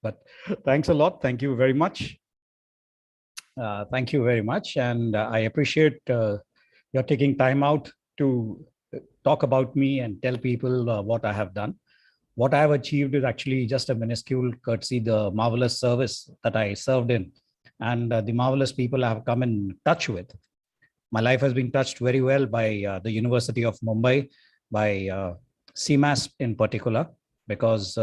But thanks a lot. Thank you very much. Thank you very much. And I appreciate you're taking time out to talk about me and tell people what I have done. What I have achieved is actually just a minuscule courtesy, the marvelous service that I served in, and the marvelous people I have come in touch with. My life has been touched very well by the University of Mumbai, by CMAS in particular, because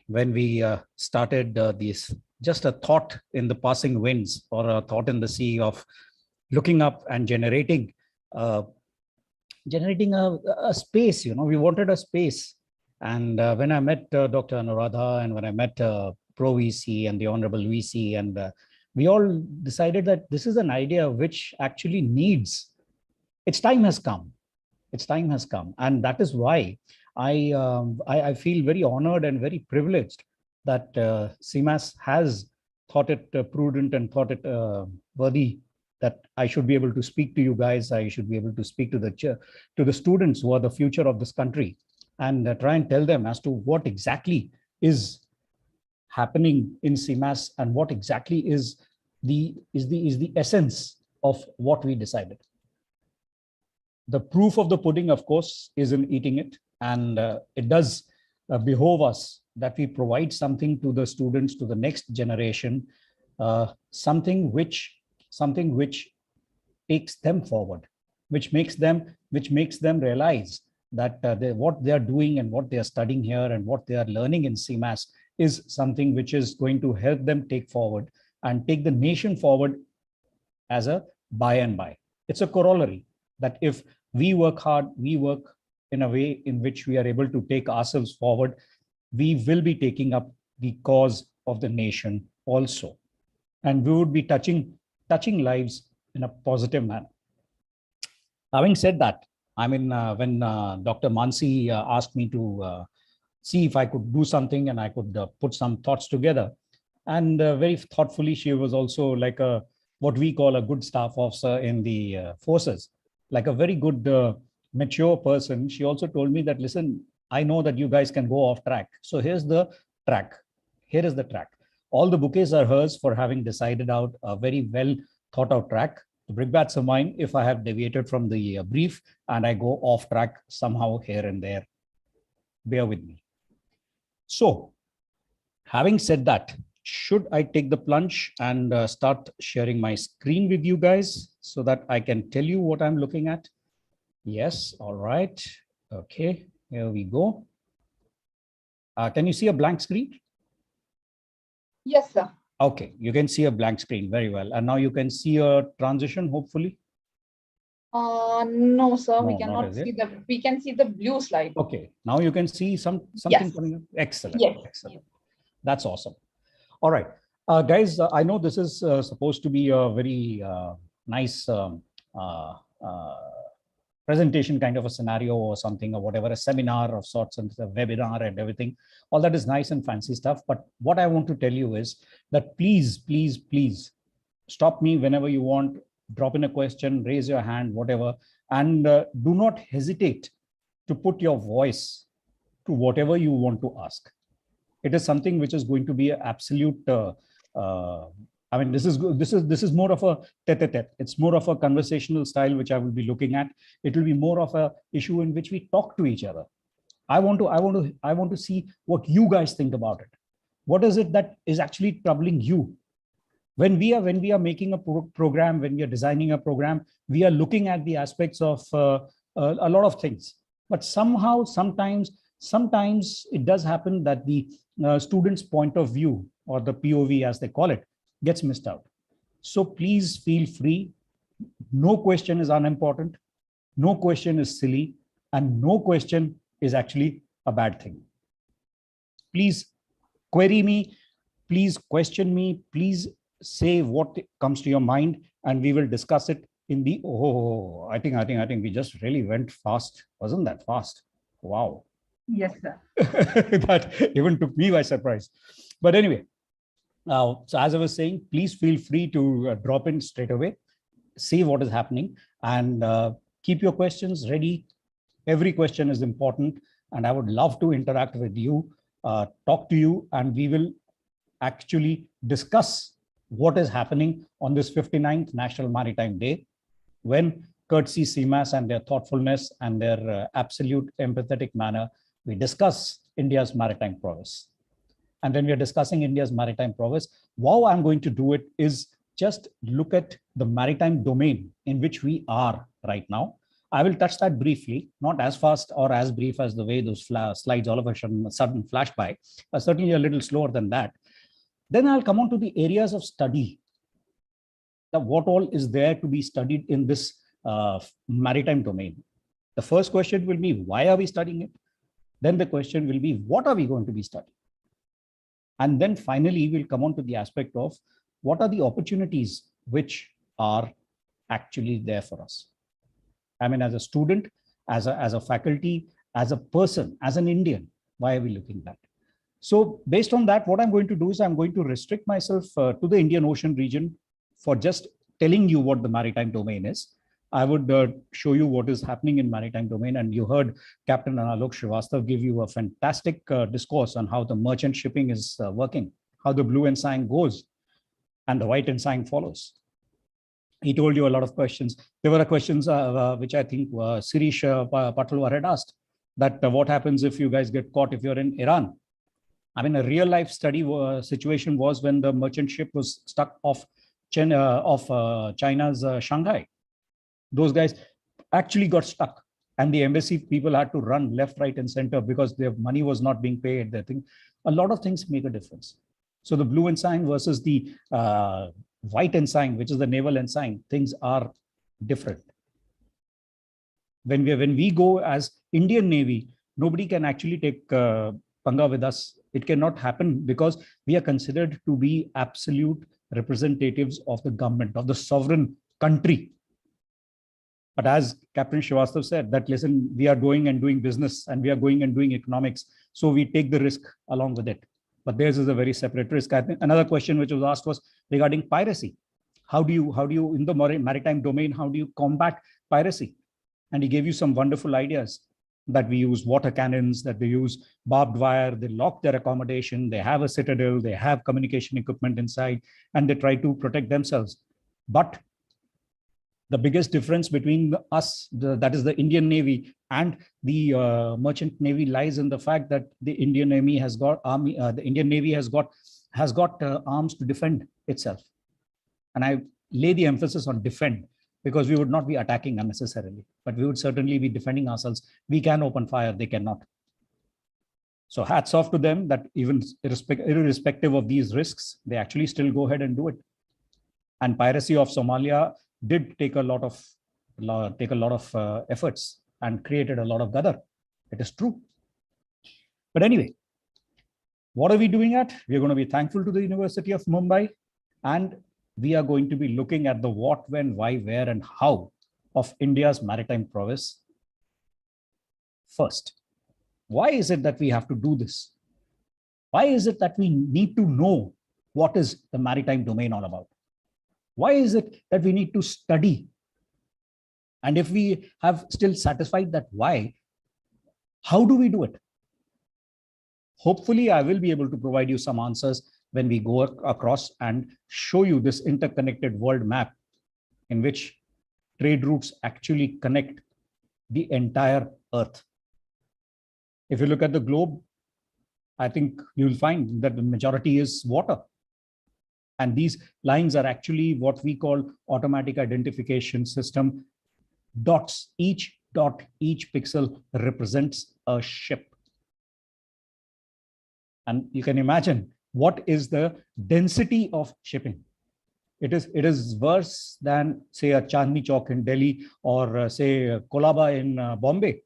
when we started this, just a thought in the passing winds or a thought in the sea of looking up and generating a space. We wanted a space. And when I met Dr. Anuradha, and when I met Pro VC and the Honorable VC, and we all decided that this is an idea which actually needs, its time has come. Its time has come. And that is why I feel very honored and very privileged that CMAS has thought it prudent and thought it worthy that I should be able to speak to you guys. I should be able to speak to the students who are the future of this country, and try and tell them as to what exactly is happening in CMAS and what exactly is the essence of what we decided. The proof of the pudding, of course, is in eating it, and it does behove us that we provide something to the students, to the next generation, something which takes them forward, which makes them realize that what they are doing and what they are studying here and what they are learning in CMAS is something which is going to help them take forward and take the nation forward as a by and by. It's a corollary that if we work hard, we work in a way in which we are able to take ourselves forward, we will be taking up the cause of the nation also. And we would be touching lives in a positive manner. Having said that, I mean, when Dr. Mansi asked me to see if I could do something and I could put some thoughts together, and very thoughtfully, she was also like what we call a good staff officer in the forces, like a very good mature person. She also told me that, listen, I know that you guys can go off track. So here's the track. Here is the track. All the bouquets are hers for having decided out a very well thought out track. The brickbats are mine if I have deviated from the brief and I go off track somehow here and there. Bear with me. So, having said that, should I take the plunge and start sharing my screen with you guys so that I can tell you what I'm looking at? Yes, all right. Okay, here we go. Can you see a blank screen? Yes, sir. Okay, you can see a blank screen very well. And now you can see a transition, hopefully. No, sir, No, we cannot see we can see the blue slide. Okay, now you can see something yes. coming up. Excellent, yes. Excellent. That's awesome. All right, guys, I know this is supposed to be a very nice presentation kind of a scenario or something or whatever, a seminar of sorts and a webinar and everything. All that is nice and fancy stuff. But what I want to tell you is that please, please, please stop me whenever you want, drop in a question, raise your hand, whatever, and do not hesitate to put your voice to whatever you want to ask. It is something which is going to be an absolute I mean, this is more of a tete-a-tete. It's more of a conversational style, which I will be looking at. It will be more of a issue in which we talk to each other. I want to see what you guys think about it. What is it that is actually troubling you? When we are making a program, when we are designing a program, we are looking at the aspects of a lot of things. But somehow, sometimes it does happen that the student's point of view, or the POV as they call it, gets missed out. So please feel free. No question is unimportant. No question is silly. And no question is actually a bad thing. Please query me. Please question me. Please say what comes to your mind, and we will discuss it in the, I think we just really went fast. Wasn't that fast? Wow. Yes, sir. That even took me by surprise. But anyway, so as I was saying, please feel free to drop in straight away, see what is happening, and keep your questions ready. Every question is important, and I would love to interact with you, talk to you, and we will actually discuss what is happening on this 59th National Maritime Day, when courtesy CMAS and their thoughtfulness and their absolute empathetic manner, we discuss India's maritime prowess. And when we are discussing India's maritime prowess, how I'm going to do it is just look at the maritime domain in which we are right now. I will touch that briefly, not as fast or as brief as the way those slides all of a sudden flash by, certainly a little slower than that. Then I'll come on to the areas of study. What all is there to be studied in this maritime domain? The first question will be, why are we studying it? Then the question will be, what are we going to be studying? And then finally, we'll come on to the aspect of what are the opportunities which are actually there for us. I mean, as a student, as a faculty, as a person, as an Indian, why are we looking at that? So based on that, what I'm going to do is I'm going to restrict myself to the Indian Ocean region for just telling you what the maritime domain is. I would show you what is happening in maritime domain. And you heard Captain Alok Srivastav give you a fantastic discourse on how the merchant shipping is working, how the blue ensign goes and the white ensign follows. He told you a lot of questions. There were questions which I think Sirish Patalwar had asked, that what happens if you guys get caught if you're in Iran? I mean, a real life study situation was when the merchant ship was stuck off China's Shanghai. Those guys actually got stuck, and the embassy people had to run left, right, and center because their money was not being paid. Their thing, a lot of things make a difference. So the blue ensign versus the white ensign, which is the naval ensign, things are different. When we go as Indian Navy, nobody can actually take panga with us. It cannot happen because we are considered to be absolute representatives of the government, of the sovereign country. But as Captain Srivastav said, that listen, we are going and doing business and we are going and doing economics. So we take the risk along with it. But theirs is a very separate risk. I think another question which was asked was regarding piracy. How do you in the maritime domain, how do you combat piracy? And he gave you some wonderful ideas, that we use water cannons, that they use barbed wire, they lock their accommodation, they have a citadel, they have communication equipment inside, and they try to protect themselves. But the biggest difference between us, that is the Indian Navy, and the merchant navy lies in the fact that the Indian Navy has got arms to defend itself. And I lay the emphasis on defend, because we would not be attacking unnecessarily, but we would certainly be defending ourselves. We can open fire, they cannot. So hats off to them that even irrespective of these risks, they actually still go ahead and do it. And piracy of Somalia did take a lot of efforts and created a lot of gather. It is true. But anyway, what are we doing at? We're going to be thankful to the University of Mumbai, and we are going to be looking at the what, when, why, where, and how of India's maritime prowess. First, why is it that we have to do this? Why is it that we need to know what is the maritime domain all about? Why is it that we need to study? And if we have still satisfied that why, how do we do it? Hopefully, I will be able to provide you some answers when we go across and show you this interconnected world map in which trade routes actually connect the entire Earth. If you look at the globe, I think you'll find that the majority is water. And these lines are actually what we call automatic identification system dots. Each dot, each pixel represents a ship. And you can imagine what is the density of shipping. It is worse than, say, a Chandni Chowk in Delhi, or say Kolaba in Bombay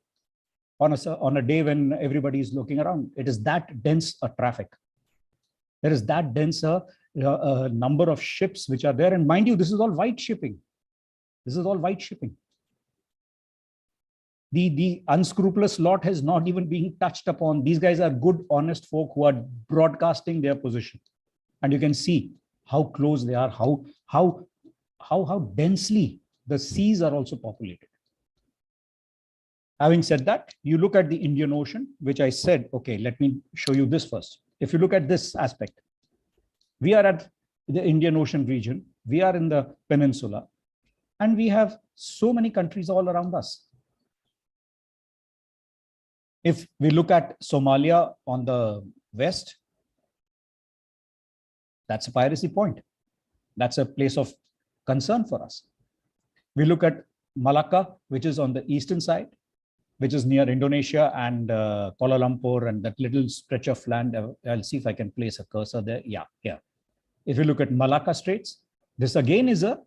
on a day when everybody is looking around. It is that dense a traffic. There is that dense a number of ships which are there. And mind you, this is all white shipping. This is all white shipping. The unscrupulous lot has not even been touched upon. These guys are good, honest folk who are broadcasting their position. And you can see how close they are, how densely the seas are also populated. Having said that, you look at the Indian Ocean, which I said, okay, let me show you this first. If you look at this aspect, We are at the Indian Ocean region. We are in the peninsula. And we have so many countries all around us. If we look at Somalia on the west, that's a piracy point. That's a place of concern for us. We look at Malacca, which is on the eastern side, which is near Indonesia and Kuala Lumpur and that little stretch of land. I'll see if I can place a cursor there. Yeah, here. If you look at Malacca Straits, this again is a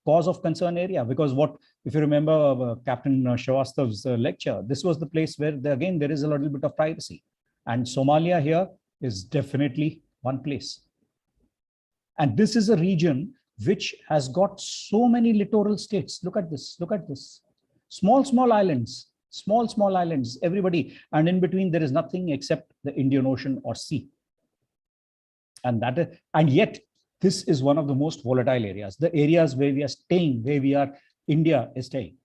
cause of concern area, because what, if you remember Captain Srivastav's lecture, this was the place where again there is a little bit of piracy, and Somalia here is definitely one place. And this is a region which has got so many littoral states. Look at this, look at this. Small islands, small islands, everybody, and in between there is nothing except the Indian Ocean or sea. And yet this is one of the most volatile areas, the areas where we are staying, India is staying.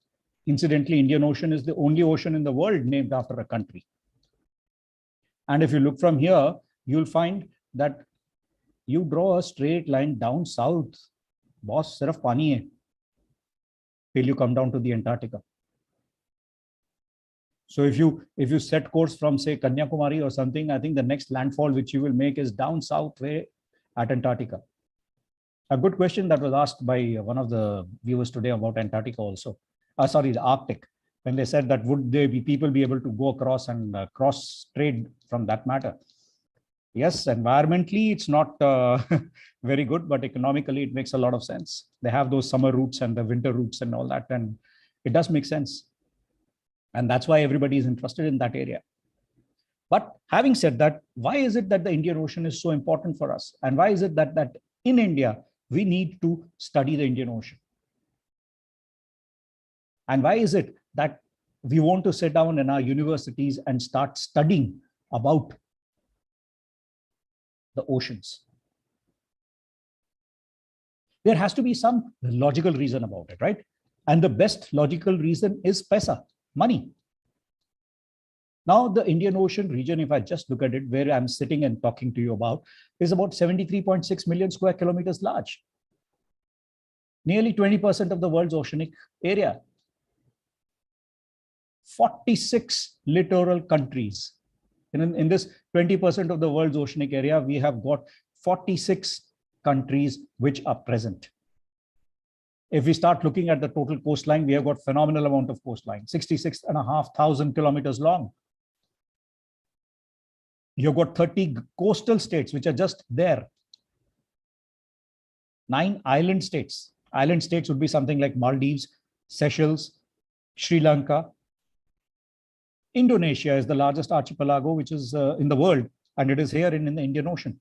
Incidentally, Indian Ocean is the only ocean in the world named after a country. And if you look from here, you'll find that you draw a straight line down south, boss, sirf pani hai, till you come down to the Antarctica. So if you set course from, say, Kanyakumari or something, I think the next landfall which you will make is down south way at Antarctica. A good question that was asked by one of the viewers today about Antarctica also. Sorry, the Arctic. When they said that would people be able to go across and cross trade from that matter? Yes, environmentally it's not very good, but economically it makes a lot of sense. They have those summer routes and the winter routes and all that, and it does make sense. And that's why everybody is interested in that area. But having said that, why is it that the Indian Ocean is so important for us? And why is it that in India, we need to study the Indian Ocean? And why is it that we want to sit down in our universities and start studying about the oceans? There has to be some logical reason about it, right? And the best logical reason is paisa, money. Now, the Indian Ocean region, if I just look at it, where I'm sitting and talking to you about, is about 73.6 million square kilometers large. Nearly 20% of the world's oceanic area. 46 littoral countries. In this 20% of the world's oceanic area, we have got 46 countries which are present. If we start looking at the total coastline, we have got phenomenal amount of coastline, 66,500 kilometers long. You've got 30 coastal states, which are just there. 9 island states. Island states would be something like Maldives, Seychelles, Sri Lanka. Indonesia is the largest archipelago, which is in the world, and it is here in the Indian Ocean.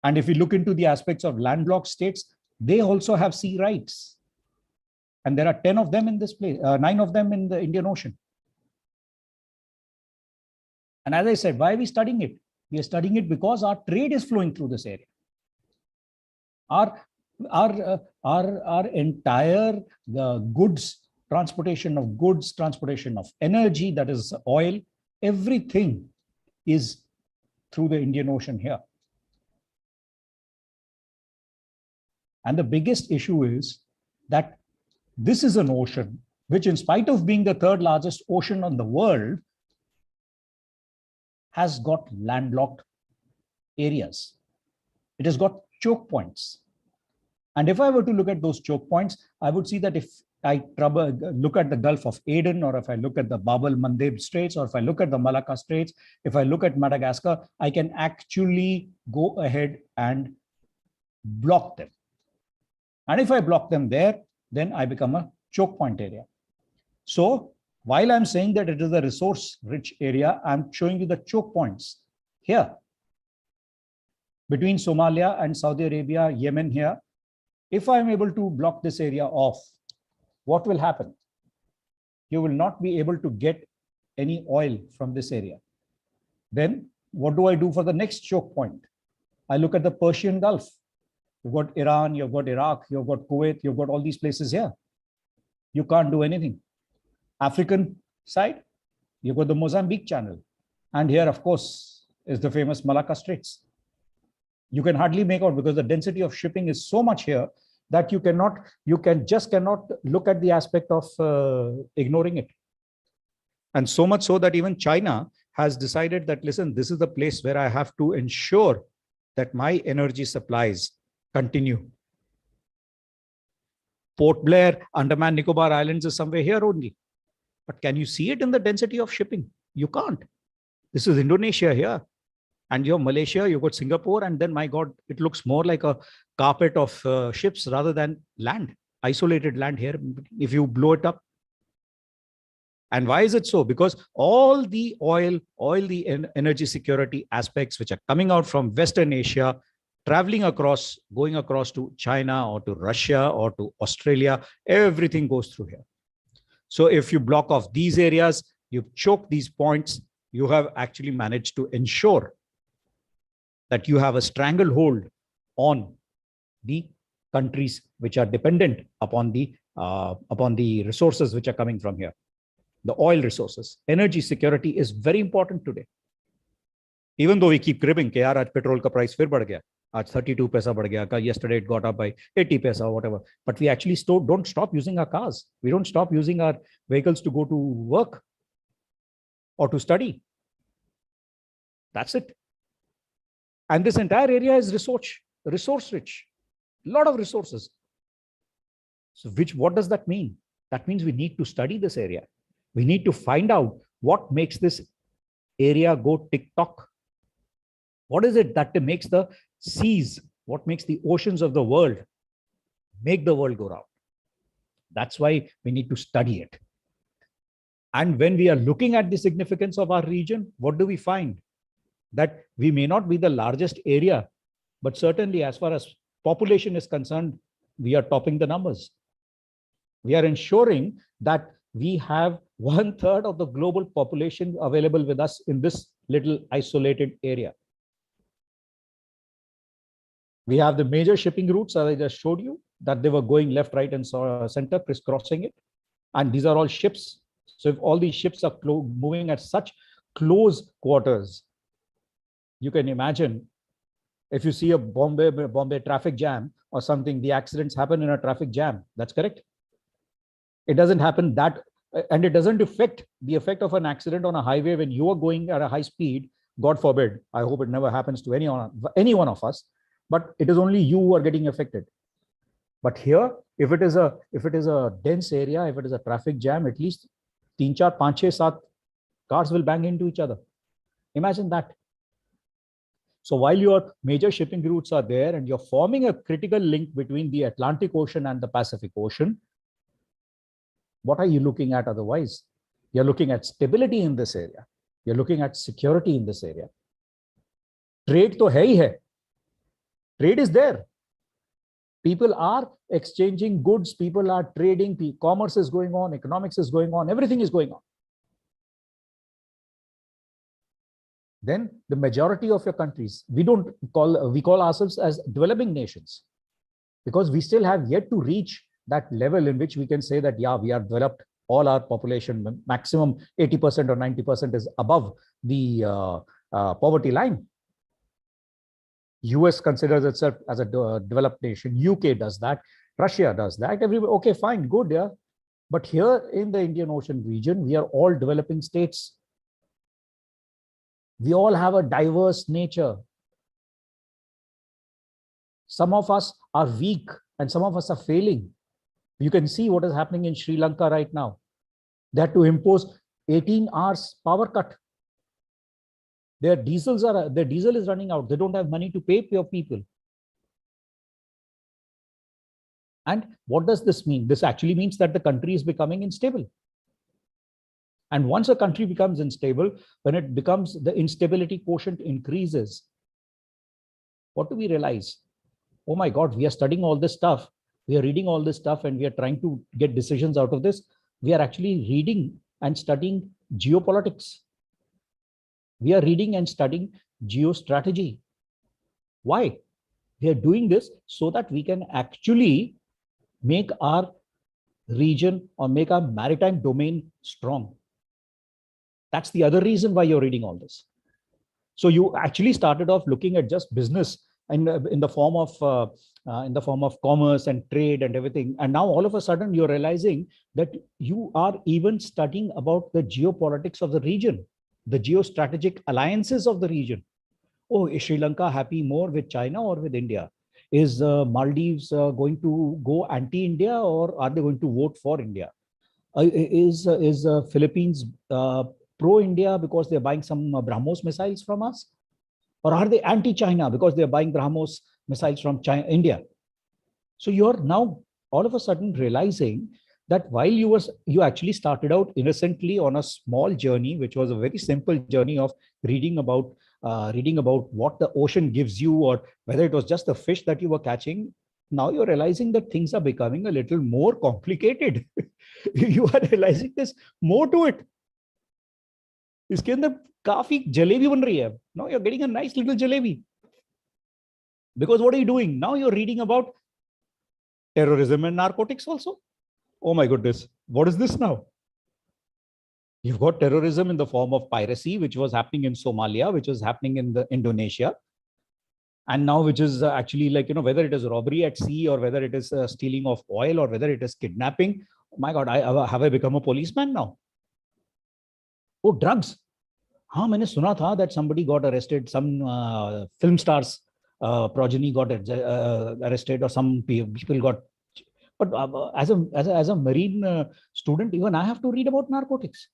And if we look into the aspects of landlocked states, they also have sea rights. And there are 10 of them in this place, 9 of them in the Indian Ocean. And as I said, why are we studying it? We are studying it because our trade is flowing through this area. Our entire goods, transportation of goods, transportation of energy, that is oil, everything is through the Indian Ocean here. And the biggest issue is that this is an ocean which, in spite of being the 3rd largest ocean on the world, has got landlocked areas. It has got choke points. And if I were to look at those choke points, I would see that if I look at the Gulf of Aden, or if I look at the Bab el-Mandeb Straits, or if I look at the Malacca Straits, if I look at Madagascar, I can actually go ahead and block them. And if I block them there, then I become a choke point area. So while I'm saying that it is a resource-rich area, I'm showing you the choke points here. Between Somalia and Saudi Arabia, Yemen here, if I'm able to block this area off, what will happen? You will not be able to get any oil from this area. Then what do I do for the next choke point? I look at the Persian Gulf. You've got Iran, you've got Iraq, you've got Kuwait, you've got all these places here. You can't do anything. African side, you've got the Mozambique Channel. And here, of course, is the famous Malacca Straits. You can hardly make out because the density of shipping is so much here that you cannot look at the aspect of ignoring it. And so much so that even China has decided that, listen, this is the place where I have to ensure that my energy supplies continue. Port Blair, Andaman Nicobar Islands is somewhere here only. But can you see it in the density of shipping? You can't. This is Indonesia here. And you're Malaysia, you've got Singapore, and then, my God, it looks more like a carpet of ships rather than land, isolated land here, if you blow it up. And why is it so? Because all the energy security aspects which are coming out from Western Asia, traveling across, going across to China or to Russia or to Australia, everything goes through here. So if you block off these areas, you choke these points, you have actually managed to ensure that you have a stranglehold on the countries which are dependent upon the resources which are coming from here. The oil resources. Energy security is very important today. Even though we keep cribbing, कि यार आज petrol का price फिर बढ़ गया, आज 32 पैसा बढ़ गया, yesterday it got up by 80 paisa or whatever. But we actually don't stop using our cars. We don't stop using our vehicles to go to work or to study. That's it. And this entire area is resource rich, a lot of resources. So what does that mean? That means we need to study this area. We need to find out what makes this area go tick-tock. What is it that makes the seas, what makes the oceans of the world make the world go round? That's why we need to study it. And when we are looking at the significance of our region, what do we find? That we may not be the largest area, but certainly as far as population is concerned, we are topping the numbers. We are ensuring that we have 1/3 of the global population available with us in this little isolated area. We have the major shipping routes, as I just showed you, that they were going left, right, and center, crisscrossing it. And these are all ships. So if all these ships are moving at such close quarters, you can imagine if you see a Bombay traffic jam or something, the accidents happen in a traffic jam. That's correct. It doesn't happen that, and it doesn't affect the effect of an accident on a highway when you are going at a high speed. God forbid. I hope it never happens to any one of us, but it is only you who are getting affected. But here, if it is a dense area, if it is a traffic jam, at least 3, 4, 5, 6, 7 cars will bang into each other. Imagine that. So while your major shipping routes are there and you're forming a critical link between the Atlantic Ocean and the Pacific Ocean, what are you looking at otherwise? You're looking at stability in this area. You're looking at security in this area. Trade to hai hai. Trade is there. People are exchanging goods. People are trading. Commerce is going on. Economics is going on. Everything is going on. Then the majority of your countries, we call ourselves as developing nations, because we still have yet to reach that level in which we can say that, yeah, we are developed. All our population, maximum 80% or 90% is above the poverty line. US considers itself as a developed nation. UK does that. Russia does that. Okay, fine, good, yeah. But here in the Indian Ocean region, we are all developing states. We all have a diverse nature. Some of us are weak and some of us are failing. You can see what is happening in Sri Lanka right now. They had to impose 18 hours power cut. Their diesel is running out. They don't have money to pay your people. And what does this mean? This actually means that the country is becoming unstable. And once a country becomes unstable, when it becomes, the instability quotient increases, what do we realize? Oh my God, we are studying all this stuff. We are reading all this stuff and we are trying to get decisions out of this. We are actually reading and studying geopolitics. We are reading and studying geostrategy. Why? We are doing this so that we can actually make our region or make our maritime domain strong. That's the other reason why you're reading all this. So you actually started off looking at just business in the form of commerce and trade and everything. And now all of a sudden you're realizing that you are even studying about the geopolitics of the region, the geostrategic alliances of the region. Oh, is Sri Lanka happy more with China or with India? Is Maldives going to go anti-India, or are they going to vote for India? Is Philippines pro-India because they're buying some BrahMos missiles from us? Or are they anti-China because they're buying BrahMos missiles from China, India? So you're now all of a sudden realizing that while you actually started out innocently on a small journey, which was a very simple journey of reading about what the ocean gives you, or whether it was just the fish that you were catching. Now you're realizing that things are becoming a little more complicated. You are realizing there's more to it. इसके अंदर काफी जलेबी बन रही है. Now you're getting a nice little jalebi. Because what are you doing? Now you're reading about terrorism and narcotics also. Oh my goodness. What is this now? You've got terrorism in the form of piracy, which was happening in Somalia, which was happening in the Indonesia. And now, which is actually like, whether it is robbery at sea, or whether it is stealing of oil, or whether it is kidnapping. Oh my God, have I become a policeman now? Oh, drugs. हाँ, मैंने सुना था that somebody got arrested, some film stars progeny got arrested, or some people got. But as a marine student, even I have to read about narcotics.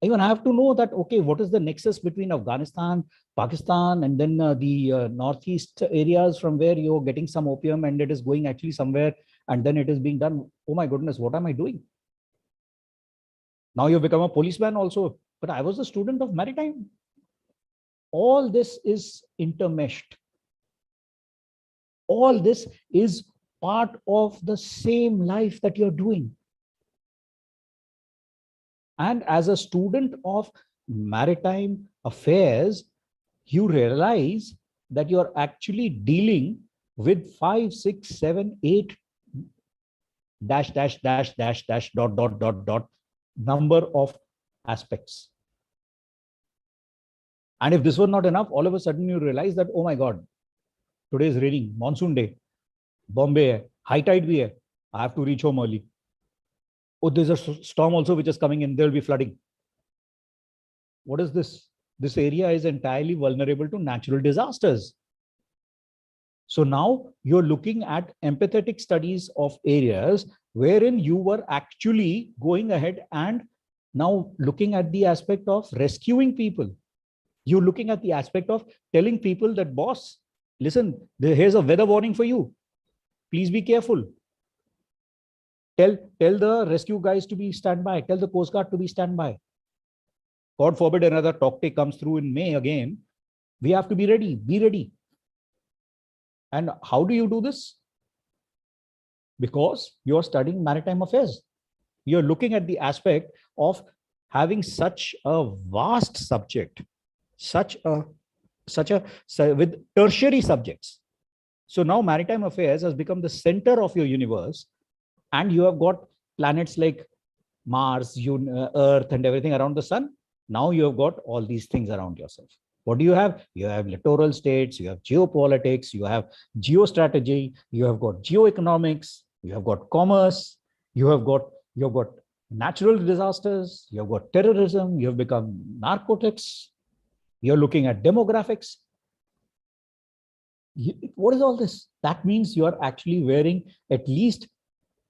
Even I have to know that, okay, what is the nexus between Afghanistan, Pakistan, and then the northeast areas from where you're getting some opium and it is going actually somewhere, and then it is being done. Oh my goodness, what am I doing? Now you've become a policeman also. But I was a student of Maritime. All this is intermeshed. All this is part of the same life that you're doing. And as a student of maritime affairs, you realize that you're actually dealing with 5, 6, 7, 8 dash, dash, dash, dash, dash, dot, dot, dot, dot, number of aspects. And if this was not enough, all of a sudden you realize that, oh my God, today is raining, monsoon day, Bombay, high tide bhi hai. I have to reach home early. Oh, there's a storm also which is coming in, there will be flooding. What is this? This area is entirely vulnerable to natural disasters. So now you're looking at empathetic studies of areas wherein you were actually going ahead and now looking at the aspect of rescuing people. You're looking at the aspect of telling people that, boss, listen, here's a weather warning for you. Please be careful. Tell the rescue guys to be standby. Tell the Coast Guard to be standby. God forbid another Tokte comes through in May again. We have to be ready. Be ready. And how do you do this? Because you're studying maritime affairs. You're looking at the aspect of having such a vast subject, with tertiary subjects. So now maritime affairs has become the center of your universe, and you have got planets like Mars, Earth, and everything around the sun. Now you have got all these things around yourself. What do you have? You have littoral states, you have geopolitics, you have geostrategy, you have got geoeconomics, you have got commerce, you have got natural disasters, you have got terrorism, you have become narcotics, you're looking at demographics. What is all this? That means you are actually wearing at least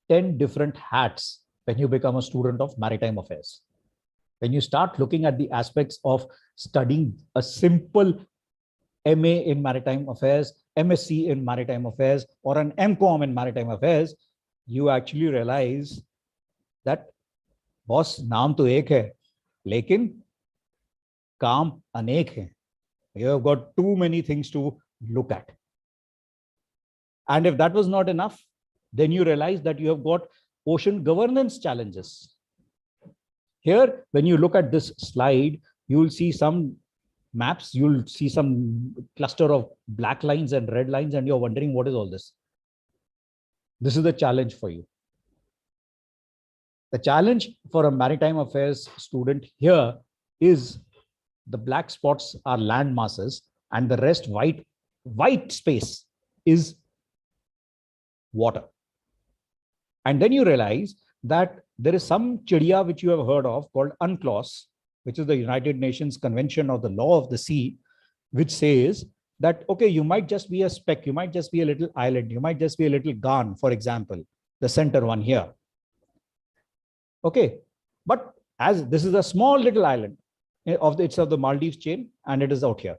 10 different hats when you become a student of maritime affairs. When you start looking at the aspects of studying a simple MA in maritime affairs, MSc in maritime affairs, or an MCom in maritime affairs, you actually realize that, boss, naam to ek hai, lekin kaam anek hai. You have got too many things to look at. And if that was not enough, then you realize that you have got ocean governance challenges. Here, when you look at this slide, you will see some maps, you'll see some cluster of black lines and red lines, and you're wondering, what is all this? This is the challenge for you. The challenge for a maritime affairs student here is the black spots are land masses, and the rest white space is water. And then you realize that there is some chidiya which you have heard of called UNCLOS, which is the United Nations Convention of the Law of the Sea, which says that, okay, you might just be a speck, you might just be a little island, you might just be a little Ghan, for example, the center one here. Okay, but as this is a small little island it's of the Maldives chain, and it is out here,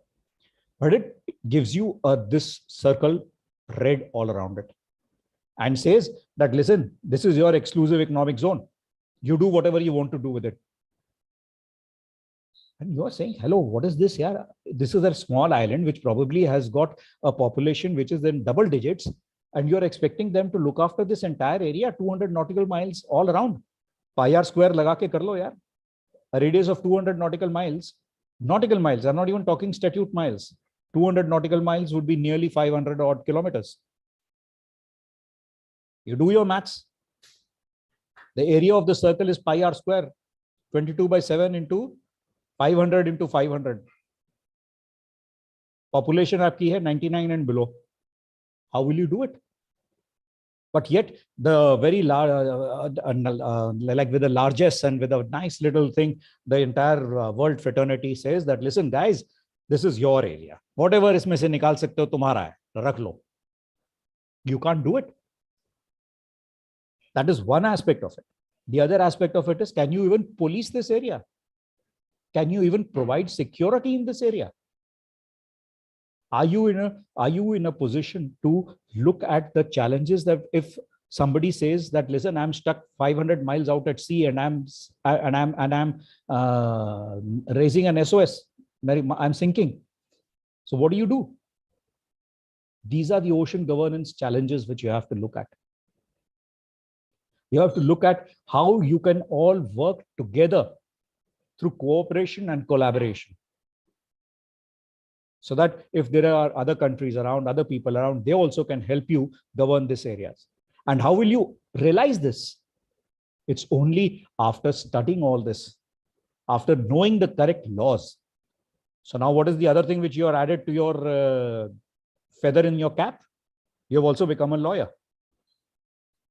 but it gives you this circle red all around it and says that, listen, this is your exclusive economic zone. You do whatever you want to do with it. And you are saying, hello, what is this here? This is a small island which probably has got a population which is in double digits, and you're expecting them to look after this entire area, 200 nautical miles all around. Pi r square laga ke kar lo yaar. A radius of 200 nautical miles. Nautical miles, I'm not even talking statute miles. 200 nautical miles would be nearly 500 odd kilometers. You do your maths. The area of the circle is pi r square, 22 by 7 into 500 into 500. Population aapki hai 99 and below. How will you do it? But yet the very large, like with the largest and with a nice little thing, the entire world fraternity says that, listen, guys, this is your area. Whatever isme se nikal sakte ho, tumhara hai, rakh lo. You can't do it. That is one aspect of it. The other aspect of it is, can you even police this area? Can you even provide security in this area? Are you in a position to look at the challenges that if somebody says that, listen, I'm stuck 500 miles out at sea and I'm raising an SOS, I'm sinking. So what do? These are the ocean governance challenges which you have to look at. You have to look at how you can all work together through cooperation and collaboration. So that if there are other countries around, other people around, they also can help you govern these areas. And how will you realize this? It's only after studying all this, after knowing the correct laws. So now what is the other thing which you are added to your feather in your cap? You have also become a lawyer,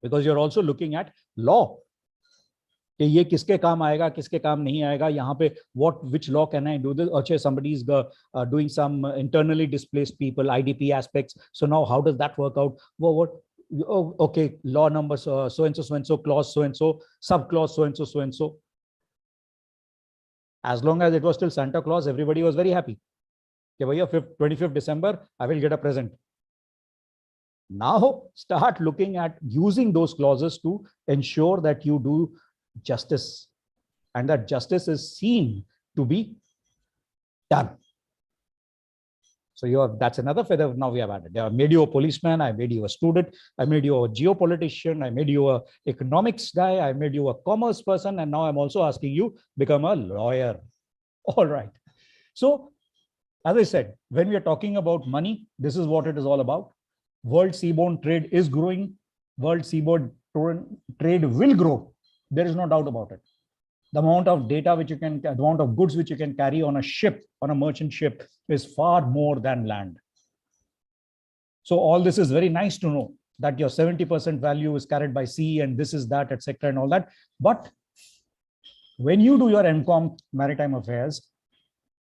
because you're also looking at law. कि ये किसके काम आएगा, किसके काम नहीं आएगा, यहाँ पे which law can I do this? Okay, somebody is doing some internally displaced people, IDP aspects. So now how does that work out? Well, okay, law number so and so, clause so and so, sub clause so and so. As long as it was still Santa Claus, everybody was very happy. Okay, bhaiya, 25th December, I will get a present. Now start looking at using those clauses to ensure that you do justice, and that justice is seen to be done. So that's another feather now we have added. I made you a policeman, I made you a student, I made you a geopolitician, I made you a economics guy, I made you a commerce person, and now I'm also asking you become a lawyer. All right. So as I said, when we are talking about money, this is what it is all about. World seaborne trade is growing. World seaborne trade will grow. There is no doubt about it. The amount of data which you can, the amount of goods which you can carry on a ship, on a merchant ship, is far more than land. So all this is very nice to know that your 70% value is carried by sea and this is that, etc. and all that. But when you do your MCOM Maritime Affairs,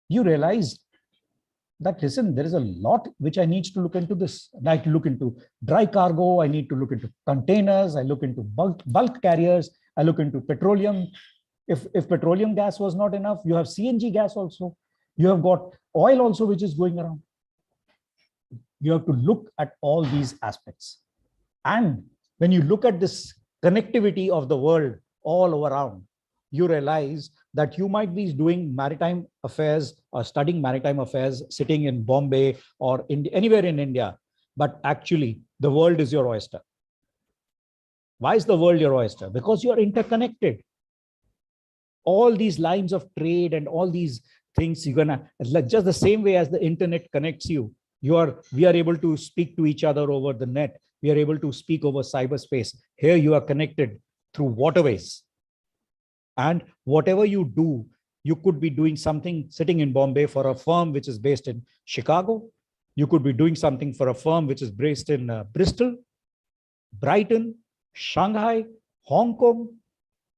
you realize that, listen, there is a lot which I need to look into this. I need to look into dry cargo. I need to look into containers. I look into bulk carriers. I look into petroleum. If petroleum gas was not enough, you have CNG gas also. You have got oil also, which is going around. You have to look at all these aspects. And when you look at this connectivity of the world all around, you realize that you might be doing maritime affairs or studying maritime affairs sitting in Bombay or anywhere in India, but actually the world is your oyster. Why is the world your oyster? Because you are interconnected. All these lines of trade and all these things, you're gonna, just the same way as the internet connects you, we are able to speak to each other over the net. We are able to speak over cyberspace. Here you are connected through waterways. And whatever you do, You could be doing something sitting in Bombay for a firm which is based in Chicago. You could be doing something for a firm which is based in Bristol, Brighton, Shanghai, Hong Kong,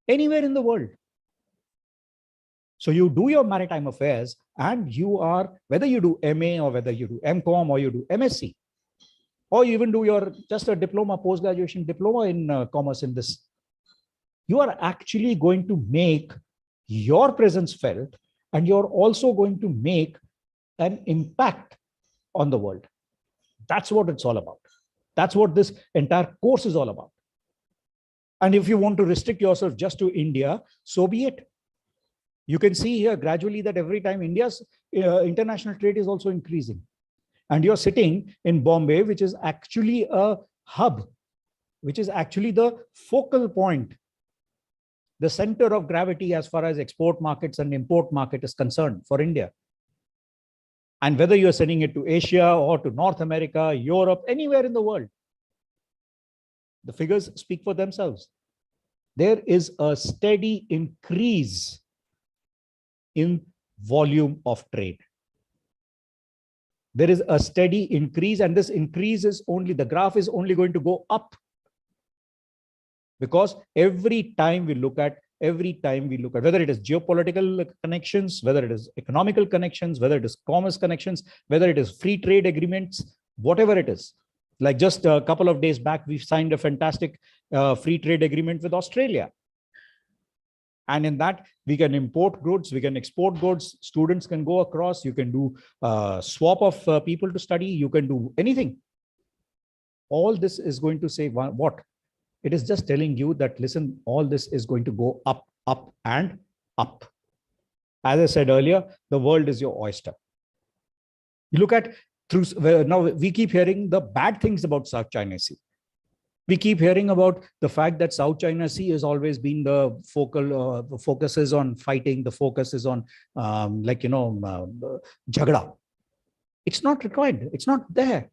anywhere in the world. So you do your maritime affairs, and you are, whether you do MA or whether you do MCom or you do MSc, or you even do your just a diploma, post-graduation diploma in commerce in this, you are actually going to make your presence felt, and you're also going to make an impact on the world. That's what it's all about. That's what this entire course is all about. And if you want to restrict yourself just to India, so be it. You can see here gradually that every time India's international trade is also increasing. And you're sitting in Bombay, which is actually a hub, which is actually the focal point, the center of gravity as far as export markets and import market is concerned for India. And whether you're sending it to Asia or to North America, Europe, anywhere in the world, the figures speak for themselves. There is a steady increase in volume of trade. There is a steady increase, and this increase is only, the graph is only going to go up. Because every time we look at, whether it is geopolitical connections, whether it is economical connections, whether it is commerce connections, whether it is free trade agreements, whatever it is. Like just a couple of days back, we've signed a fantastic free trade agreement with Australia. And in that, we can import goods, we can export goods, students can go across, you can do swap of people to study, you can do anything. All this is going to say what? It is just telling you that, listen, all this is going to go up, up, and up. As I said earlier, the world is your oyster. You look at now we keep hearing the bad things about South China Sea. We keep hearing about the fact that South China Sea has always been the focus is on fighting, the focus is on jagda. It's not required. It's not there.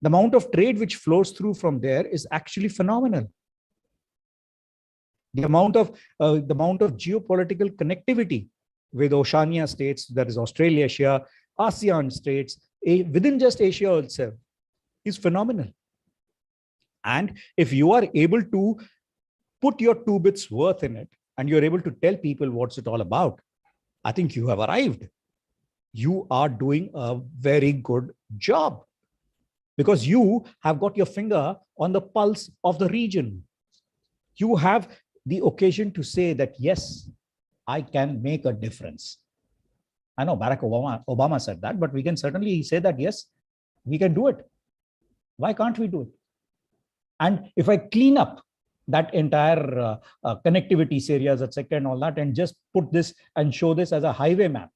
The amount of trade which flows through from there is actually phenomenal. The amount of geopolitical connectivity with Oceania states, that is Australia, Asia, ASEAN states, within just Asia itself, is phenomenal. And if you are able to put your 2 bits worth in it, and you're able to tell people what's it all about, I think you have arrived. You are doing a very good job, because you have got your finger on the pulse of the region. You have the occasion to say that, yes, I can make a difference. I know Barack Obama said that, but we can certainly say that, yes, we can do it. Why can't we do it? And if I clean up that entire connectivity areas, etc., and all that, and just put this and show this as a highway map,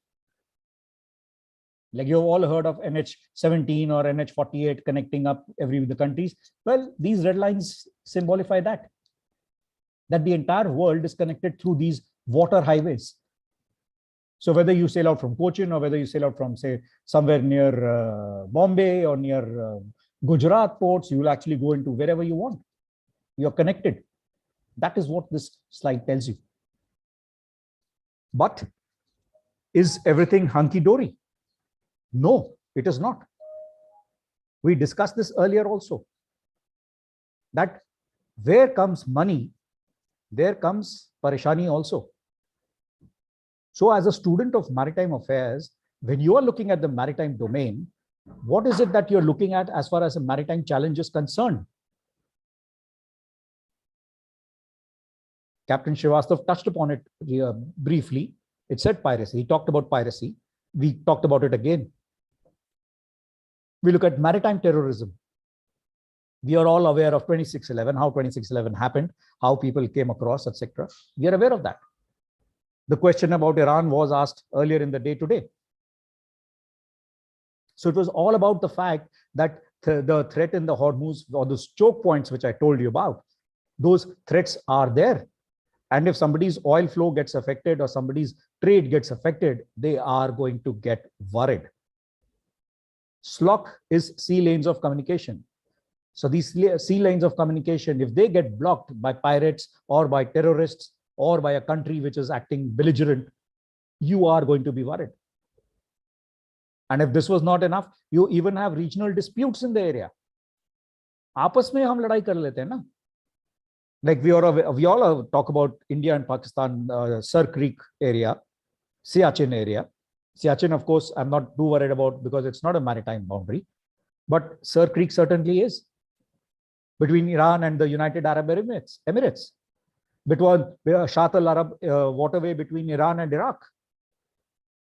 like you've all heard of NH17 or NH48 connecting up the countries. Well, these red lines symbolify that the entire world is connected through these water highways. So whether you sail out from Cochin or whether you sail out from, say, somewhere near Bombay or near Gujarat ports, you will actually go into wherever you want. You're connected. That is what this slide tells you. But is everything hunky-dory? No, it is not. We discussed this earlier also, that where comes money, there comes parishani also. So as a student of maritime affairs, when you are looking at the maritime domain, what is it that you're looking at as far as a maritime challenge is concerned? Captain Srivastava touched upon it briefly. It said piracy. He talked about piracy. We talked about it again. We look at maritime terrorism. We are all aware of 26/11, how 26/11 happened, how people came across, etc. We are aware of that. The question about Iran was asked earlier in the day today. So it was all about the fact that the threat in the Hormuz, or those choke points which I told you about, those threats are there. And if somebody's oil flow gets affected or somebody's trade gets affected, they are going to get worried. SLOC is sea lanes of communication. So these sea lanes of communication, if they get blocked by pirates or by terrorists or by a country which is acting belligerent, you are going to be worried. And if this was not enough, you even have regional disputes in the area. आपस में हम लड़ाई कर लेते हैं ना. Like we all talk about India and Pakistan, Sir Creek area, Siachen area. Siachen, of course, I'm not too worried about because it's not a maritime boundary. But Sir Creek certainly is. Between Iran and the United Arab Emirates. Between Shat al-Arab waterway between Iran and Iraq.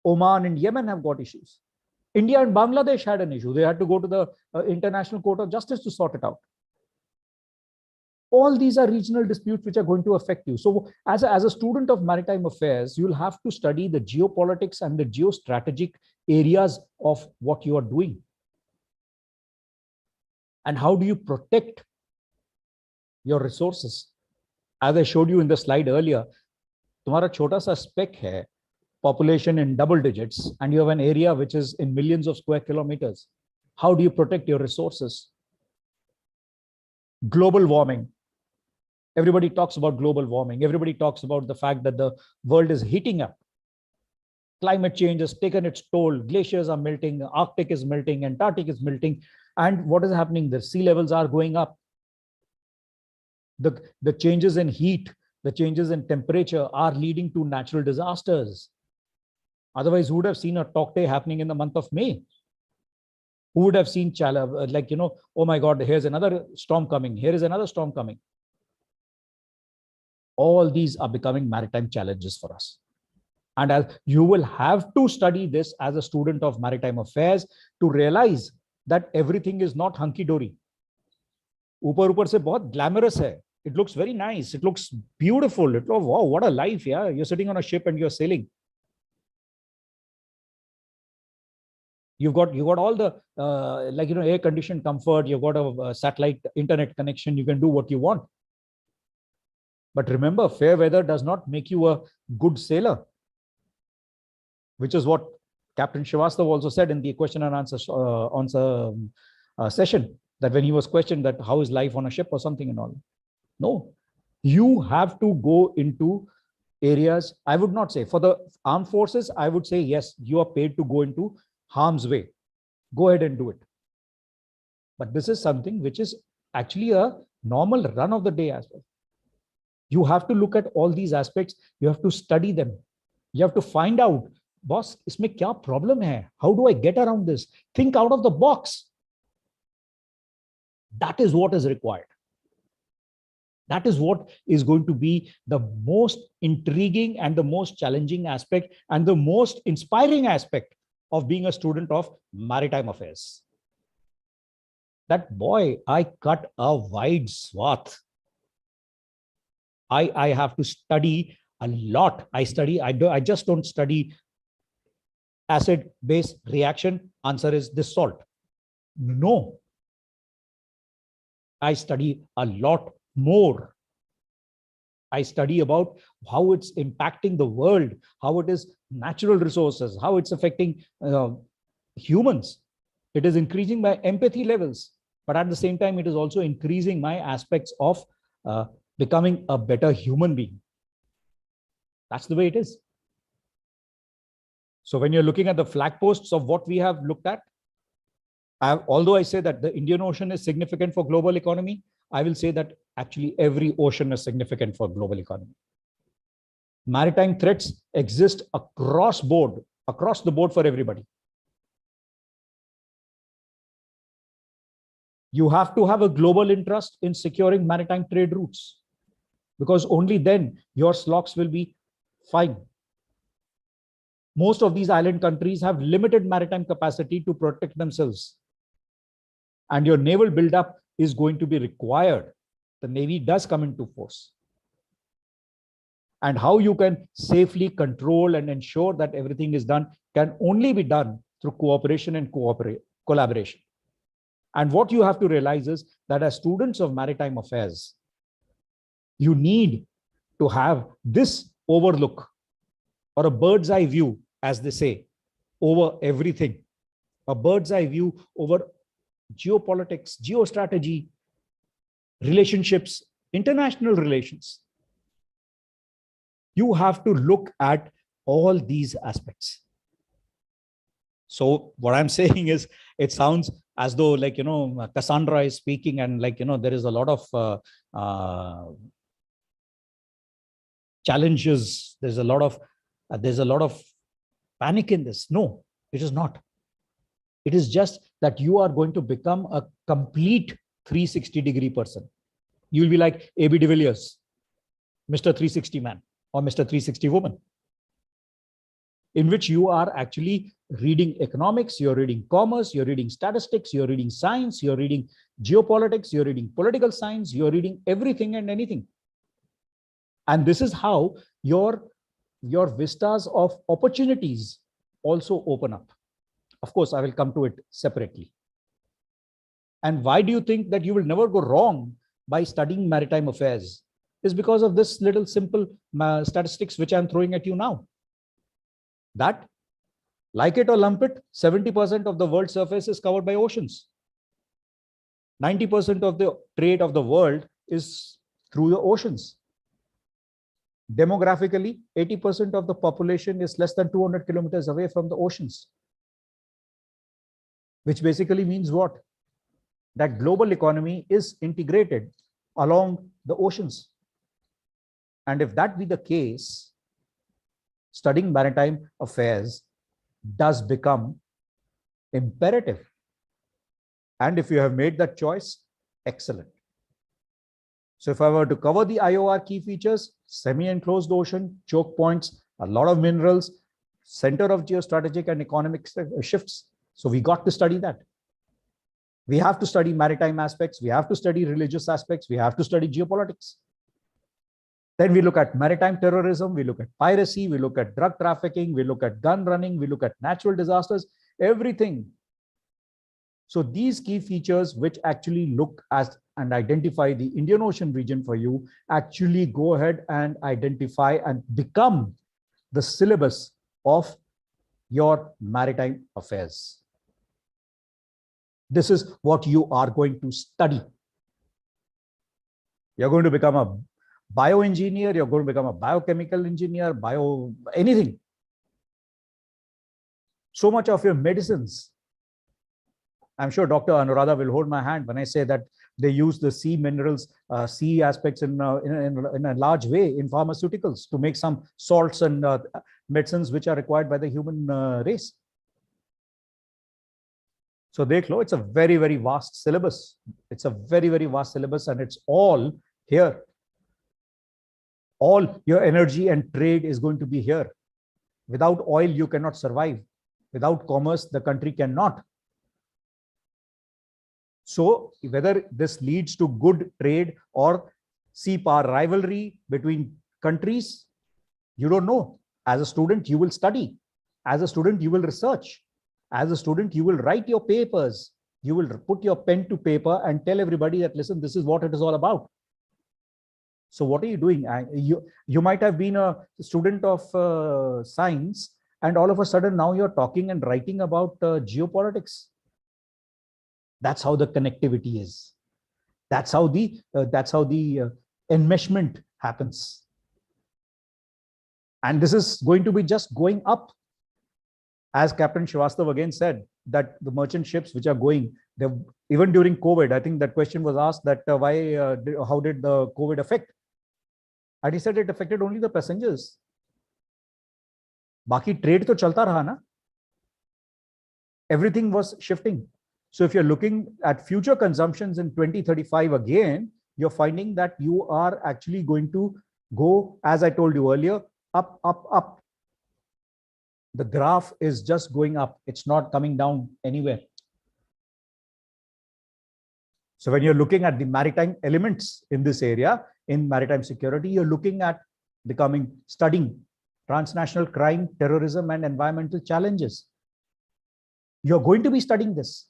Oman and Yemen have got issues. India and Bangladesh had an issue. They had to go to the International Court of Justice to sort it out. All these are regional disputes which are going to affect you. So as a student of maritime affairs, you'll have to study the geopolitics and the geostrategic areas of what you are doing. And how do you protect your resources? As I showed you in the slide earlier, तुम्हारा छोटा सा speck है, population in double digits, and you have an area which is in millions of square kilometers. How do you protect your resources? Global warming. Everybody talks about global warming. Everybody talks about the fact that the world is heating up. Climate change has taken its toll. Glaciers are melting, Arctic is melting, Antarctic is melting. And what is happening? The sea levels are going up. The changes in heat, the changes in temperature are leading to natural disasters. Otherwise, who would have seen a Tokte happening in the month of May? Who would have seen like, oh my God, here's another storm coming. Here is another storm coming. All these are becoming maritime challenges for us. And as you will have to study this as a student of maritime affairs to realize that everything is not hunky-dory. ऊपर से बहुत glamorous है. It looks very nice. It looks beautiful. Wow, what a life, yeah. You're sitting on a ship and you're sailing. You've got all the air-conditioned comfort. You've got a satellite internet connection. You can do what you want. But remember, fair weather does not make you a good sailor, which is what Captain Srivastava also said in the question and answer session, that when he was questioned that how is life on a ship or something and all. No, you have to go into areas. I would not say for the armed forces, I would say, yes, you are paid to go into harm's way. Go ahead and do it. But this is something which is actually a normal run of the day as well. You have to look at all these aspects. You have to study them. You have to find out, boss, isme kya problem hai? How do I get around this? Think out of the box. That is what is required. That is what is going to be the most intriguing and the most challenging aspect and the most inspiring aspect of being a student of maritime affairs. That boy, I cut a wide swath. I have to study a lot. I just don't study acid-base reaction. Answer is this salt. No. I study a lot more. I study about how it's impacting the world, how it is natural resources, how it's affecting humans. It is increasing my empathy levels, but at the same time, it is also increasing my aspects of becoming a better human being. That's the way it is. So when you're looking at the flag posts of what we have looked at, although I say that the Indian Ocean is significant for global economy, I will say that actually every ocean is significant for global economy. Maritime threats exist across the board for everybody. You have to have a global interest in securing maritime trade routes, because only then your slocks will be fine. Most of these island countries have limited maritime capacity to protect themselves. And your naval buildup is going to be required. The Navy does come into force. And how you can safely control and ensure that everything is done can only be done through cooperation and collaboration. And what you have to realize is that as students of maritime affairs, you need to have this overlook, or a bird's eye view, as they say, over everything. A bird's eye view over geopolitics, geostrategy, relationships, international relations. You have to look at all these aspects. So what I'm saying is, it sounds as though like, Cassandra is speaking, and like, there is a lot of challenges. There's a lot of panic in this. No, it is not. It is just that you are going to become a complete 360-degree person. You'll be like AB de Villiers, Mr. 360 man or Mr. 360 woman, in which you are actually reading economics, you're reading commerce, you're reading statistics, you're reading science, you're reading geopolitics, you're reading political science, you're reading everything and anything. And this is how your vistas of opportunities also open up. Of course, I will come to it separately. And why do you think that you will never go wrong by studying maritime affairs? Is because of this little simple statistics which I'm throwing at you now. That, like it or lump it, 70% of the world's surface is covered by oceans. 90% of the trade of the world is through the oceans. Demographically, 80% of the population is less than 200 kilometers away from the oceans. Which basically means what? That global economy is integrated along the oceans. And if that be the case, studying maritime affairs does become imperative. And if you have made that choice, excellent. So if I were to cover the IOR key features, semi-enclosed ocean, choke points, a lot of minerals, center of geostrategic and economic shifts. So we got to study that. We have to study maritime aspects. We have to study religious aspects. We have to study geopolitics. Then we look at maritime terrorism. We look at piracy. We look at drug trafficking. We look at gun running. We look at natural disasters, everything. So these key features, which actually look at and identify the Indian Ocean region for you, actually go ahead and identify and become the syllabus of your maritime affairs. This is what you are going to study. You're going to become a bioengineer, you're going to become a biochemical engineer, anything. So much of your medicines. I'm sure Dr. Anuradha will hold my hand when I say that they use the sea minerals, sea aspects in a large way in pharmaceuticals to make some salts and medicines which are required by the human race. So it's a very, very vast syllabus. It's a very, very vast syllabus, and it's all here. All your energy and trade is going to be here. Without oil, you cannot survive. Without commerce, the country cannot. So whether this leads to good trade or sea power rivalry between countries, you don't know. As a student, you will study. As a student, you will research. As a student, you will write your papers. You will put your pen to paper and tell everybody that, listen, this is what it is all about. So what are you doing? You might have been a student of science, and all of a sudden now you're talking and writing about geopolitics. That's how the connectivity is. That's how the enmeshment happens. And this is going to be just going up. As Captain Srivastav again said, that the merchant ships which are going, even during COVID, I think that question was asked that how did the COVID affect? And he said it affected only the passengers. Baki trade to chalta raha na. Everything was shifting. So if you're looking at future consumptions in 2035 again, you're finding that you are actually going to go, as I told you earlier, up, up, up. The graph is just going up. It's not coming down anywhere. So when you're looking at the maritime elements in this area, in maritime security, you're looking at studying transnational crime, terrorism, and environmental challenges. You're going to be studying this.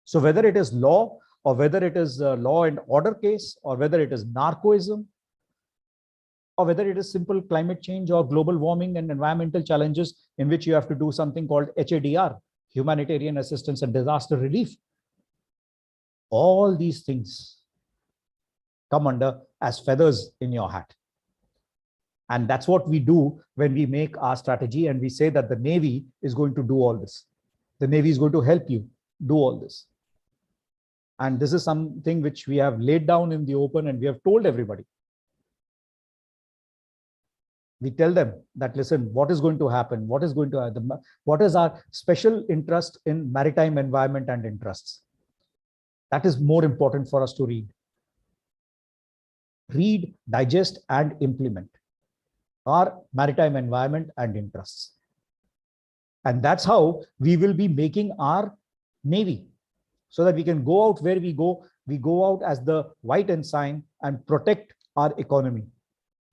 So whether it is law, or whether it is a law and order case, or whether it is narcoism, or whether it is simple climate change or global warming and environmental challenges in which you have to do something called HADR, humanitarian assistance and disaster relief. All these things come under as feathers in your hat. And that's what we do when we make our strategy and we say that the Navy is going to do all this. The Navy is going to help you do all this. And this is something which we have laid down in the open and we have told everybody. We tell them that, listen, what is going to happen? What is going to happen? What is our special interest in maritime environment and interests? That is more important for us to read. Read, digest, and implement our maritime environment and interests. And that's how we will be making our Navy, so that we can go out where we go out as the white ensign and protect our economy.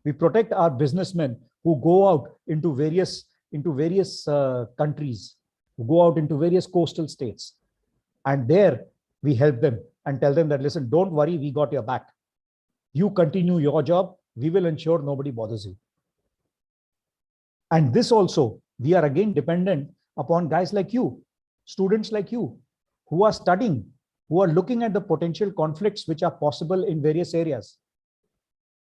We protect our businessmen who go out into various countries, who go out into various coastal states. And there we help them and tell them that, listen, don't worry, we got your back. You continue your job. We will ensure nobody bothers you. And this also, we are again dependent upon guys like you, students like you, who are studying, who are looking at the potential conflicts which are possible in various areas.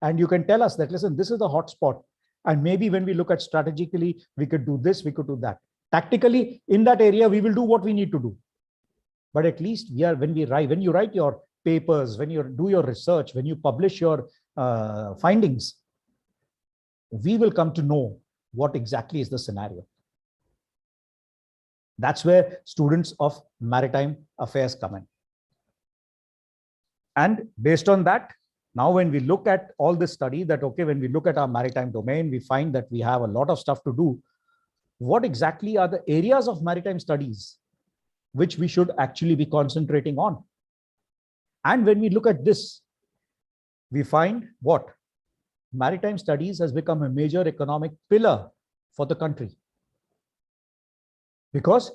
And you can tell us that, listen, this is the hotspot. And maybe when we look at strategically, we could do this, we could do that. Tactically, in that area, we will do what we need to do. But at least when you write your papers, when you do your research, when you publish your findings, we will come to know what exactly is the scenario. That's where students of maritime affairs come in. And based on that, now when we look at all this study, that, okay, when we look at our maritime domain, we find that we have a lot of stuff to do. What exactly are the areas of maritime studies which we should actually be concentrating on? And when we look at this, we find what? Maritime studies has become a major economic pillar for the country. Because,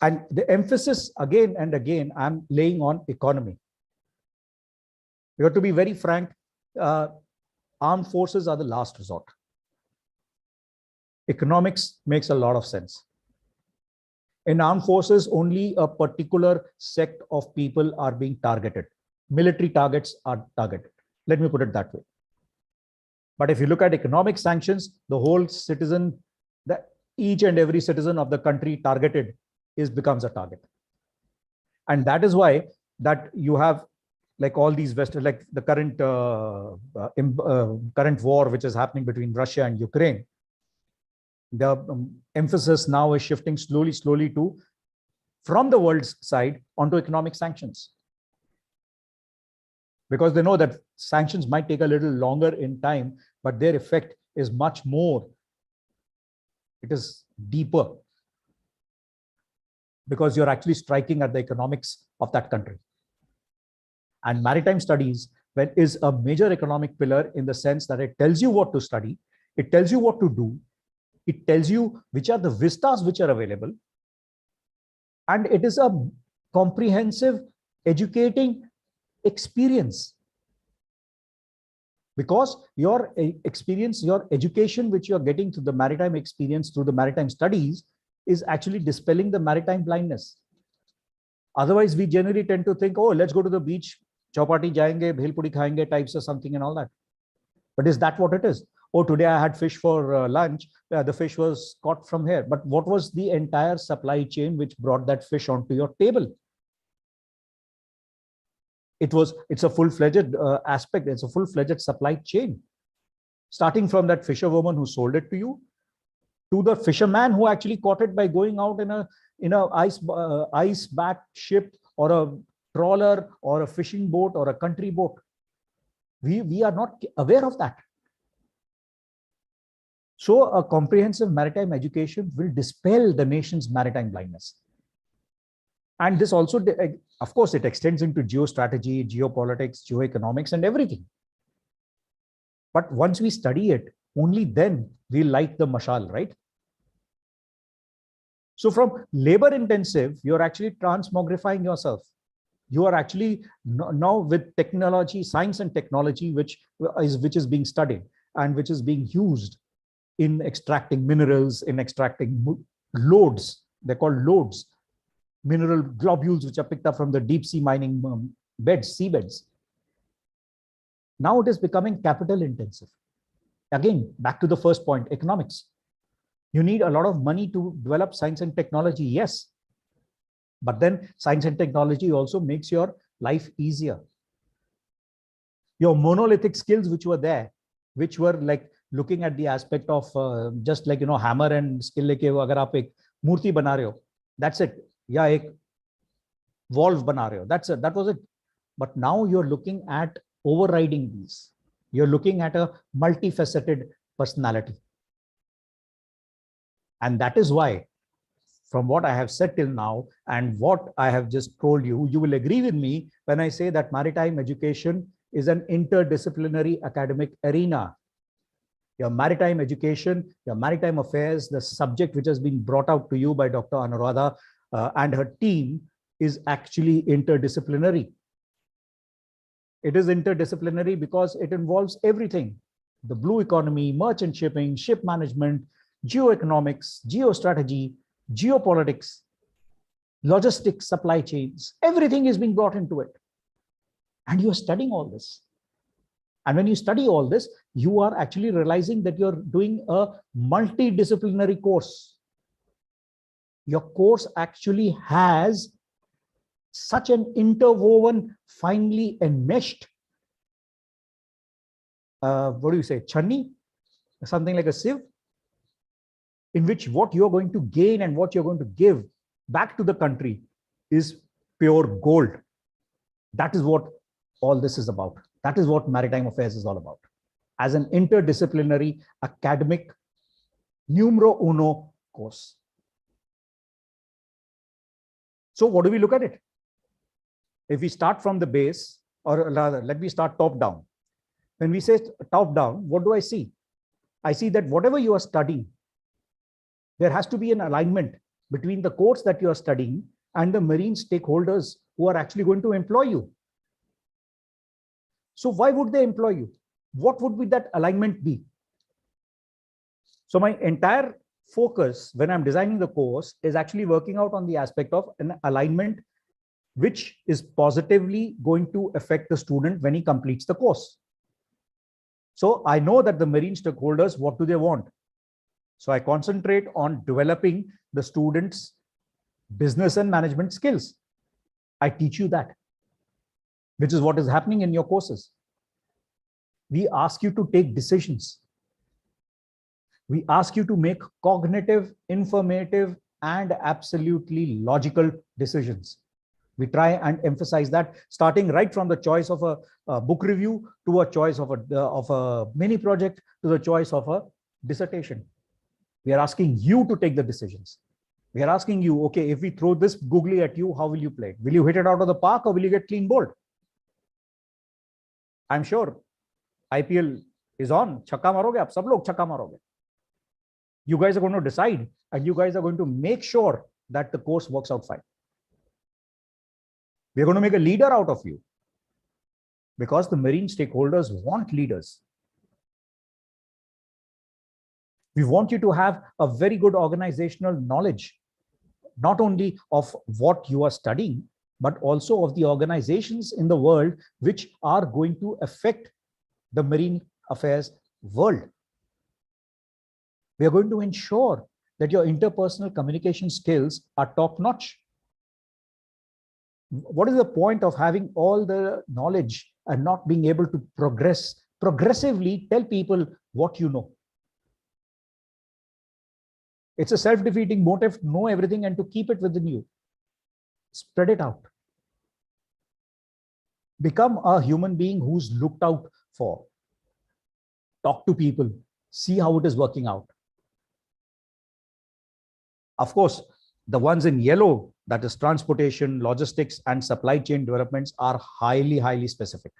and the emphasis again and again, I'm laying on economy. We have to be very frank, armed forces are the last resort. Economics makes a lot of sense. In armed forces, only a particular sect of people are being targeted. Military targets are targeted. Let me put it that way. But if you look at economic sanctions, the whole citizen, each and every citizen of the country targeted becomes a target. And that is why that you have like all these Western, like the current current war which is happening between Russia and Ukraine. The emphasis now is shifting slowly to from the world's side onto economic sanctions, because they know that sanctions might take a little longer in time, but their effect is much more. It is deeper, because you're actually striking at the economics of that country. And maritime studies is a major economic pillar in the sense that it tells you what to study, it tells you what to do, it tells you which are the vistas which are available, and it is a comprehensive educating experience. Because your experience, your education which you're getting through the maritime experience, through the maritime studies, is actually dispelling the maritime blindness. Otherwise, we generally tend to think, oh, let's go to the beach, chowpati jayenge, bhel puri khayenge types or something and all that. But is that what it is? Oh, today I had fish for lunch. The fish was caught from here. But what was the entire supply chain which brought that fish onto your table? It's a full-fledged aspect. It's a full-fledged supply chain, starting from that fisherwoman who sold it to you, to the fisherman who actually caught it by going out in a ice-backed ship or a trawler or a fishing boat or a country boat. We are not aware of that. So a comprehensive maritime education will dispel the nation's maritime blindness. And this also, of course, it extends into geostrategy, geopolitics, geoeconomics, and everything. But once we study it, only then we light the mashal, right? So from labor intensive, you're actually transmogrifying yourself. You are actually now with technology, science and technology, which is being studied and which is being used in extracting minerals, in extracting lodes. They're called lodes. Mineral globules which are picked up from the deep sea mining seabeds. Now it is becoming capital intensive. Again, back to the first point, economics. You need a lot of money to develop science and technology, yes. But then science and technology also makes your life easier. Your monolithic skills which were there, which were like looking at the aspect of just like, hammer and skill leke agar aap ek murti bana rahe ho, that's it. Ya ek valve bana rahe ho, that's it, that was it. But now you're looking at overriding these. You're looking at a multifaceted personality. And that is why, from what I have said till now and what I have just told you, you will agree with me when I say that maritime education is an interdisciplinary academic arena. Your maritime education, your maritime affairs, the subject which has been brought out to you by Dr. Anuradha and her team is actually interdisciplinary. It is interdisciplinary because it involves everything: the blue economy, merchant shipping, ship management, geoeconomics, geostrategy, geopolitics, logistics, supply chains. Everything is being brought into it. And you are studying all this. And when you study all this, you are actually realizing that you're doing a multidisciplinary course. Your course actually has such an interwoven, finely enmeshed, what do you say, chunni, something like a sieve, in which what you're going to gain and what you're going to give back to the country is pure gold. That is what all this is about. That is what maritime affairs is all about. As an interdisciplinary academic numero uno course. So what do we look at it? If we start from the base, or rather, let me start top down. When we say top down, what do I see? I see that whatever you are studying, there has to be an alignment between the course that you are studying and the marine stakeholders who are actually going to employ you. So why would they employ you? What would be that alignment be? So my entire focus when I'm designing the course is actually working out on the aspect of an alignment which is positively going to affect the student when he completes the course. So I know that the marine stakeholders, what do they want? So I concentrate on developing the students' business and management skills. I teach you that, which is what is happening in your courses. We ask you to take decisions. We ask you to make cognitive, informative, and absolutely logical decisions. We try and emphasize that, starting right from the choice of a book review to a choice of a mini project to the choice of a dissertation. We are asking you to take the decisions. We are asking you, okay, if we throw this googly at you, how will you play? Will you hit it out of the park or will you get clean bowled? I'm sure IPL is on. Chakka maroge, aap sab log chakka maroge. You guys are going to decide and you guys are going to make sure that the course works out fine. We're going to make a leader out of you because the marine stakeholders want leaders. We want you to have a very good organizational knowledge, not only of what you are studying, but also of the organizations in the world which are going to affect the marine affairs world. We are going to ensure that your interpersonal communication skills are top-notch. What is the point of having all the knowledge and not being able to progressively tell people what you know? It's a self-defeating motive to know everything and to keep it within you. Spread it out. Become a human being who's looked out for. Talk to people. See how it is working out. Of course, the ones in yellow, that is transportation, logistics, and supply chain developments, are highly, highly specific.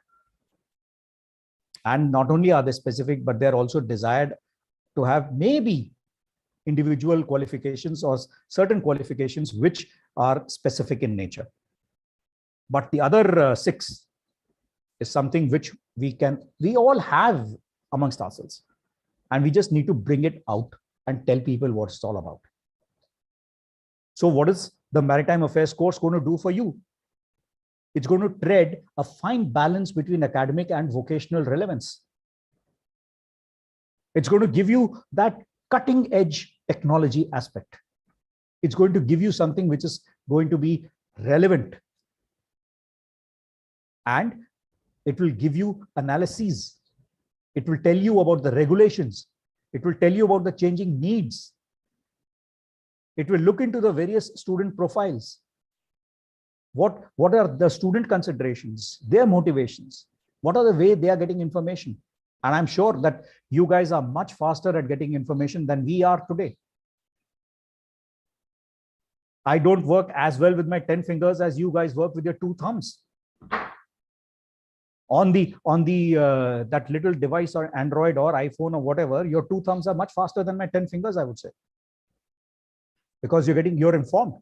And not only are they specific, but they're also desired to have maybe individual qualifications or certain qualifications which are specific in nature. But the other 6 is something which we all have amongst ourselves. And we just need to bring it out and tell people what it's all about. So what is the Maritime Affairs course going to do for you? It's going to tread a fine balance between academic and vocational relevance. It's going to give you that cutting edge technology aspect. It's going to give you something which is going to be relevant. And it will give you analyses. It will tell you about the regulations. It will tell you about the changing needs. It will look into the various student profiles. What are the student considerations, their motivations? What are the way they are getting information? And I'm sure that you guys are much faster at getting information than we are today. I don't work as well with my 10 fingers as you guys work with your 2 thumbs. On the that little device or Android or iPhone or whatever, your 2 thumbs are much faster than my 10 fingers, I would say. Because you're informed.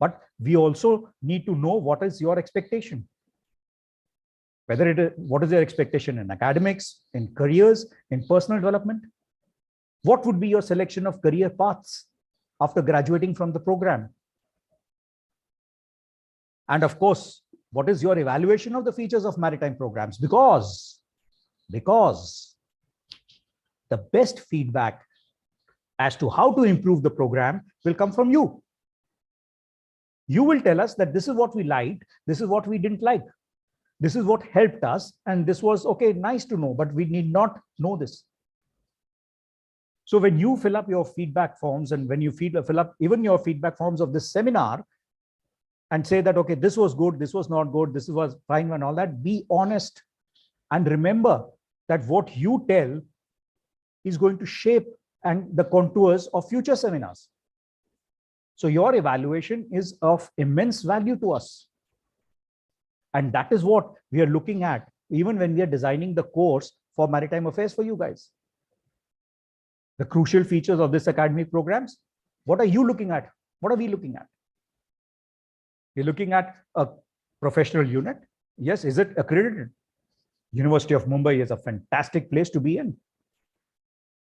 But we also need to know what is your expectation. Whether it is, what is your expectation in academics, in careers, in personal development? What would be your selection of career paths after graduating from the program? And of course, what is your evaluation of the features of maritime programs? Because the best feedback as to how to improve the program will come from you. You will tell us that this is what we liked, this is what we didn't like, this is what helped us, and this was okay, nice to know, but we need not know this. So when you fill up your feedback forms, and when you fill up even your feedback forms of this seminar and say that, okay, this was good, this was not good, this was fine and all that, be honest. And remember that what you tell is going to shape and the contours of future seminars. So your evaluation is of immense value to us. And that is what we are looking at, even when we are designing the course for Maritime Affairs for you guys. The crucial features of this academic programs. What are you looking at? What are we looking at? We're looking at a professional unit. Yes, is it accredited? University of Mumbai is a fantastic place to be in.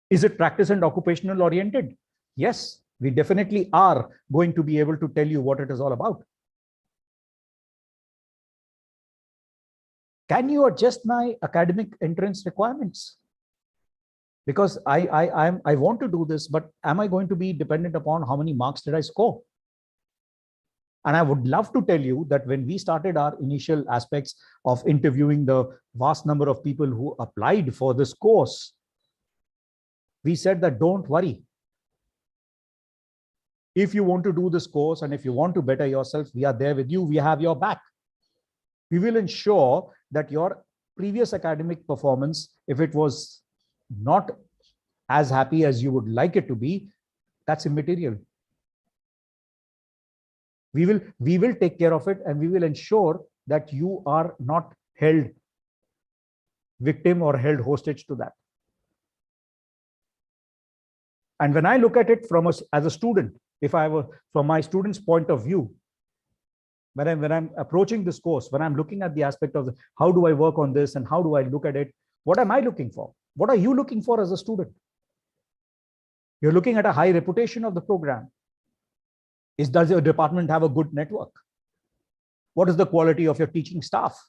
Is it practice and occupational oriented? Yes, we definitely are going to be able to tell you what it is all about. Can you adjust my academic entrance requirements? Because I want to do this, but am I going to be dependent upon how many marks did I score? And I would love to tell you that when we started our initial aspects of interviewing the vast number of people who applied for this course, we said that don't worry. If you want to do this course and if you want to better yourself, we are there with you. We have your back. We will ensure that your previous academic performance, if it was not as happy as you would like it to be, that's immaterial. We will take care of it, and we will ensure that you are not held victim or held hostage to that. And when I look at it from as a student, if I were from my student's point of view, when I'm approaching this course, when I'm looking at the aspect of how do I work on this and how do I look at it, what am I looking for? What are you looking for as a student? You're looking at a high reputation of the program. Does your department have a good network? What is the quality of your teaching staff?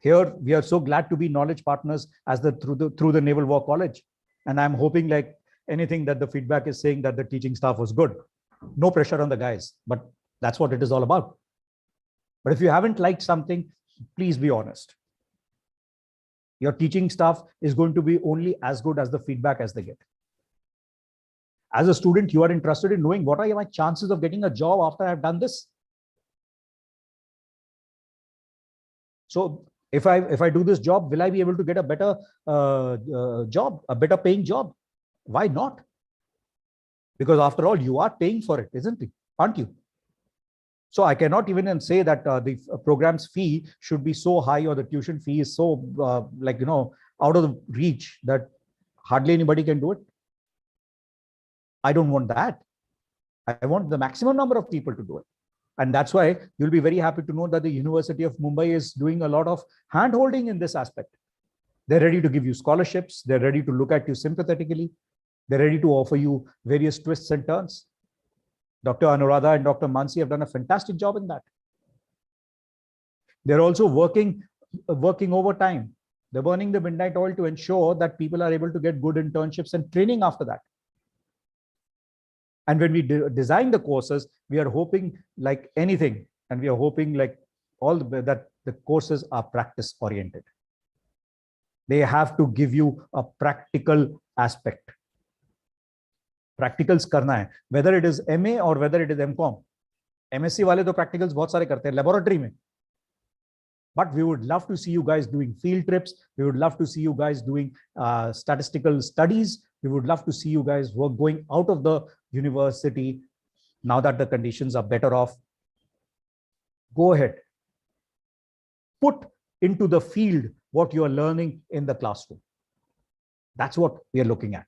Here, we are so glad to be knowledge partners as through the Naval War College. And I'm hoping, like anything, that the feedback is saying that the teaching staff was good. No pressure on the guys, but that's what it is all about. But if you haven't liked something, please be honest. Your teaching staff is going to be only as good as the feedback as they get. As a student, you are interested in knowing what are my chances of getting a job after I've done this. So if I do this job, will I be able to get a better job, a better paying job? Why not? Because after all, you are paying for it, isn't it? Aren't you? So I cannot even say that the program's fee should be so high, or the tuition fee is so out of the reach that hardly anybody can do it. I don't want that. I want the maximum number of people to do it. And that's why you'll be very happy to know that the University of Mumbai is doing a lot of hand-holding in this aspect. They're ready to give you scholarships. They're ready to look at you sympathetically. They're ready to offer you various twists and turns. Dr. Anuradha and Dr. Mansi have done a fantastic job in that. They're also working overtime. They're burning the midnight oil to ensure that people are able to get good internships and training after that. And when we design the courses, we are hoping like anything, and we are hoping like that the courses are practice oriented. They have to give you a practical aspect. Practicals करना है, whether it is MA or whether it is MCom. MSc वाले तो practicals बहुत सारे करते हैं laboratory में. But we would love to see you guys doing field trips. We would love to see you guys doing statistical studies. We would love to see you guys going out of the university now that the conditions are better off. Go ahead. Put into the field what you are learning in the classroom. That's what we are looking at.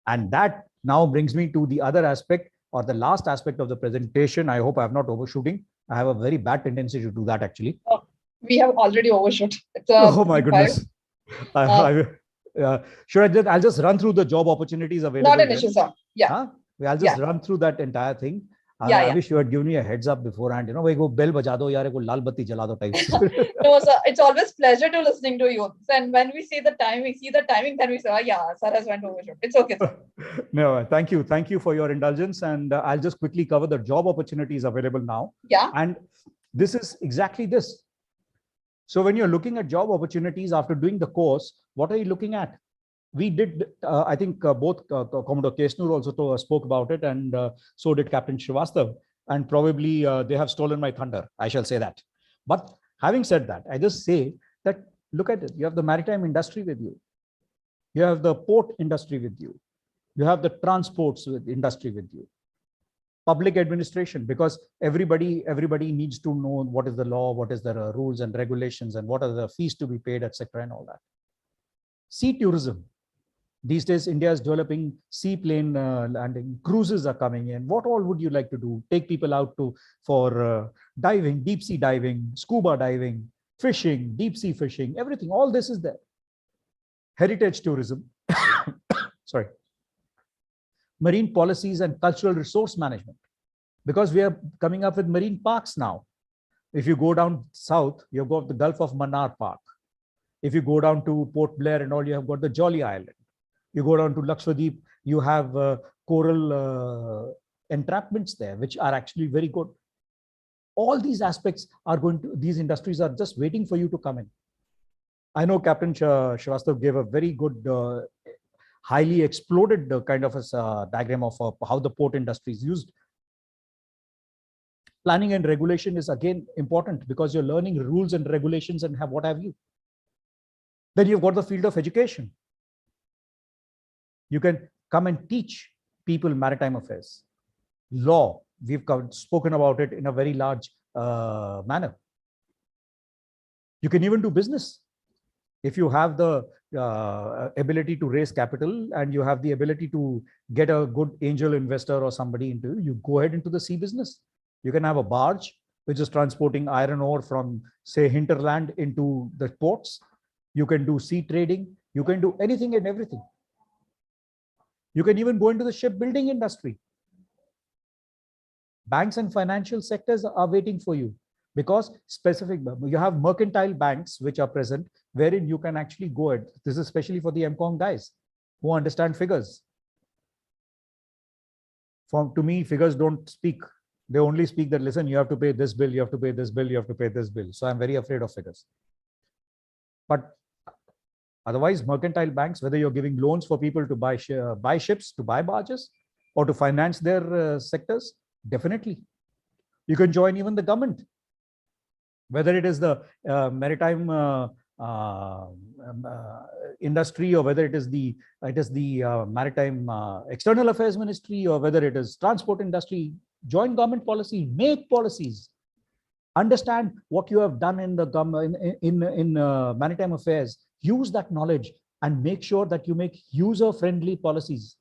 And that now brings me to the other aspect, or the last aspect of the presentation. I hope I'm not overshooting. I have a very bad tendency to do that, actually. Oh, we have already overshot. Oh my goodness. I'll just run through the job opportunities available. Not an issue, sir. Yeah. Huh? I'll just run through that entire thing. I wish you had given me a heads up beforehand. You know, go bell baja do, yaar, ko lal batti jala do type. No, sir. It's always pleasure to listening to you. And when we see the timing, then we say, oh, yeah, sir has went overshot. It's okay, sir. No, thank you. Thank you for your indulgence. And I'll just quickly cover the job opportunities available now. Yeah. And this is exactly this. So when you're looking at job opportunities after doing the course, what are you looking at? We did, I think both Commodore Kesnur also spoke about it, and so did Captain Srivastav, and probably they have stolen my thunder, I shall say that. But having said that, I just say that, look at it, you have the maritime industry with you. You have the port industry with you. You have the transports industry with you. Public administration, because everybody needs to know what is the law, what is the rules and regulations, and what are the fees to be paid, etc., and all that. Sea tourism. These days, India is developing seaplane landing. Cruises are coming in. What all would you like to do? Take people out for diving, deep sea diving, scuba diving, fishing, deep sea fishing, everything. All this is there. Heritage tourism. Sorry. Marine policies and cultural resource management. Because we are coming up with marine parks now. If you go down south, you've got the Gulf of Mannar Park. If you go down to Port Blair and all, you have got the Jolly Island. You go down to Lakshadweep, you have coral entrapments there, which are actually very good. All these aspects are these industries are just waiting for you to come in. I know Captain Srivastav gave a very good, highly exploded kind of a diagram of how the port industry is used. Planning and regulation is again important because you're learning rules and regulations and what have you. Then you've got the field of education. You can come and teach people maritime affairs. Law, we've spoken about it in a very large manner. You can even do business. If you have the ability to raise capital and you have the ability to get a good angel investor or somebody into you, go ahead into the sea business. You can have a barge which is transporting iron ore from, say, hinterland into the ports. You can do sea trading. You can do anything and everything. You can even go into the shipbuilding industry. Banks and financial sectors are waiting for you because you have mercantile banks which are present wherein you can actually go ahead. This is especially for the MCOM guys who understand figures. To me, figures don't speak. They only speak that, listen, you have to pay this bill, you have to pay this bill, you have to pay this bill. So I'm very afraid of figures. But otherwise, mercantile banks, whether you're giving loans for people to buy ships, to buy barges, or to finance their sectors, definitely. You can join even the government, whether it is the maritime industry, or whether it is the maritime external affairs ministry, or whether it is transport industry. Join government policy, make policies. Understand what you have done in the maritime affairs. Use that knowledge and make sure that you make user-friendly policies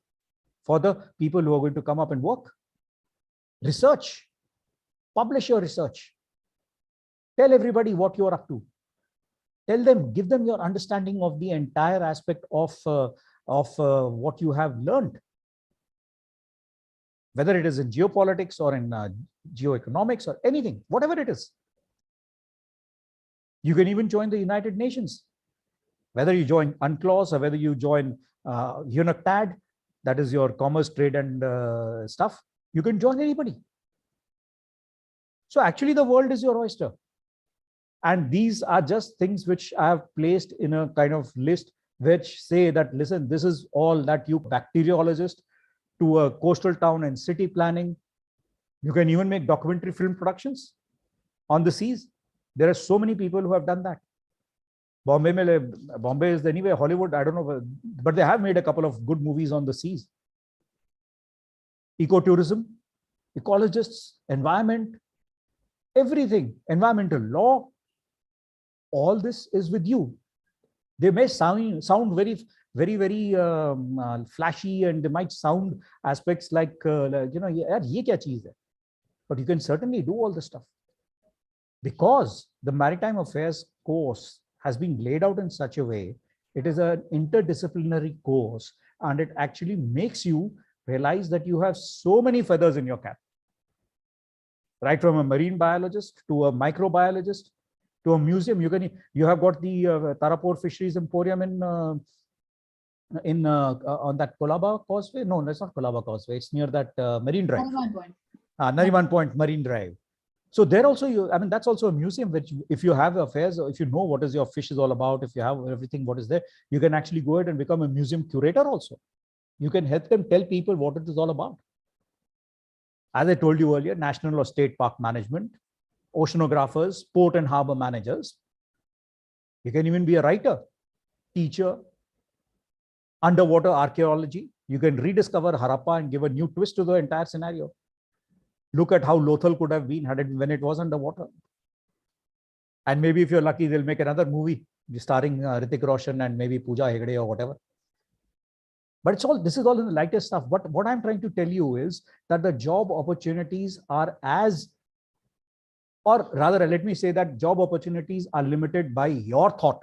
for the people who are going to come up and work. Research, publish your research. Tell everybody what you're up to. Tell them, give them your understanding of the entire aspect of what you have learned. Whether it is in geopolitics or in geoeconomics or anything, whatever it is. You can even join the United Nations. Whether you join UNCLOS or whether you join UNOCTAD, that is your commerce, trade and stuff, you can join anybody. So actually the world is your oyster. And these are just things which I have placed in a kind of list which say that, listen, this is all that you bacteriologist to a coastal town and city planning. You can even make documentary film productions on the seas. There are so many people who have done that. Bombay is anyway, Hollywood, I don't know, but they have made a couple of good movies on the seas. Ecotourism, ecologists, environment, everything, environmental law, all this is with you. They may sound very flashy, and they might sound aspects like, ye kya cheez hai? But you can certainly do all this stuff. Because the Maritime Affairs course has been laid out in such a way, it is an interdisciplinary course, and it actually makes you realize that you have so many feathers in your cap. Right from a marine biologist to a microbiologist to a museum. You have got the Tarapur Fisheries Emporium on that Colaba Causeway. No, that's not Colaba Causeway. It's near that Marine Drive. Nariman Point Marine Drive. So there also, that's also a museum which, if you have affairs, or if you know what is your fish is all about, if you have everything what is there, you can actually go ahead and become a museum curator also. You can help them tell people what it is all about. As I told you earlier, national or state park management, oceanographers, port and harbor managers. You can even be a writer, teacher, underwater archaeology. You can rediscover Harappa and give a new twist to the entire scenario. Look at how Lothal could have been when it was underwater. And maybe if you're lucky, they'll make another movie starring Hrithik Roshan and maybe Pooja Hegde or whatever. But this is all in the lightest stuff. But what I'm trying to tell you is that the job opportunities are or rather, let me say that job opportunities are limited by your thought.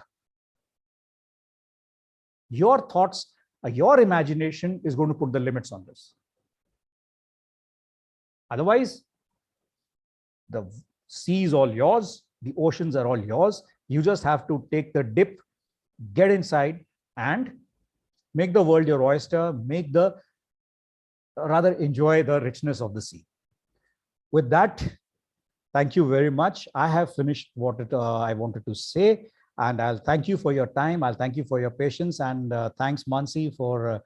Your thoughts, your imagination is going to put the limits on this. Otherwise, the sea is all yours, the oceans are all yours. You just have to take the dip, get inside, and make the world your oyster, enjoy the richness of the sea. With that, thank you very much. I have finished what I wanted to say, and I'll thank you for your time. I'll thank you for your patience, and thanks, Mansi, for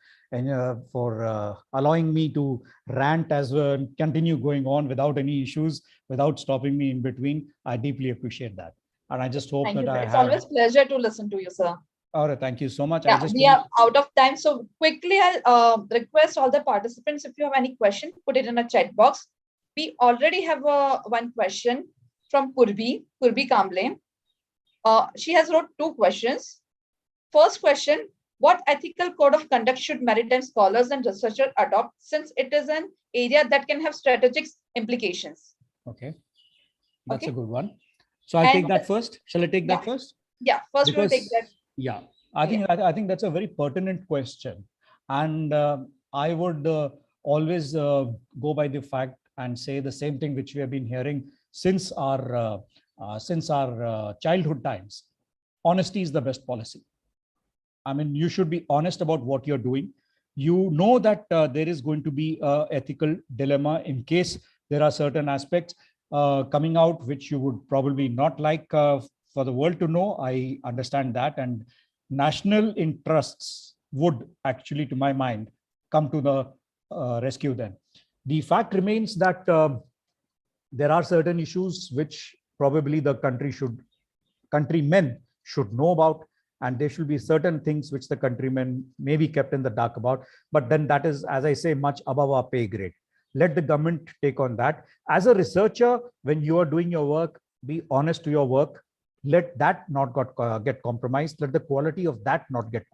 allowing me to rant as well, continue going on without any issues, without stopping me in between. I deeply appreciate that, and I just hope that it's always pleasure to listen to you, sir. All right, thank you so much. Yeah, we are out of time, so quickly I'll request all the participants, if you have any question, put it in a chat box. We already have one question from Purvi Kamble. She has wrote two questions. First question: what ethical code of conduct should maritime scholars and researchers adopt, since it is an area that can have strategic implications? Okay, that's a good one. So I'll take that first. Shall I take that first? Yeah, first we'll take that. Yeah, I think that's a very pertinent question, and I would always go by the fact and say the same thing which we have been hearing since our childhood times. Honesty is the best policy. I mean, you should be honest about what you're doing. You know that there is going to be an ethical dilemma in case there are certain aspects coming out which you would probably not like for the world to know. I understand that, and national interests would actually, to my mind, come to the rescue then. The fact remains that there are certain issues which probably the countrymen should know about, and there should be certain things which the countrymen may be kept in the dark about. But then that is, as I say, much above our pay grade. Let the government take on that. As a researcher, when you are doing your work, be honest to your work. Let that not get compromised. Let the quality of that not get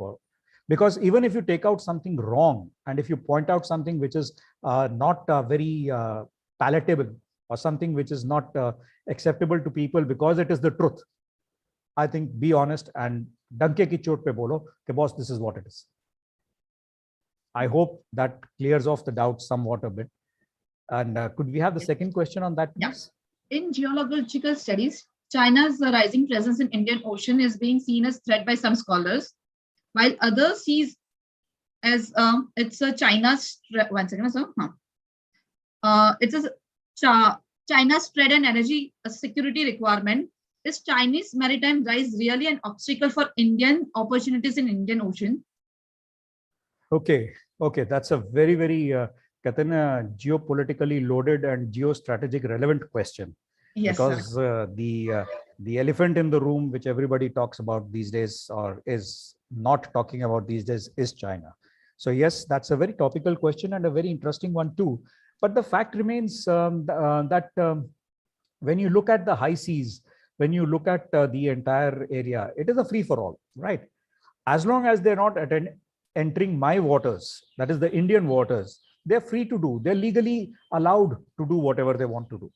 because even if you take out something wrong, and if you point out something which is not very palatable, or something which is not acceptable to people because it is the truth, I think be honest and danke ki chot pe bolo ke boss, this is what it is. I hope that clears off the doubt somewhat a bit. And could we have the second question on that, please? In geological studies, China's rising presence in Indian Ocean is being seen as threat by some scholars, while others sees as it's a China's one second, so it's a China's trade and energy security requirement. Is Chinese maritime rise really an obstacle for Indian opportunities in Indian Ocean? Okay, that's a very, very geopolitically loaded and geostrategic relevant question. Yes, because the elephant in the room, which everybody talks about these days or is not talking about these days, is China. So yes, that's a very topical question and a very interesting one too. But the fact remains that when you look at the high seas, when you look at the entire area, it is a free for all, right? As long as they're not entering my waters, that is the Indian waters, they're free to do. They're legally allowed to do whatever they want to do.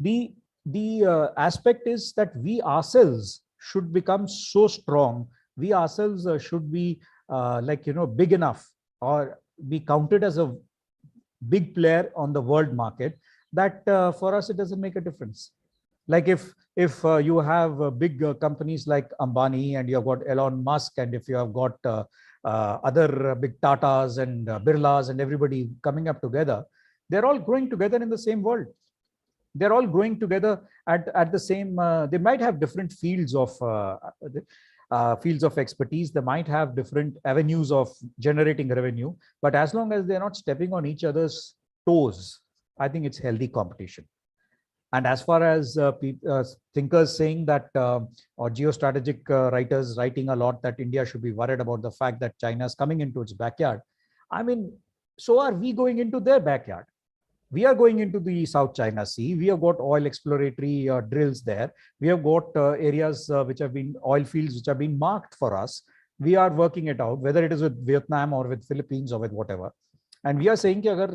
The aspect is that we ourselves should become so strong. We ourselves should be big enough or be counted as a big player on the world market that for us it doesn't make a difference. Like if you have big companies like Ambani and you have got Elon Musk, and if you have got other big Tatas and Birlas and everybody coming up together, they're all growing together in the same world. They're all growing together at the same, they might have different fields of expertise. They might have different avenues of generating revenue, but as long as they're not stepping on each other's toes, I think it's healthy competition. And as far as thinkers saying that, or geostrategic writers writing a lot that India should be worried about the fact that China is coming into its backyard, I mean, so are we going into their backyard. We are going into the South China Sea. We have got oil exploratory drills there. We have got areas which have been oil fields which have been marked for us. We are working it out, whether it is with Vietnam or with Philippines or with whatever. And we are saying that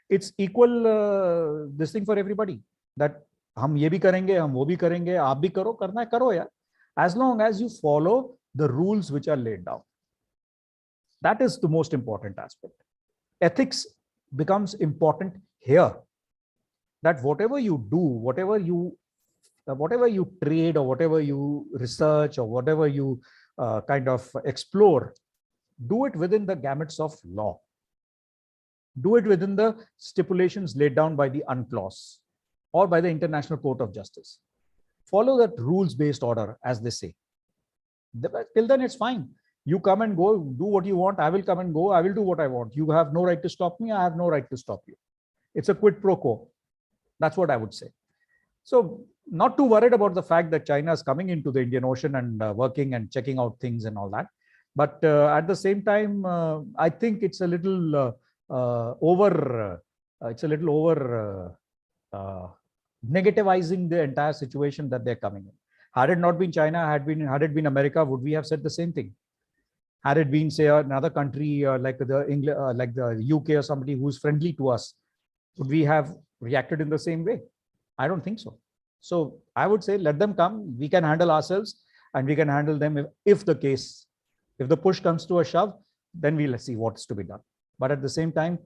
it's equal this thing for everybody. That हम ये भी करेंगे, हम वो भी करेंगे, आप भी करो, करना है करो यार. As long as you follow the rules which are laid down. That is the most important aspect. Ethics becomes important here. That whatever you do, whatever you trade or whatever you research or whatever you kind of explore, do it within the gamuts of law. Do it within the stipulations laid down by the UNCLOS or by the International Court of Justice. Follow that rules-based order, as they say. Till then, it's fine. You come and go, do what you want. I will come and go. I will do what I want. You have no right to stop me. I have no right to stop you. It's a quid pro quo. That's what I would say. So not too worried about the fact that China is coming into the Indian Ocean and working and checking out things and all that. But at the same time, I think it's a little negativizing the entire situation that they're coming in. Had it not been China, had it been America, would we have said the same thing? Had it been, say, another country like the UK or somebody who's friendly to us, would we have reacted in the same way? I don't think so. So I would say let them come. We can handle ourselves and we can handle them if the push comes to a shove, then we'll see what's to be done. But at the same time,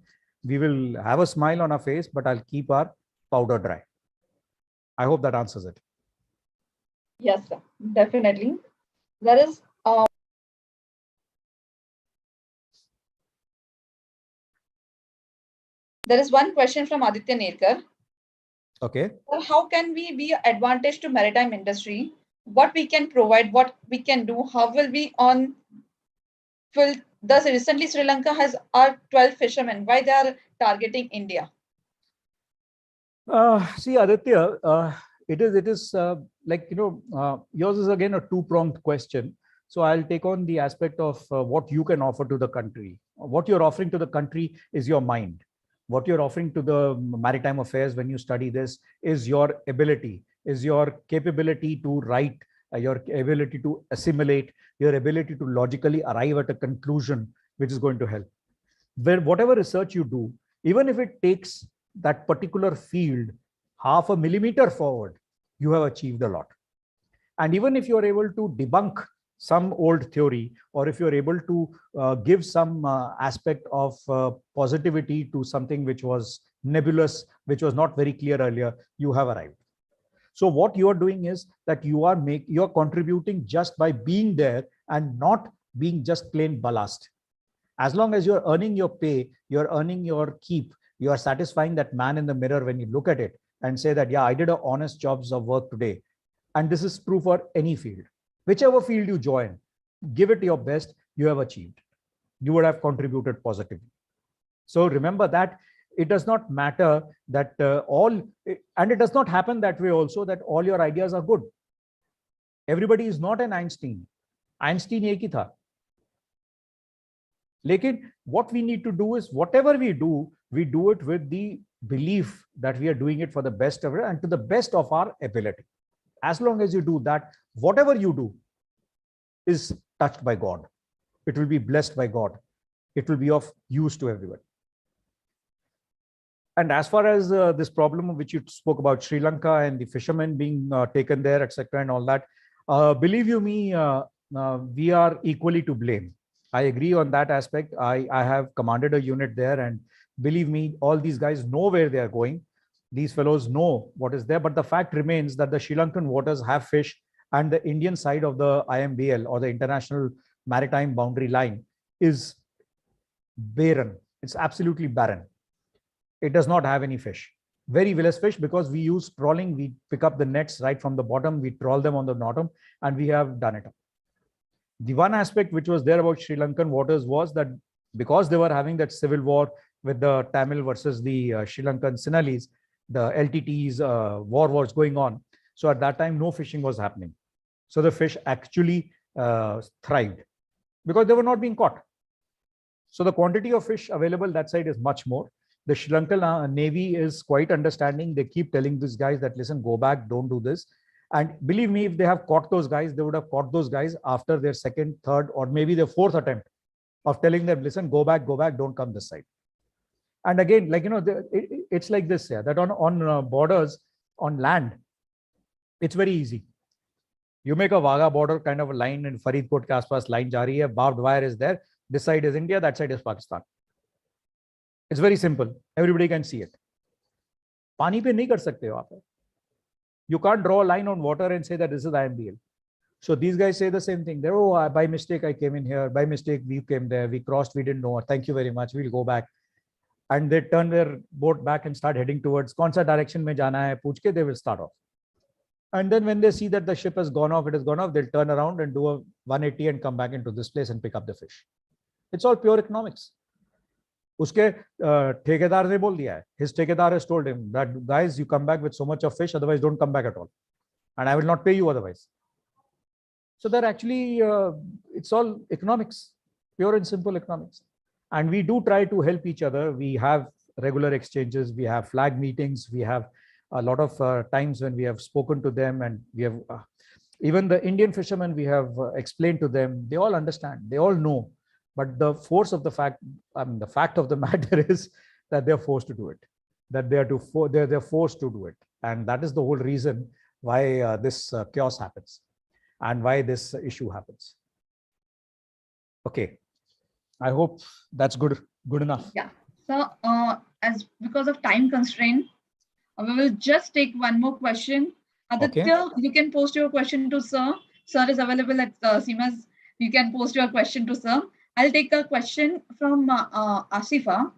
we will have a smile on our face, but I'll keep our powder dry. I hope that answers it. Yes, sir. Definitely. There is one question from Aditya Nerkar. Okay. How can we be an advantage to maritime industry? What we can provide, what we can do, how will we on fill? Thus, recently Sri Lanka has our 12 fishermen. Why they are targeting India? See, Aditya, it is like, yours is again a two-pronged question. So I'll take on the aspect of what you can offer to the country. What you're offering to the country is your mind. What you're offering to the maritime affairs when you study this is your ability, is your capability to write, your ability to assimilate, your ability to logically arrive at a conclusion which is going to help. Whatever research you do, even if it takes that particular field half a millimeter forward, you have achieved a lot. And even if you're able to debunk some old theory, or if you're able to give some aspect of positivity to something which was nebulous, which was not very clear earlier, you have arrived. So what you are doing is that you are contributing just by being there and not being just plain ballast. As long as you're earning your pay, you're earning your keep, you are satisfying that man in the mirror when you look at it and say that, yeah, I did an honest jobs of work today. And this is true for any field. Whichever field you join, give it your best, you have achieved. You would have contributed positively. So remember that it does not matter that and it does not happen that way also, that all your ideas are good. Everybody is not an Einstein. Einstein एक ही था. Lekin, what we need to do is whatever we do it with the belief that we are doing it for the best of it and to the best of our ability. As long as you do that, whatever you do is touched by God. It will be blessed by God. It will be of use to everyone. And as far as this problem which you spoke about, Sri Lanka and the fishermen being taken there, etc., and all that, believe you me, we are equally to blame. I agree on that aspect. I have commanded a unit there, and believe me, all these guys know where they are going. These fellows know what is there, but the fact remains that the Sri Lankan waters have fish, and the Indian side of the IMBL, or the International Maritime Boundary Line, is barren. It's absolutely barren. It does not have any fish. Very less fish, because we use trawling. We pick up the nets right from the bottom, we trawl them on the bottom, and we have done it. The one aspect which was there about Sri Lankan waters was that because they were having that civil war with the Tamil versus the Sri Lankan Sinhalese, the LTTs war was going on. So at that time, no fishing was happening. So the fish actually thrived because they were not being caught. So the quantity of fish available that side is much more. The Sri Lankan Navy is quite understanding. They keep telling these guys that, listen, go back, don't do this. And believe me, if they have caught those guys, they would have caught those guys after their second, third, or maybe their fourth attempt of telling them, listen, go back, don't come this side. And again, like, it's like this, yeah, that on borders, on land, it's very easy. You make a Wagah border kind of a line in Faridkot ke aaspas, line jari hai, barbed wire is there. This side is India, that side is Pakistan. It's very simple. Everybody can see it. Pani pe nahi kar sakte ho aap. You can't draw a line on water and say that this is IMBL. So these guys say the same thing. They're, oh, by mistake, I came in here. By mistake, we came there. We crossed. We didn't know. Thank you very much. We'll go back. And they turn their boat back and start heading towards kaun sa direction mein jana hai, pooch ke, they will start off. And then when they see that the ship has gone off, it has gone off, they'll turn around and do a 180 and come back into this place and pick up the fish. It's all pure economics. Uske ठेकेदार ने बोल दिया है. His ठेकेदार has told him that, guys, you come back with so much of fish, otherwise don't come back at all. And I will not pay you otherwise. So they're actually, it's all economics, pure and simple economics. And we do try to help each other. We have regular exchanges. We have flag meetings. We have a lot of times when we have spoken to them, and we have even the Indian fishermen, we have explained to them. They all understand. They all know. But the force of the fact, the fact of the matter is that they're forced to do it. That they're forced to do it, and that is the whole reason why this chaos happens, and why this issue happens. Okay, I hope that's good enough. Yeah. So, as because of time constraint, we will just take one more question. Aditya, okay, you can post your question to Sir. Sir is available at CMAS. You can post your question to Sir. I'll take a question from Asifa.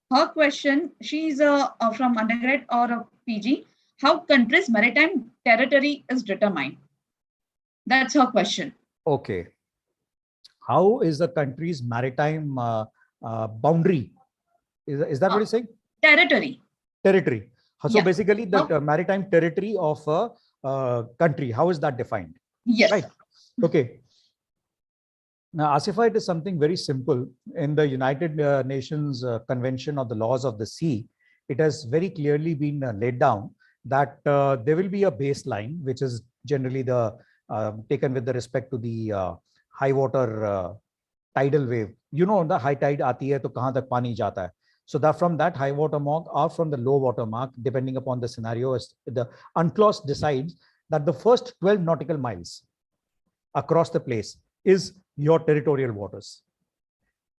Her question, she's from undergrad or a PG. How country's maritime territory is determined? That's her question. Okay. How is the country's maritime boundary? Is that what you're saying? Territory. Territory. So basically the maritime territory of a country, how is that defined? Yes. Right. Okay. Now, Asifa, it is something very simple. In the United Nations Convention on the Laws of the Sea, it has very clearly been laid down that there will be a baseline, which is generally the taken with the respect to the high water tidal wave. You know, the high tide aati hai, to kahan tak pani jata hai. So that from that high water mark or from the low water mark, depending upon the scenario, the UNCLOS decides that the first 12 nautical miles across the place is your territorial waters.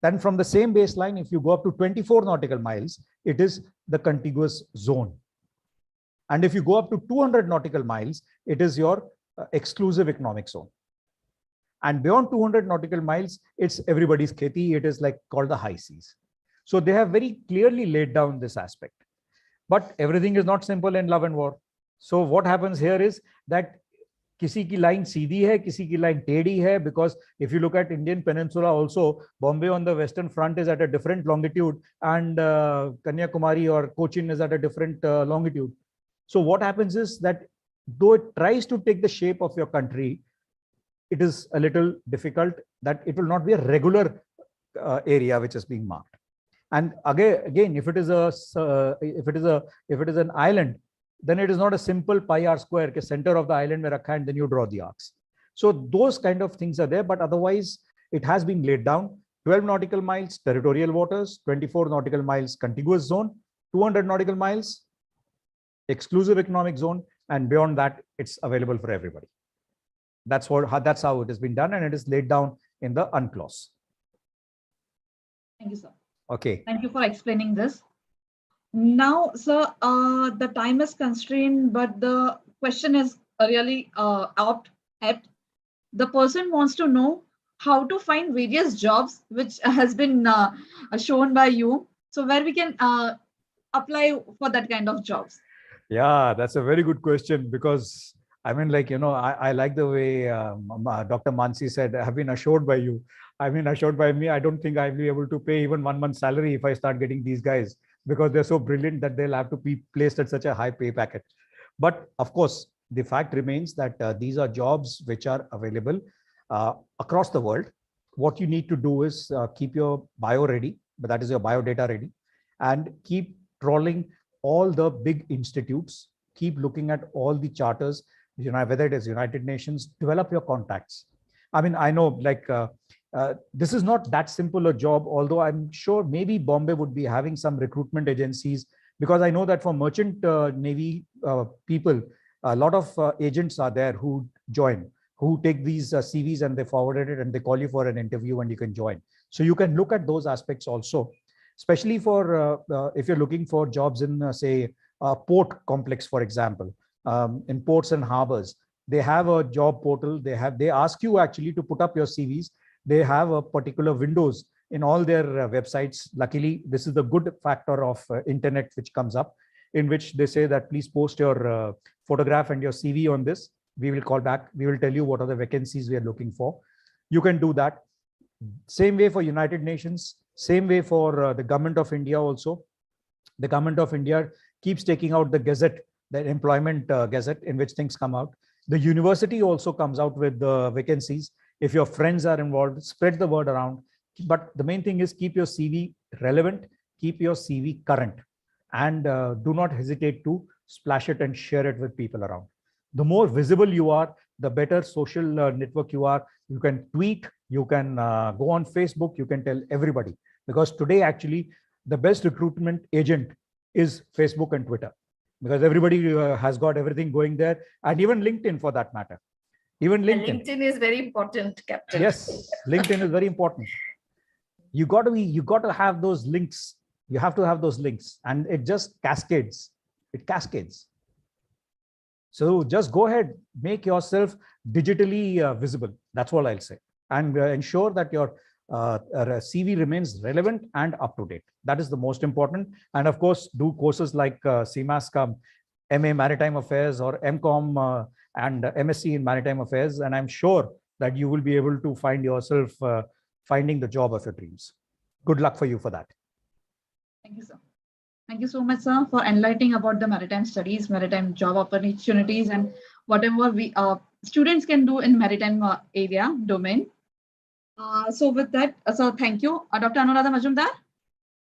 Then from the same baseline, if you go up to 24 nautical miles, it is the contiguous zone. And if you go up to 200 nautical miles, it is your exclusive economic zone. And beyond 200 nautical miles, it's everybody's kheti. It is like called the high seas. So they have very clearly laid down this aspect. But everything is not simple in love and war. So what happens here is that किसी की line सीधी है, किसी की line टेढ़ी है, because if you look at Indian Peninsula also, Bombay on the western front is at a different longitude, and Kanyakumari or Cochin is at a different longitude. So what happens is that though it tries to take the shape of your country, it is a little difficult, that it will not be a regular area which is being marked. And again, if it is an island, then it is not a simple pi r square, ke center of the island mein rakha and then you draw the arcs. So those kind of things are there, but otherwise it has been laid down. 12 nautical miles territorial waters, 24 nautical miles contiguous zone, 200 nautical miles exclusive economic zone, and beyond that it's available for everybody. That's how it has been done, and it is laid down in the UNCLOS. Thank you, sir. Okay. Thank you for explaining this. Now, sir, the time is constrained, but the question is really apt. The person wants to know how to find various jobs, which has been shown by you. So where we can apply for that kind of jobs. Yeah, that's a very good question, because I mean, like, I like the way Dr. Mansi said, I have been assured by you. I mean, assured by me, I don't think I'll be able to pay even 1 month's salary if I start getting these guys, because they're so brilliant that they'll have to be placed at such a high pay packet. But of course, the fact remains that these are jobs which are available across the world. What you need to do is keep your bio ready, but that is your biodata ready, and keep trawling all the big institutes, keep looking at all the charters, whether it is United Nations, develop your contacts. I mean, I know this is not that simple a job, although I'm sure maybe Bombay would be having some recruitment agencies, because I know that for merchant Navy people, a lot of agents are there who join, who take these CVs and they forward it and they call you for an interview and you can join. So you can look at those aspects also, especially for if you're looking for jobs in, say, port complex, for example. In ports and harbors, they have a job portal. They ask you actually to put up your CVs. They have a particular windows in all their websites. Luckily, this is the good factor of internet which comes up, in which they say that please post your photograph and your CV on this. We will call back. We will tell you what are the vacancies we are looking for. You can do that. Same way for United Nations. Same way for the government of India also. The government of India keeps taking out the gazette, the employment gazette, in which things come out. The university also comes out with the vacancies. If your friends are involved, spread the word around. But the main thing is keep your CV relevant, keep your CV current, and do not hesitate to splash it and share it with people around. The more visible you are, the better social network you are. You can tweet, you can go on Facebook, you can tell everybody. Because today, actually, the best recruitment agent is Facebook and Twitter, because everybody has got everything going there, and even LinkedIn for that matter. Even LinkedIn. And LinkedIn is very important, Captain. Yes, LinkedIn is very important. You got to have those links. You have to have those links, and it just cascades. It cascades. So just go ahead, make yourself digitally visible. That's all I'll say, and ensure that your CV remains relevant and up to date. That is the most important. And of course, do courses like CMAS MA Maritime Affairs or MCOM and MSc in Maritime Affairs, and I'm sure that you will be able to find yourself finding the job of your dreams. Good luck for you for that. Thank you, sir. Thank you so much, sir, for enlightening about the maritime studies, maritime job opportunities, and whatever we students can do in maritime area domain. So with that, so thank you. Dr. Anuradha Majumdar,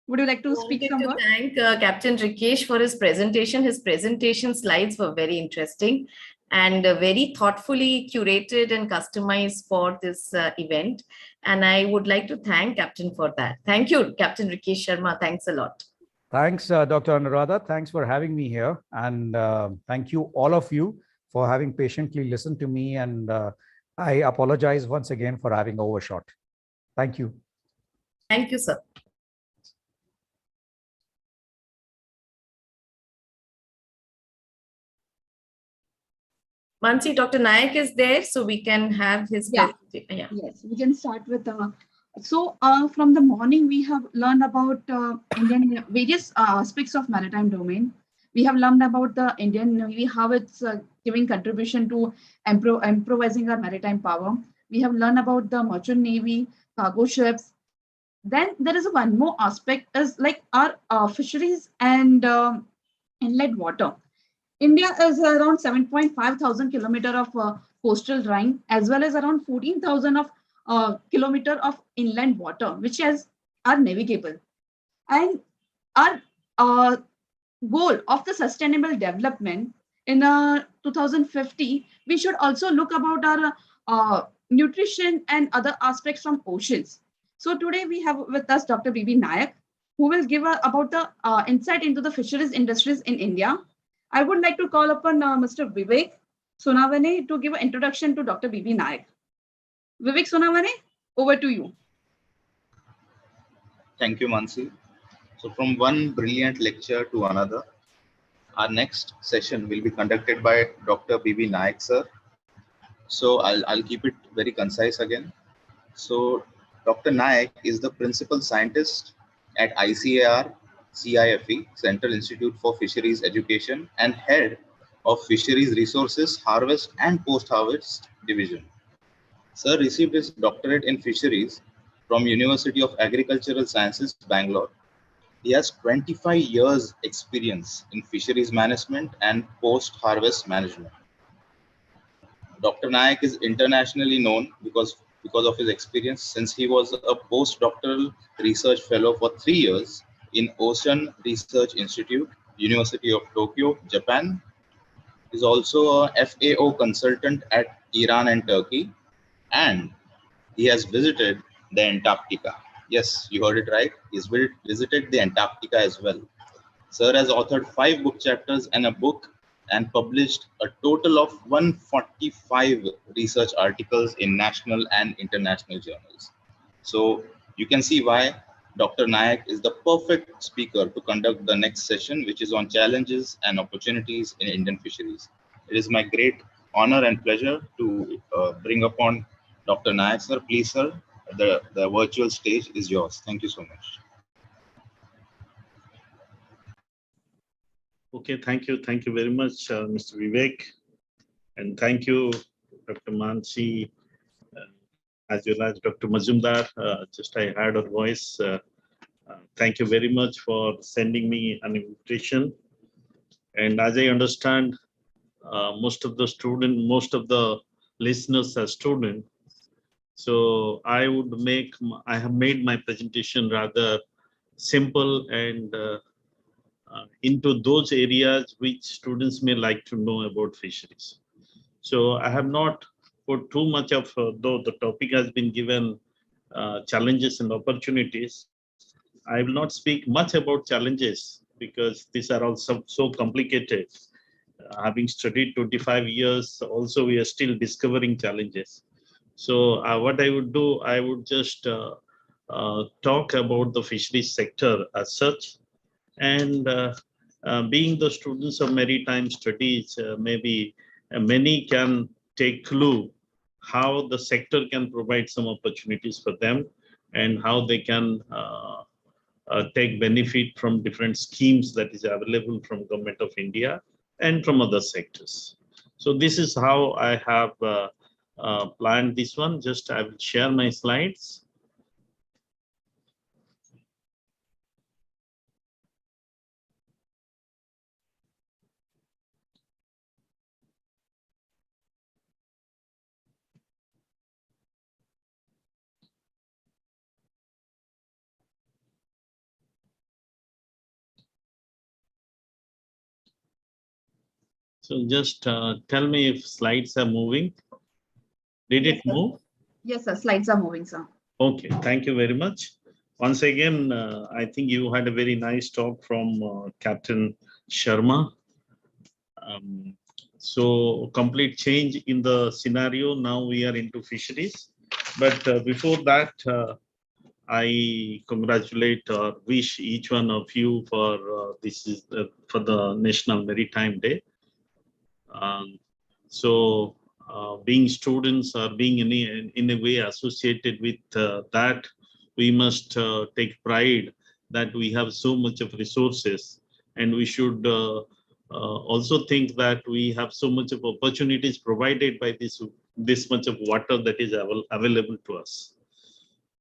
would you like to speak some word? Thank Captain Rikesh for his presentation. His presentation slides were very interesting and very thoughtfully curated and customized for this event. And I would like to thank Captain for that. Thank you, Captain Rikesh Sharma. Thanks a lot. Thanks, Dr. Anuradha. Thanks for having me here. And thank you, all of you, for having patiently listened to me. And I apologize once again for having overshot. Thank you. Thank you, sir. Mansi, Dr. Nayak is there, so we can have his Yeah. presentation. Yeah. Yes, we can start with from the morning we have learned about Indian various aspects of maritime domain. We have learned about the Indian Navy, how it's giving contribution to improvising our maritime power. We have learned about the merchant navy, cargo ships. Then there is one more aspect is like our fisheries and inlet water. India is around 7.5 thousand kilometer of coastal line, as well as around 14,000 of kilometer of inland water, which are navigable. And our goal of the sustainable development in 2050, we should also look about our nutrition and other aspects from oceans. So today we have with us Dr. B.B. Nayak, who will give about the insight into the fisheries industries in India. I would like to call upon Mr. Vivek Sonavane to give an introduction to Dr. B.B. Nayak. Vivek Sonavane, over to you. Thank you, Mansi. So from one brilliant lecture to another, our next session will be conducted by Dr. B.B. Nayak, sir. So I'll keep it very concise again. So Dr. Nayak is the principal scientist at ICAR CIFE, Central Institute for Fisheries Education, and head of Fisheries Resources, Harvest and Post-Harvest Division. Sir received his doctorate in fisheries from University of Agricultural Sciences, Bangalore. He has 25 years experience in fisheries management and post-harvest management. Dr. Nayak is internationally known because of his experience, since he was a postdoctoral research fellow for 3 years in Ocean Research Institute, University of Tokyo, Japan. He is also a FAO consultant at Iran and Turkey, and he has visited the Antarctica. Yes, you heard it right. He's visited the Antarctica as well. Sir has authored 5 book chapters and a book, and published a total of 145 research articles in national and international journals. So you can see why Dr. Nayak is the perfect speaker to conduct the next session, which is on challenges and opportunities in Indian fisheries. It is my great honor and pleasure to bring upon Dr. Nayak, sir. Please, sir, the virtual stage is yours. Thank you so much. Okay, thank you. Thank you very much, Mr. Vivek. And thank you, Dr. Mansi, as well as Dr. Majumdar. Just I heard her voice. Thank you very much for sending me an invitation. And as I understand, most of the listeners are students. So I have made my presentation rather simple and into those areas which students may like to know about fisheries. So I have not put too much of, though the topic has been given challenges and opportunities, I will not speak much about challenges because these are all so complicated. Having studied 25 years, also we are still discovering challenges. So what I would do, I would just talk about the fisheries sector as such. And being the students of maritime studies, maybe many can take clue how the sector can provide some opportunities for them and how they can take benefit from different schemes that is available from Government of India and from other sectors. So this is how I have planned this one. Just I will share my slides. So just tell me if slides are moving. Did it move? Yes, sir. Slides are moving, sir. Okay, thank you very much. Once again, I think you had a very nice talk from Captain Sharma. So complete change in the scenario. Now we are into fisheries. But before that, I congratulate or wish each one of you for this is for the National Maritime Day. So being students or being in a way associated with that, we must take pride that we have so much of resources, and we should also think that we have so much of opportunities provided by this much of water that is available to us.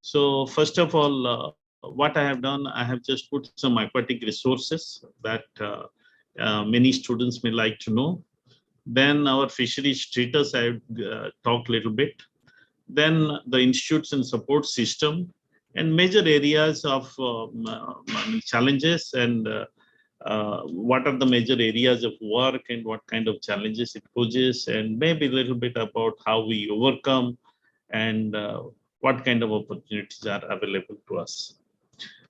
So first of all, what I have done, I have just put some aquatic resources that many students may like to know. Then our fisheries status, I talked a little bit. Then the institutes and support system, and major areas of challenges, and what are the major areas of work and what kind of challenges it poses, and maybe a little bit about how we overcome, and what kind of opportunities are available to us.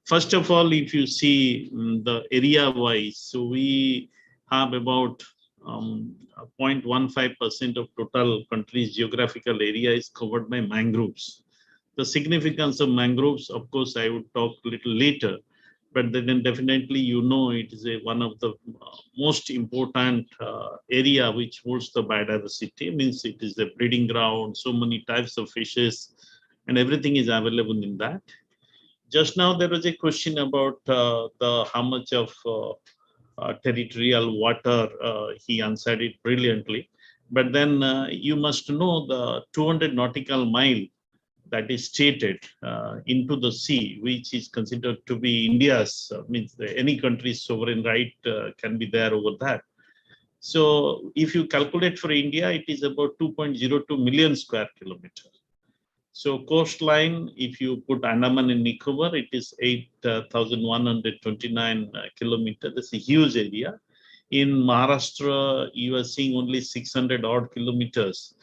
First of all, if you see the area wise, so we have about 0.15% of total country's geographical area is covered by mangroves. The significance of mangroves, of course, I would talk a little later, but then definitely, it is one of the most important area which holds the biodiversity. Means it is a breeding ground, so many types of fishes, and everything is available in that. Just now there was a question about the how much of territorial water. He answered it brilliantly, but then you must know the 200 nautical mile that is stated into the sea, which is considered to be India's, means any country's sovereign right can be there over that. So if you calculate for India, it is about 2.02 million square kilometers. So coastline, if you put Andaman and Nicobar, it is 8,129 kilometers. That's a huge area. In Maharashtra, you are seeing only 600 odd kilometers,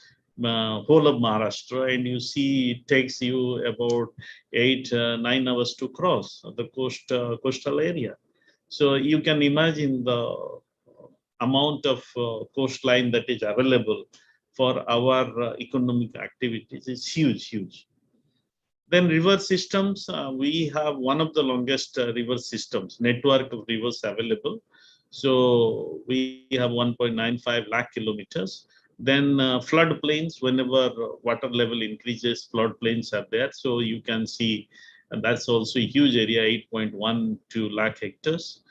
whole of Maharashtra, and you see it takes you about 9 hours to cross the coastal area. So you can imagine the amount of coastline that is available for our economic activities is huge. Then river systems, we have one of the longest river systems, network of rivers available. So we have 1.95 lakh kilometers. Then floodplains, whenever water level increases, floodplains are there. So you can see that's also a huge area, 8.12 lakh hectares.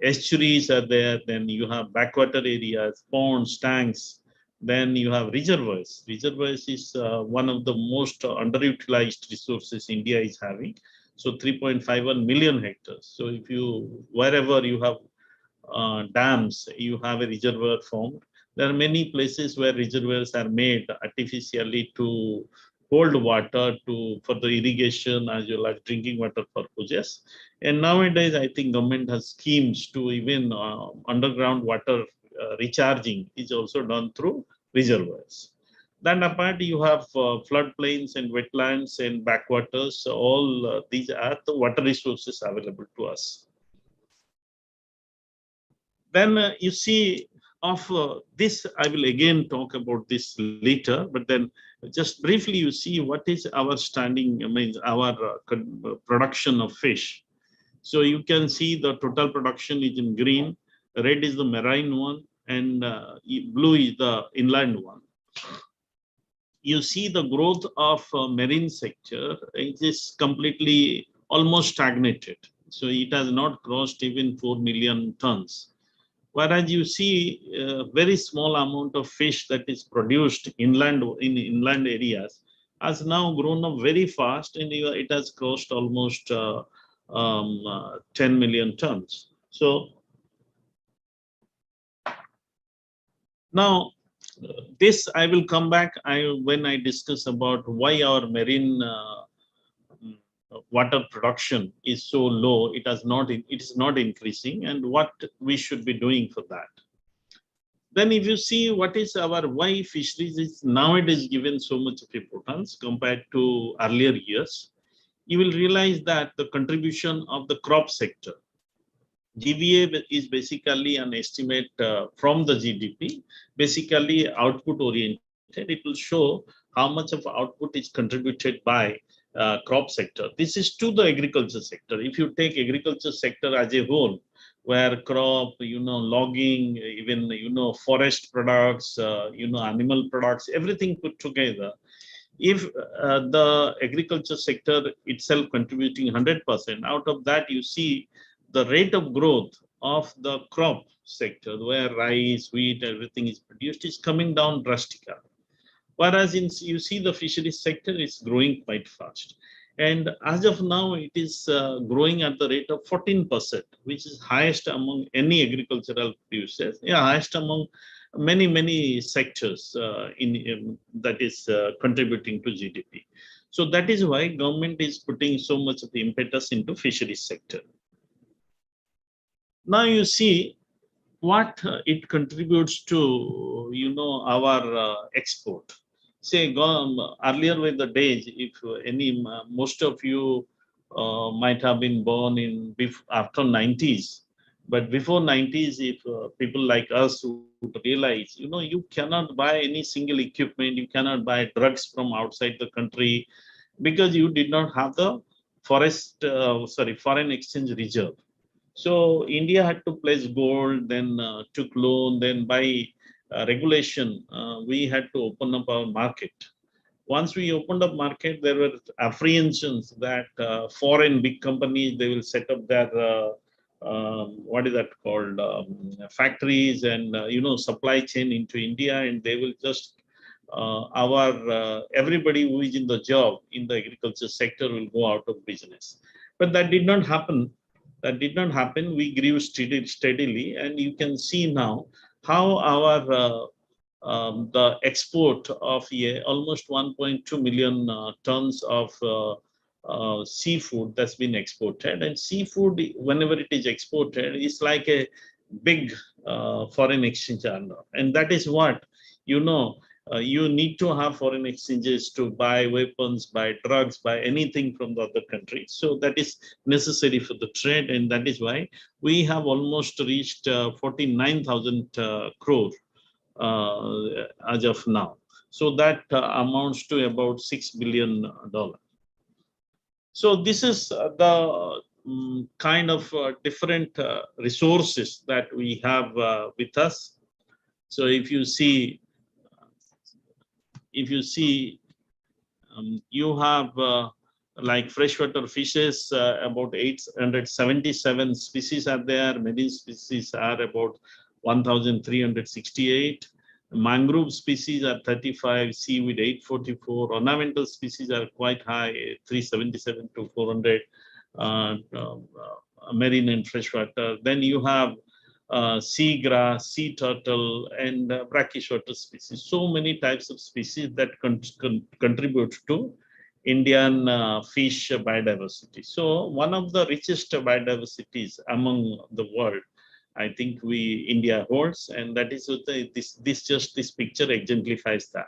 Estuaries are there. Then you have backwater areas, ponds, tanks. Then you have reservoirs. Reservoirs is one of the most underutilized resources India is having. So 3.51 million hectares. So if you, wherever you have dams, you have a reservoir formed. There are many places where reservoirs are made artificially to hold water for the irrigation as well as drinking water purposes. And nowadays, I think government has schemes to even underground water recharging is also done through reservoirs. Then apart, you have floodplains and wetlands and backwaters. So all these are the water resources available to us. Then you see of this, I will again talk about this later, but then just briefly you see what is our standing, our production of fish. So you can see the total production is in green, red is the marine one, and blue is the inland one. You see the growth of marine sector, it is completely almost stagnated. So it has not crossed even 4 million tons. Whereas you see a very small amount of fish that is produced inland in inland areas has now grown up very fast, and it has crossed almost 10 million tons. So now this I will come back when I discuss about why our marine water production is so low. It is not increasing, and what we should be doing for that. Then if you see what is our why fisheries is nowadays given so much of importance compared to earlier years, you will realize that the contribution of the crop sector, GVA is basically an estimate from the GDP, basically output oriented. It will show how much of output is contributed by crop sector. This is to the agriculture sector. If you take agriculture sector as a whole, where crop, logging, even, forest products, animal products, everything put together. If the agriculture sector itself contributing 100%, out of that you see the rate of growth of the crop sector, where rice, wheat, everything is produced, is coming down drastically. Whereas you see the fisheries sector is growing quite fast. And as of now, it is growing at the rate of 14%, which is highest among any agricultural producers, highest among many sectors that is contributing to GDP. So that is why government is putting so much of the impetus into fisheries sector. Now you see what it contributes to, our export. Say, earlier with the days, if most of you might have been born in after 90s, but before 90s, if people like us would realize, you cannot buy any single equipment, you cannot buy drugs from outside the country, because you did not have the foreign exchange reserve. So India had to pledge gold, then took loan, then by regulation, we had to open up our market. Once we opened up market, there were apprehensions that foreign big companies, they will set up their, what is that called, factories and, supply chain into India, and they will just, everybody who is in the job in the agriculture sector will go out of business. But that did not happen. That did not happen. We grew steadily, and you can see now how our the export of almost 1.2 million tons of seafood that's been exported. And seafood, whenever it is exported, is like a big foreign exchange earner. And that is what, you need to have foreign exchanges to buy weapons, buy drugs, buy anything from the other countries. So that is necessary for the trade, and that is why we have almost reached 49,000 crore as of now. So that amounts to about $6 billion. So this is the kind of different resources that we have with us. So if you see, you have like freshwater fishes, about 877 species are there. Marine species are about 1,368. Mangrove species are 35, seaweed 844. Ornamental species are quite high, 377 to 400. Marine and freshwater. Then you have sea grass, sea turtle, and brachywater species. So many types of species that contribute to Indian fish biodiversity. So one of the richest biodiversities among the world, I think India holds, and that is what this picture exemplifies that.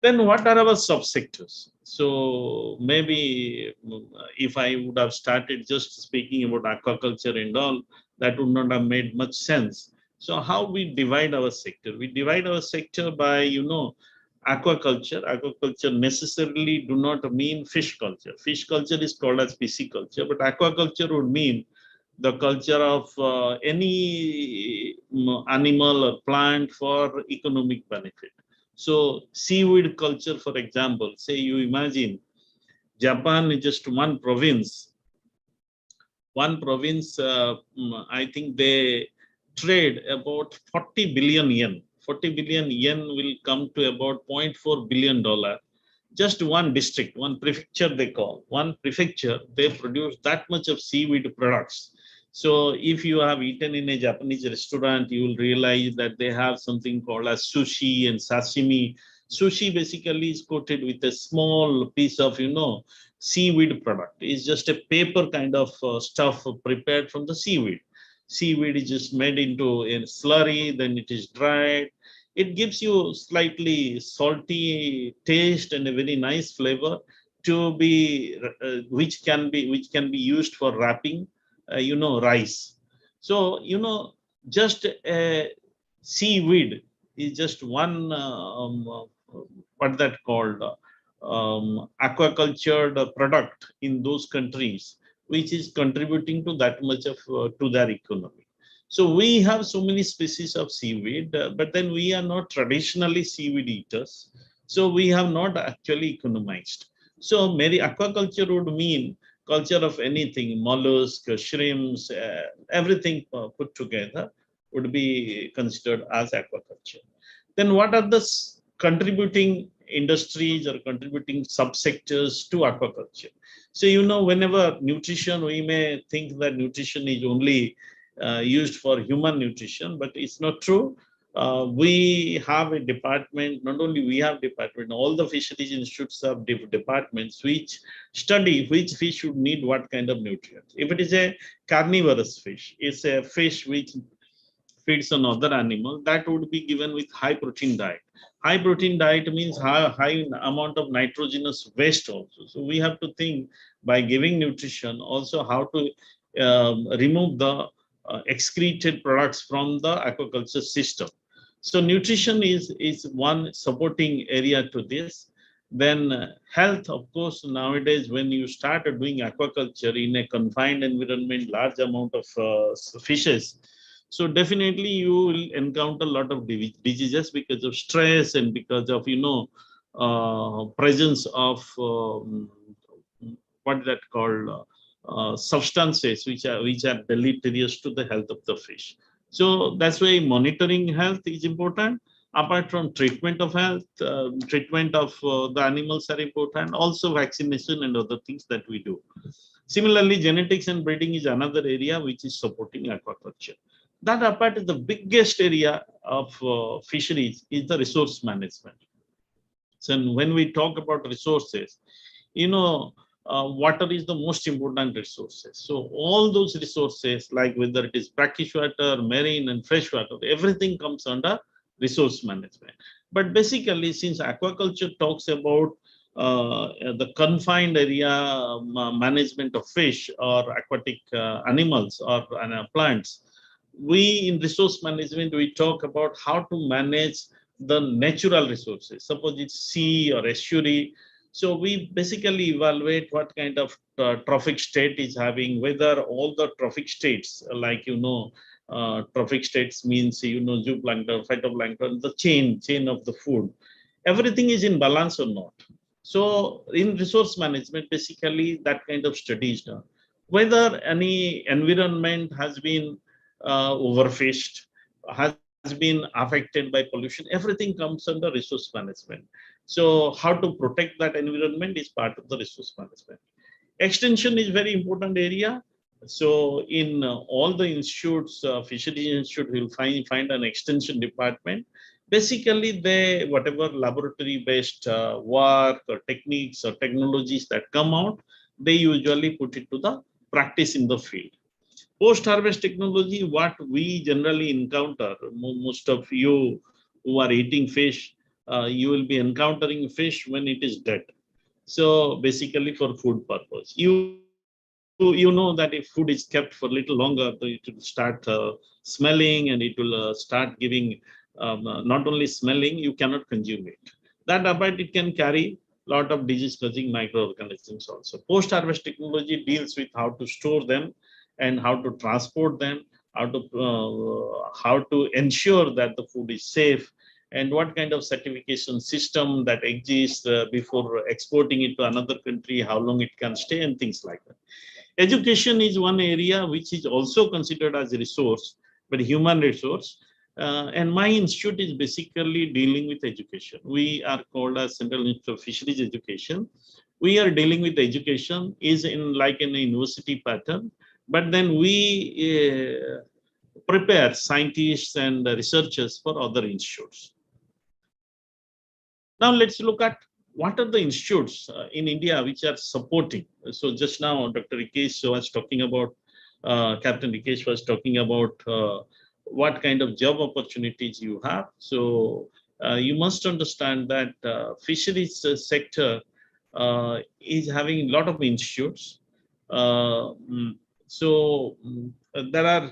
Then what are our subsectors? So maybe if I would have started just speaking about aquaculture and all, that would not have made much sense. So how we divide our sector? We divide our sector by, aquaculture. Aquaculture necessarily do not mean fish culture. Fish culture is called as pisciculture, but aquaculture would mean the culture of any animal or plant for economic benefit. So seaweed culture, for example, say you imagine Japan is just one province. One province, I think they trade about 40 billion yen. 40 billion yen will come to about $0.4 billion. Just one district, one prefecture they call. One prefecture, they produce that much of seaweed products. So if you have eaten in a Japanese restaurant, you will realize that they have something called as sushi and sashimi. Sushi basically is coated with a small piece of, seaweed product. It's just a paper kind of stuff prepared from the seaweed. Seaweed is just made into a slurry, then it is dried. It gives you slightly salty taste and a very nice flavor to be, which can be used for wrapping, rice. So, just a seaweed is just one, what that called, aquacultured product in those countries which is contributing to that much of to their economy. So we have so many species of seaweed, but then we are not traditionally seaweed eaters. So we have not actually economized. So maybe aquaculture would mean culture of anything, mollusk, shrimps, everything put together would be considered as aquaculture. Then what are the contributing industries or contributing subsectors to aquaculture? So, you know, whenever nutrition, we may think that nutrition is only used for human nutrition, but it's not true. We have a department, not only we have department, all the fisheries institutes have departments which study which fish should need what kind of nutrients. If it is a carnivorous fish, it's a fish which feeds on other animal, that would be given with high protein diet. High protein diet means high amount of nitrogenous waste also. So we have to think by giving nutrition also how to remove the excreted products from the aquaculture system. So nutrition is one supporting area to this. Then health, of course, nowadays when you start doing aquaculture in a confined environment, large amount of fishes, so definitely you will encounter a lot of diseases because of stress and because of, you know, presence of what that called substances which are deleterious to the health of the fish. So that's why monitoring health is important. Apart from treatment of health, treatment of the animals are important. Also vaccination and other things that we do. Similarly, genetics and breeding is another area which is supporting aquaculture. That apart, the biggest area of fisheries is the resource management. So when we talk about resources, you know, water is the most important resources. So all those resources, like whether it is brackish water, marine and freshwater, everything comes under resource management. But basically, since aquaculture talks about the confined area management of fish or aquatic animals or plants, we in resource management, we talk about how to manage the natural resources. Suppose it's sea or estuary. So we basically evaluate what kind of trophic state is having, whether all the trophic states, like, you know, trophic states means, you know, zooplankton, phytoplankton, the chain of the food, everything is in balance or not. So in resource management, basically that kind of study is done. Whether any environment has been overfished, has been affected by pollution, everything comes under resource management. So how to protect that environment is part of the resource management. Extension is very important area. So in all the institutes, fisheries institute, will find an extension department. Basically, they whatever laboratory based work or techniques or technologies that come out, they usually put it to the practice in the field. Post-harvest technology, what we generally encounter, most of you who are eating fish, you will be encountering fish when it is dead. So basically for food purpose. You know that if food is kept for a little longer, it will start smelling and it will start giving, not only smelling, you cannot consume it. That but it can carry a lot of disease-causing microorganisms also. Post-harvest technology deals with how to store them and how to transport them, how to ensure that the food is safe, and what kind of certification system that exists before exporting it to another country, how long it can stay, and things like that. Education is one area which is also considered as a resource, but human resource. And my institute is basically dealing with education. We are called as Central Institute of Fisheries Education. We are dealing with education is in like in a university pattern, but then we prepare scientists and researchers for other institutes. Now let's look at what are the institutes in India which are supporting. So just now, Dr. Rikesh was talking about, Captain Rikesh was talking about what kind of job opportunities you have. So you must understand that fisheries sector is having a lot of institutes. There are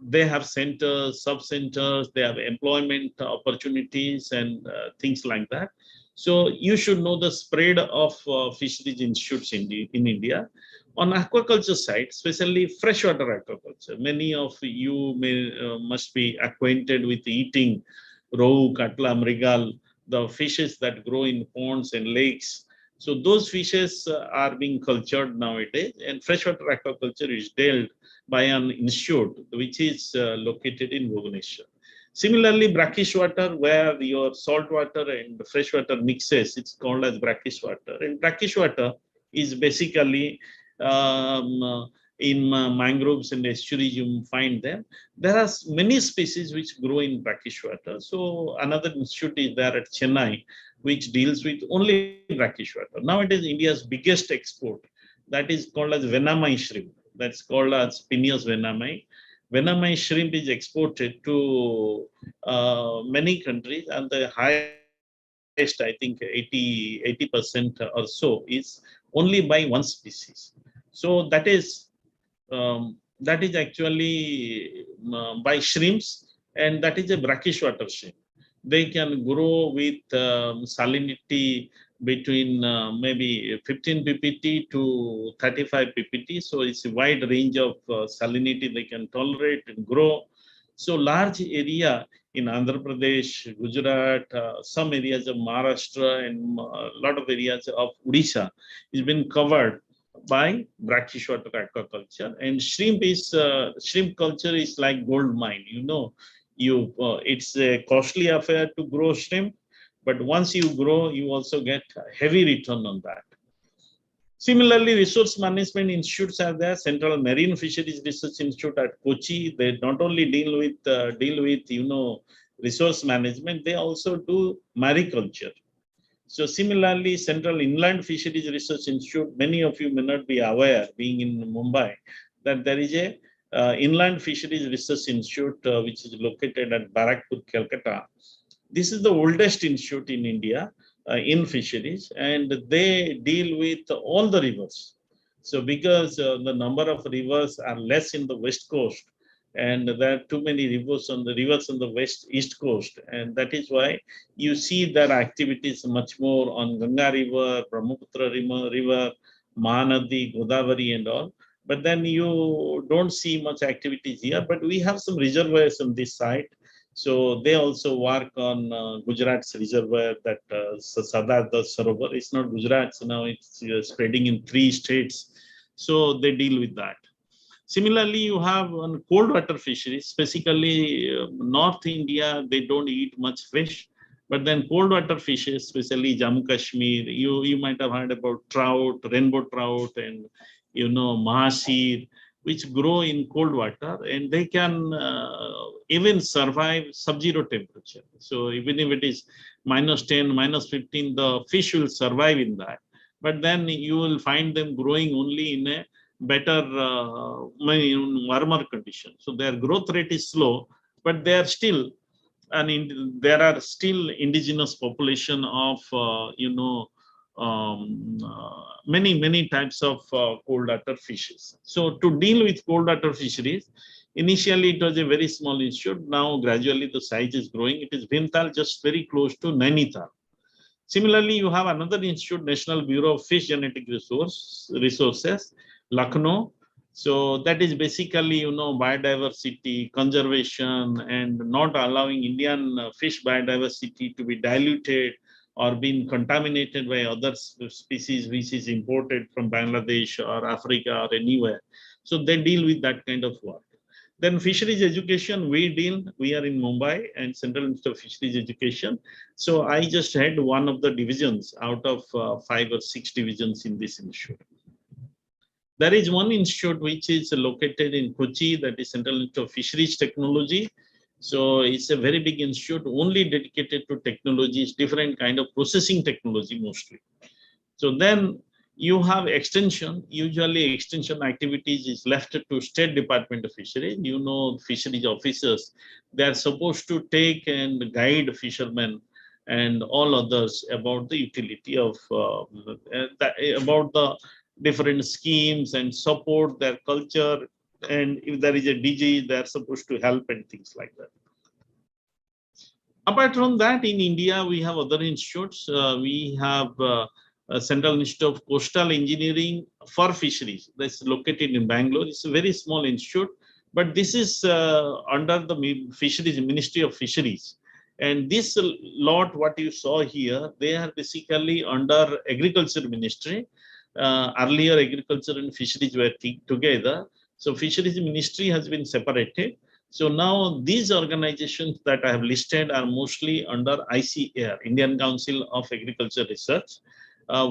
they have centers, sub-centers, they have employment opportunities and things like that. So you should know the spread of fisheries institutes in India. On aquaculture side, especially freshwater aquaculture, many of you must be acquainted with eating rohu, katla, mrigal, the fishes that grow in ponds and lakes. So those fishes are being cultured nowadays, and freshwater aquaculture is dealt by an institute which is located in Bhubaneswar. Similarly, brackish water, where your salt water and freshwater mixes, it's called as brackish water. And brackish water is basically in mangroves and estuaries, you find them. There are many species which grow in brackish water. So another institute is there at Chennai, which deals with only brackish water. Nowadays, India's biggest export, that is called as Venamai shrimp. That's called as Pineus venamai. Venamai shrimp is exported to many countries, and the highest, I think 80% or so, is only by one species. So that is actually by shrimps, and that is a brackish water shrimp. They can grow with salinity between maybe 15 ppt to 35 ppt. So it's a wide range of salinity they can tolerate and grow. So large area in Andhra Pradesh, Gujarat, some areas of Maharashtra, and a lot of areas of Odisha has been covered by brackish water aquaculture. And shrimp culture is like gold mine. It's a costly affair to grow shrimp, but once you grow, you also get heavy return on that. Similarly, resource management institutes are there. Central Marine Fisheries Research Institute at Kochi. They not only deal with resource management, they also do mariculture. So similarly, Central Inland Fisheries Research Institute, many of you may not be aware, being in Mumbai, that there is a Inland Fisheries Research Institute which is located at Barakpur, Calcutta. This is the oldest institute in India in fisheries, and they deal with all the rivers. So because the number of rivers are less in the west coast, and there are too many rivers on the east coast, and that is why you see their activities much more on Ganga River, Brahmaputra River, Mahanadi, Godavari, and all. But then you don't see much activities here. But we have some reservoirs on this side. So they also work on Gujarat's reservoir, that Sardar Das Sarovar. It's not Gujarat, so now it's spreading in 3 states. So they deal with that. Similarly, you have on cold water fisheries, specifically North India, they don't eat much fish. But then cold water fishes, especially Jammu Kashmir, you might have heard about trout, rainbow trout, and mahasir, which grow in cold water, and they can even survive sub-zero temperature. So even if it is -10, -15, the fish will survive in that. But then you will find them growing only in a better warmer condition. So their growth rate is slow, but they are still, there are still indigenous population of many types of cold water fishes. So to deal with cold water fisheries, initially it was a very small institute. Now gradually the size is growing. It is Bhimtal, just very close to Nainital. Similarly, you have another institute, National Bureau of Fish Genetic Resources, Lucknow. So that is basically, biodiversity, conservation, and not allowing Indian fish biodiversity to be diluted or being contaminated by other species which is imported from Bangladesh or Africa or anywhere. So they deal with that kind of work. Then fisheries education, we are in Mumbai and Central Institute of Fisheries Education. So I just had one of the divisions out of 5 or 6 divisions in this institute. There is one institute which is located in Kochi, that is Central Institute of Fisheries Technology. So it's a very big institute, only dedicated to technologies, different kind of processing technology mostly. So then you have extension. Usually extension activities is left to State Department of Fisheries. Fisheries officers, they are supposed to take and guide fishermen and all others about the utility of, about the different schemes and support their culture. And if there is a DG, they are supposed to help and things like that. Apart from that, in India, we have other institutes. We have Central Institute of Coastal Engineering for Fisheries. That's located in Bangalore. It's a very small institute, but this is under the Fisheries Ministry of Fisheries. And this lot, what you saw here, they are basically under Agriculture Ministry. Earlier, Agriculture and Fisheries were together. So Fisheries Ministry has been separated. So now these organizations that I have listed are mostly under ICAR, Indian Council of Agriculture Research,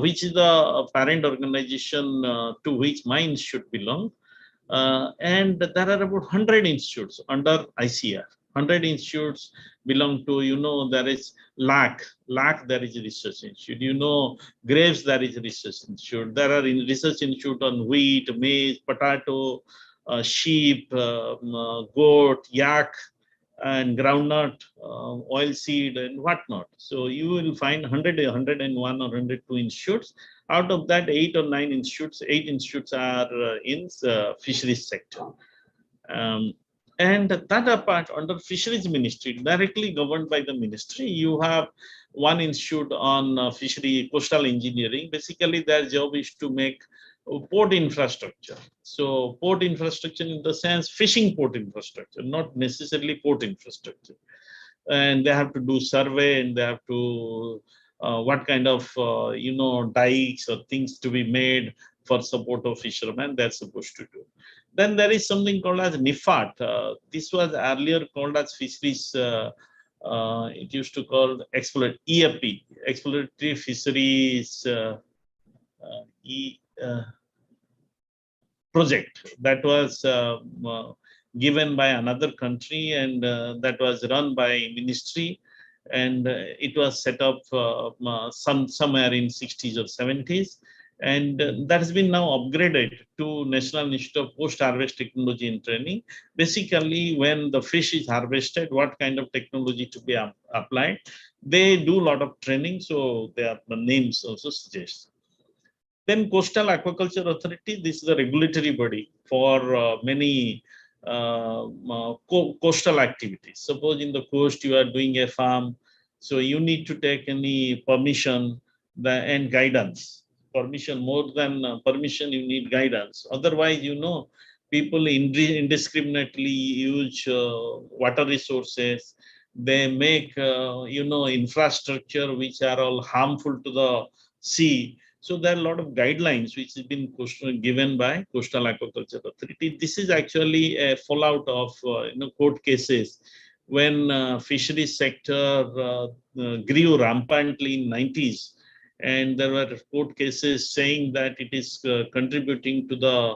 which is the parent organization to which my institute belongs. And there are about 100 institutes under ICR. 100 institutes belong to, there is LAC, there is a research institute, Graves, there is a research institute. There are research institute on wheat, maize, potato, sheep, goat, yak, and groundnut, oilseed, and whatnot. So you will find 100, 101 or 102 institutes. Out of that, 8 or 9 institutes, 8 institutes are in the fisheries sector. And that apart, under Fisheries Ministry, directly governed by the ministry, you have one institute on fishery coastal engineering. Basically, their job is to make port infrastructure. So port infrastructure in the sense fishing port infrastructure, not necessarily port infrastructure. And they have to do survey, and they have to what kind of dikes or things to be made for support of fishermen they're supposed to do. Then there is something called as NIFAT. This was earlier called as fisheries. It used to call EFP, exploratory fisheries project. That was given by another country, and that was run by ministry, and it was set up somewhere in 60s or 70s. And that has been now upgraded to National Institute of Post-Harvest Technology and Training. Basically, when the fish is harvested, what kind of technology to be applied. They do a lot of training, so their names also suggest. Then Coastal Aquaculture Authority, this is the regulatory body for many coastal activities. Suppose in the coast you are doing a farm, so you need to take any permission and guidance. Permission, more than permission, you need guidance. Otherwise, people indiscriminately use water resources. They make, infrastructure which are all harmful to the sea. So there are a lot of guidelines which has been given by Coastal Aquaculture Authority. This is actually a fallout of court cases when fisheries sector grew rampantly in 90s. And there were court cases saying that it is contributing to the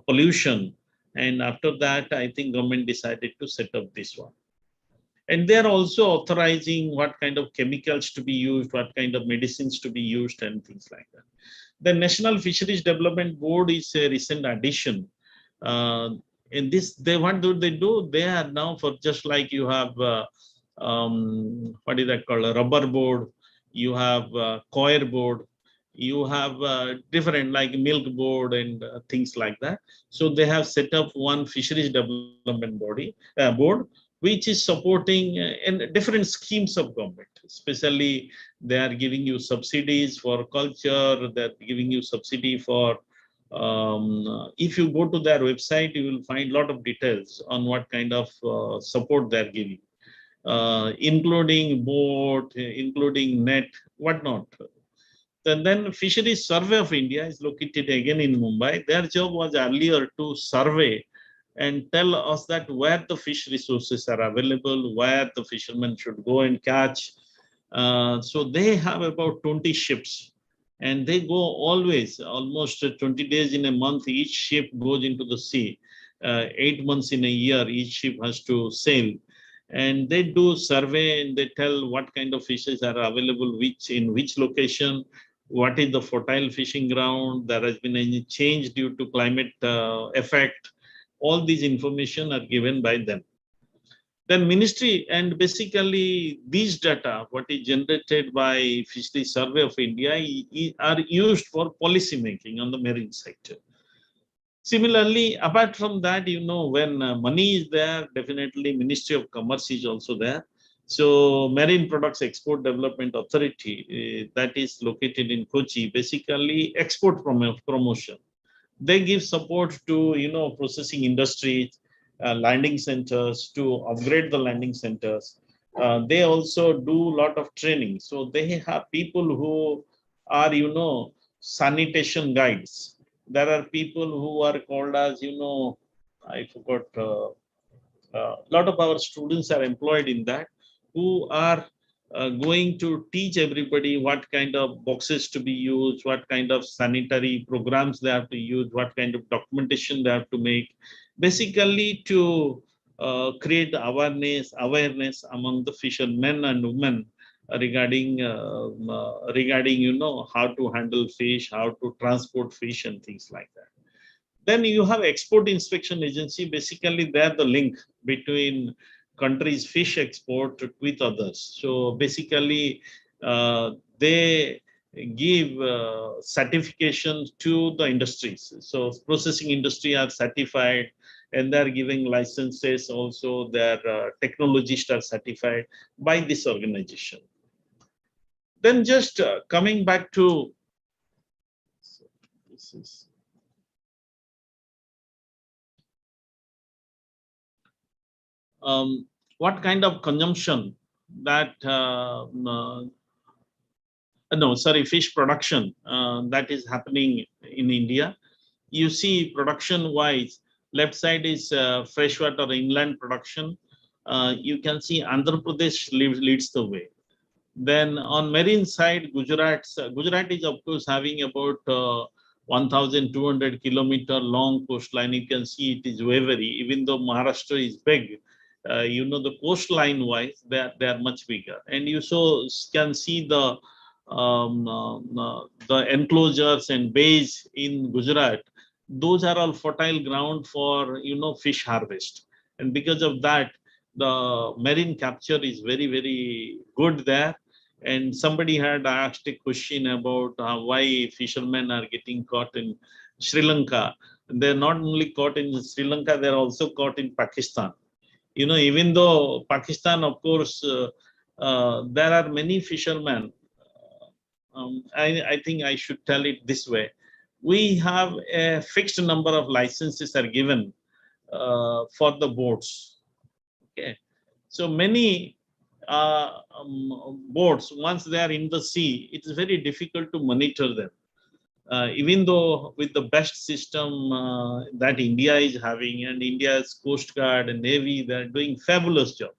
pollution. And after that, I think government decided to set up this one. And they are also authorizing what kind of chemicals to be used, what kind of medicines to be used, and things like that. The National Fisheries Development Board is a recent addition. In this, what do? They are now, for just like you have, what is that called, a rubber board, you have coir board, you have different like milk board and things like that. So they have set up one fisheries development board, which is supporting in different schemes of government. Especially, they are giving you subsidies for culture. They're giving you subsidy for. If you go to their website, you will find a lot of details on what kind of support they're giving. Including boat, including net, whatnot. And then Fisheries Survey of India is located again in Mumbai. Their job was earlier to survey and tell us that where the fish resources are available, where the fishermen should go and catch. So they have about 20 ships, and they go always, almost 20 days in a month, each ship goes into the sea. 8 months in a year, each ship has to sail. And they do survey, and they tell what kind of fishes are available, in which location, what is the fertile fishing ground, there has been any change due to climate effect. All these information are given by them. Then ministry, and basically these data, what is generated by Fisheries Survey of India, are used for policy making on the marine sector. Similarly, apart from that, when money is there, definitely Ministry of Commerce is also there. So Marine Products Export Development Authority, that is located in Kochi, basically export promotion. They give support to processing industries, landing centers to upgrade the landing centers. They also do a lot of training. So they have people who are sanitation guides. There are people who are called as I forgot. A lot of our students are employed in that, who are going to teach everybody what kind of boxes to be used, what kind of sanitary programs they have to use, what kind of documentation they have to make, basically to create awareness among the fishermen and women regarding how to handle fish, how to transport fish and things like that. Then you have export inspection agency. Basically, they're the link between countries' fish export with others. So basically, they give certification to the industries. So processing industry are certified, and they're giving licenses. Also, their technologists are certified by this organization. Then just coming back to this is. What kind of consumption that no, sorry, fish production that is happening in India. You see, production wise, left side is freshwater inland production. You can see Andhra Pradesh leads the way. Then on marine side, Gujarat is of course having about 1,200 kilometer long coastline. You can see it is wavy, even though Maharashtra is big. The coastline wise, they are much bigger, and you so can see the enclosures and bays in Gujarat. Those are all fertile ground for fish harvest, and because of that, the marine capture is very good there. And somebody had asked a question about why fishermen are getting caught in Sri Lanka. They're not only caught in Sri Lanka, they're also caught in Pakistan. Even though Pakistan, of course, there are many fishermen. I think I should tell it this way. We have a fixed number of licenses are given for the boats. Okay. So many boats, once they are in the sea, it is very difficult to monitor them. Even though with the best system that India is having, and India's Coast Guard and Navy, they're doing fabulous job.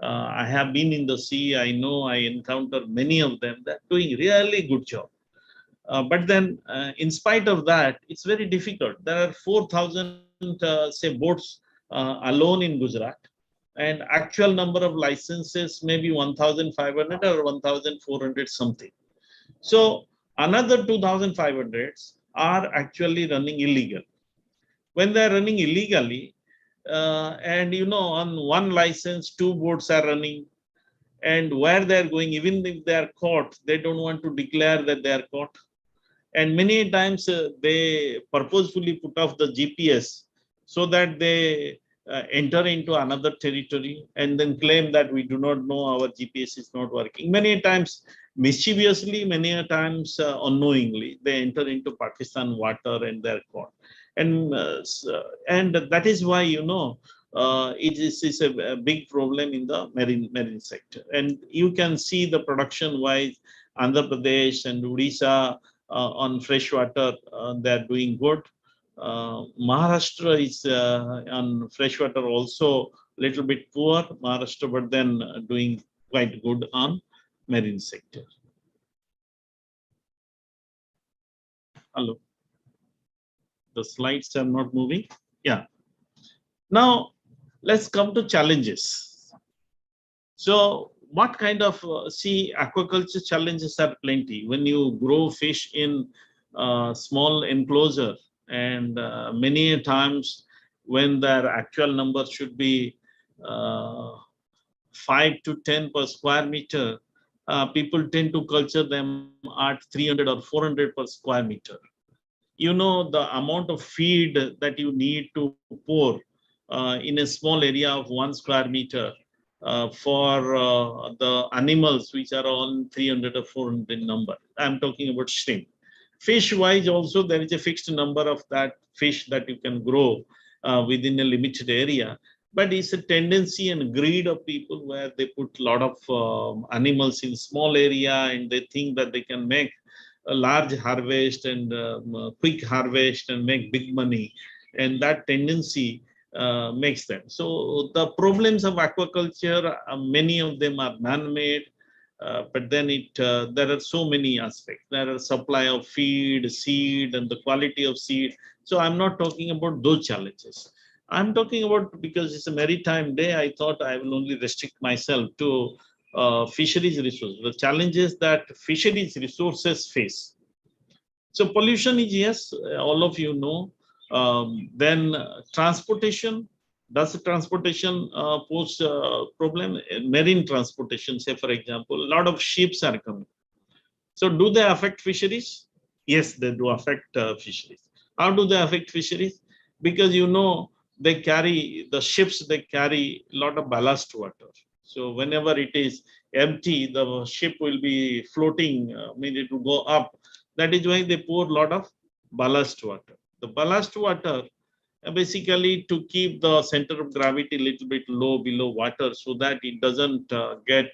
I have been in the sea. I know I encountered many of them. They're doing really good job. But then, in spite of that, it's very difficult. There are 4,000, say, boats alone in Gujarat, and actual number of licenses maybe 1,500 or 1,400 something. So another 2,500s are actually running illegal. When they are running illegally, and on one license, two boats are running, and where they are going, even if they are caught, they don't want to declare that they are caught. And many times they purposefully put off the GPS so that they enter into another territory and then claim that we do not know, our GPS is not working. Many times mischievously, many times unknowingly, they enter into Pakistan water and they're caught. And that is why it is a big problem in the marine sector. And you can see the production wise, Andhra Pradesh and Odisha on freshwater, they're doing good. Maharashtra is on freshwater also a little bit poor, Maharashtra, but then doing quite good on marine sector. Hello. The slides are not moving. Yeah. Now, let's come to challenges. So, what kind of, aquaculture challenges are plenty. When you grow fish in small enclosure, and many times when their actual number should be 5 to 10 per square meter, people tend to culture them at 300 or 400 per square meter. The amount of feed that you need to pour in a small area of 1 square meter, for the animals which are on 300 or 400 number. I'm talking about shrimp. Fish wise also, there is a fixed number of that fish that you can grow within a limited area. But it's a tendency and greed of people where they put a lot of animals in small area and they think that they can make a large harvest and quick harvest and make big money. And that tendency makes them. So the problems of aquaculture, many of them are man-made, but then there are so many aspects. There are supply of feed, seed, and the quality of seed. So I'm not talking about those challenges. I'm talking about, because it's a maritime day, I thought I will only restrict myself to fisheries resources, the challenges that fisheries resources face. So pollution is, yes, all of you know. Then transportation, does the transportation pose a problem? Marine transportation, say for example, a lot of ships are coming. So do they affect fisheries? Yes, they do affect fisheries. How do they affect fisheries? Because you know, they carry, the ships, they carry a lot of ballast water. So whenever it is empty, the ship will be floating, I mean it will go up. That is why they pour a lot of ballast water. The ballast water basically to keep the center of gravity a little bit low below water so that it doesn't get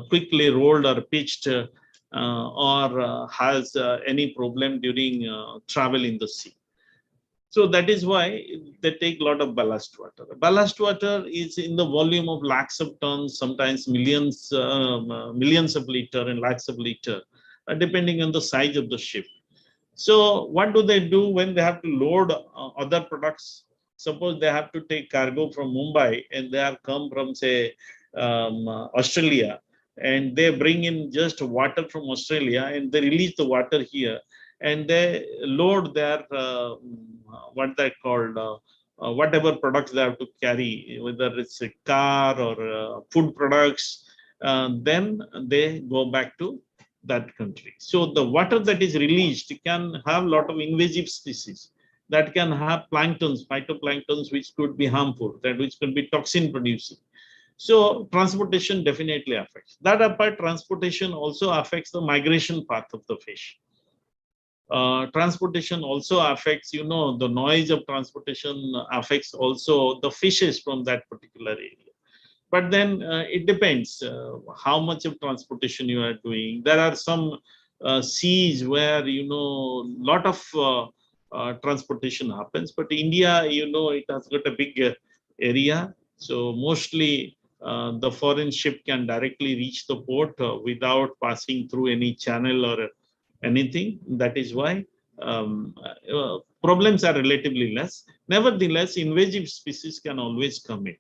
quickly rolled or pitched or has any problem during travel in the sea. So that is why they take a lot of ballast water. Ballast water is in the volume of lakhs of tons, sometimes millions, millions of liter and lakhs of liter, depending on the size of the ship. So what do they do when they have to load other products? Suppose they have to take cargo from Mumbai and they have come from, say, Australia, and they bring in just water from Australia and they release the water here and they load their, what they called, whatever products they have to carry, whether it's a car or food products, then they go back to that country. So the water that is released can have a lot of invasive species that can have planktons, phytoplanktons, which could be harmful, that which could be toxin producing. So transportation definitely affects. That apart, transportation also affects the migration path of the fish. Transportation also affects, you know, the noise of transportation affects also the fishes from that particular area. But then it depends how much of transportation you are doing. There are some seas where, you know, lot of transportation happens, but India, you know, it has got a big area. So mostly the foreign ship can directly reach the port without passing through any channel or anything. That is why problems are relatively less. Nevertheless, invasive species can always come in.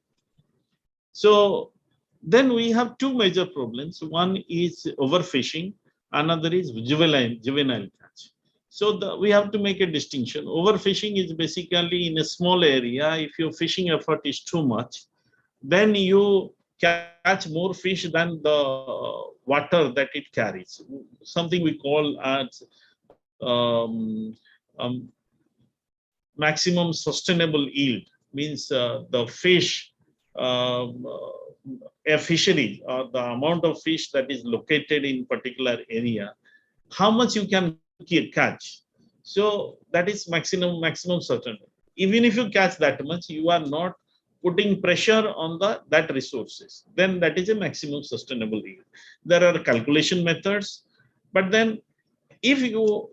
So then we have two major problems. One is overfishing, another is juvenile catch. So we have to make a distinction. Overfishing is basically in a small area. If your fishing effort is too much, then you catch more fish than the water that it carries. Something we call as maximum sustainable yield, means the fish, a fishery, or the amount of fish that is located in particular area, how much you can catch. So that is maximum certain. Even if you catch that much, you are not putting pressure on that resources. Then that is a maximum sustainable yield. There are calculation methods, but then if your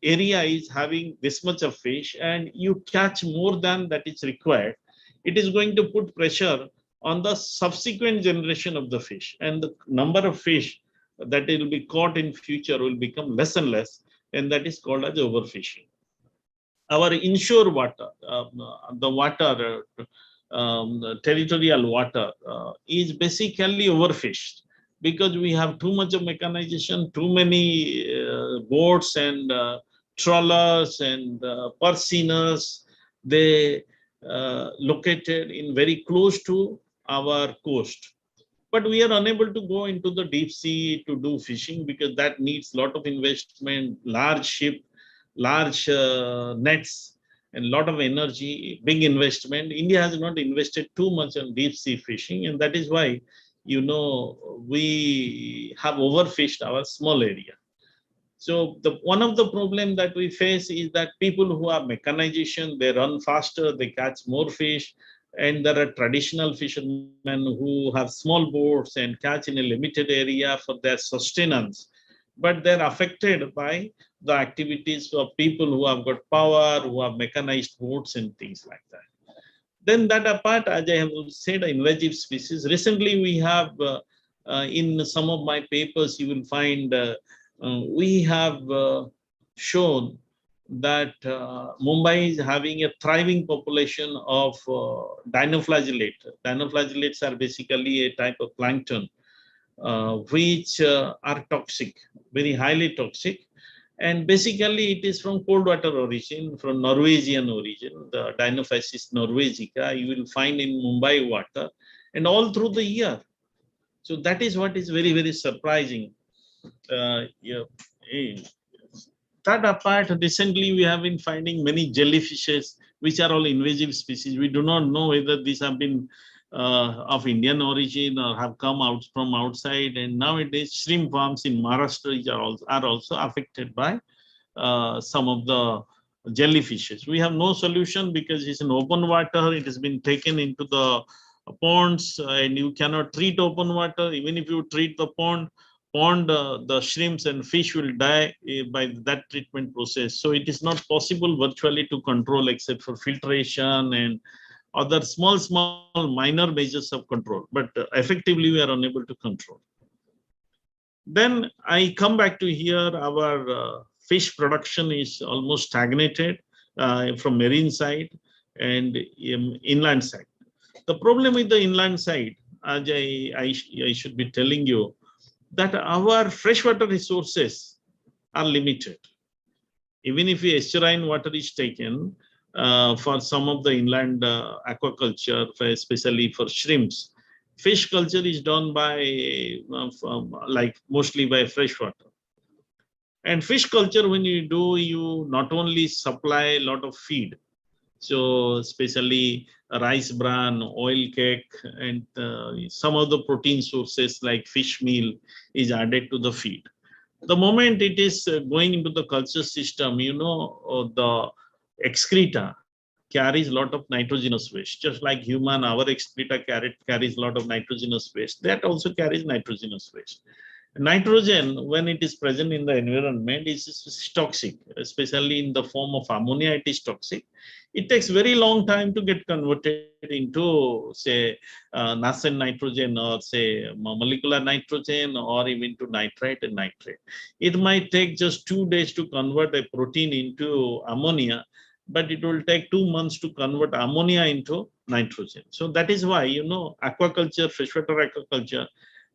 area is having this much of fish and you catch more than that is required, it is going to put pressure on the subsequent generation of the fish, and the number of fish that will be caught in future will become less and less, and that is called as overfishing. Our inshore water, the water, the territorial water is basically overfished because we have too much of mechanization, too many boats and trawlers and purse seiners. They located in very close to our coast. But we are unable to go into the deep sea to do fishing because that needs a lot of investment, large ship, large nets, and a lot of energy, big investment. India has not invested too much on deep sea fishing, and that is why, you know, we have overfished our small area. So one of the problem that we face is that people who have mechanization, they run faster, they catch more fish, and there are traditional fishermen who have small boats and catch in a limited area for their sustenance, but they're affected by the activities of people who have got power, who have mechanized boats and things like that. Then that apart, as I have said, invasive species. Recently, we have in some of my papers, you will find we have shown that Mumbai is having a thriving population of dinoflagellate. Dinoflagellates are basically a type of plankton which are toxic, very highly toxic. And basically it is from cold water origin, from Norwegian origin, the Dinophysis norvegica, you will find in Mumbai water and all through the year. So that is what is very, very surprising. That apart, recently we have been finding many jellyfishes, which are all invasive species. We do not know whether these have been of Indian origin or have come out from outside. And nowadays, shrimp farms in Maharashtra are also affected by some of the jellyfishes. We have no solution because it's in open water. It has been taken into the ponds, and you cannot treat open water. Even if you treat the pond, the shrimps and fish will die by that treatment process. So it is not possible virtually to control except for filtration and other small minor measures of control, but effectively we are unable to control. Then I come back to here, our fish production is almost stagnated from marine side and inland side. The problem with the inland side, as I should be telling you, that our freshwater resources are limited. Even if estuarine water is taken for some of the inland aquaculture, especially for shrimps, fish culture is done by like mostly by freshwater. And fish culture, when you do, you not only supply a lot of feed, so especially rice bran, oil cake, and some of the protein sources like fish meal is added to the feed. The moment it is going into the culture system, you know, the excreta carries a lot of nitrogenous waste. Just like human, our excreta carries a lot of nitrogenous waste. That also carries nitrogenous waste. Nitrogen, when it is present in the environment, is toxic, especially in the form of ammonia, it is toxic. It takes very long time to get converted into, say, nascent nitrogen or say molecular nitrogen or even to nitrite and nitrate. It might take just 2 days to convert a protein into ammonia, but it will take 2 months to convert ammonia into nitrogen. So that is why, you know, aquaculture, freshwater aquaculture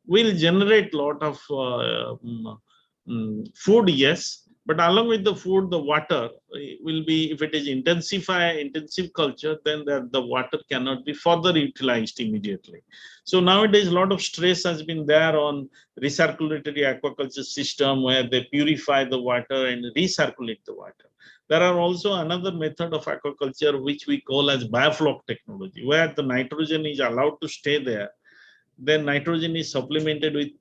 will generate a lot of food, yes, but along with the food, the water will be, if it is intensive culture, then the water cannot be further utilized immediately. So nowadays, a lot of stress has been there on recirculatory aquaculture system where they purify the water and recirculate the water. There are also another method of aquaculture which we call as biofloc technology, where the nitrogen is allowed to stay there. Then nitrogen is supplemented with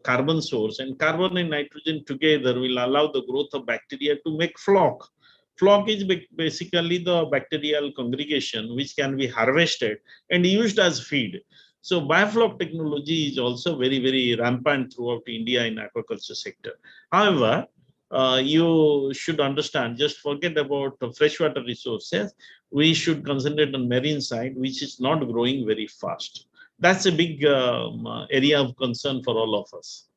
carbon source, and carbon and nitrogen together will allow the growth of bacteria to make floc. Floc is basically the bacterial congregation which can be harvested and used as feed. So biofloc technology is also very, very rampant throughout India in aquaculture sector. However, you should understand, just forget about freshwater resources. We should concentrate on marine side, which is not growing very fast. That's a big area of concern for all of us.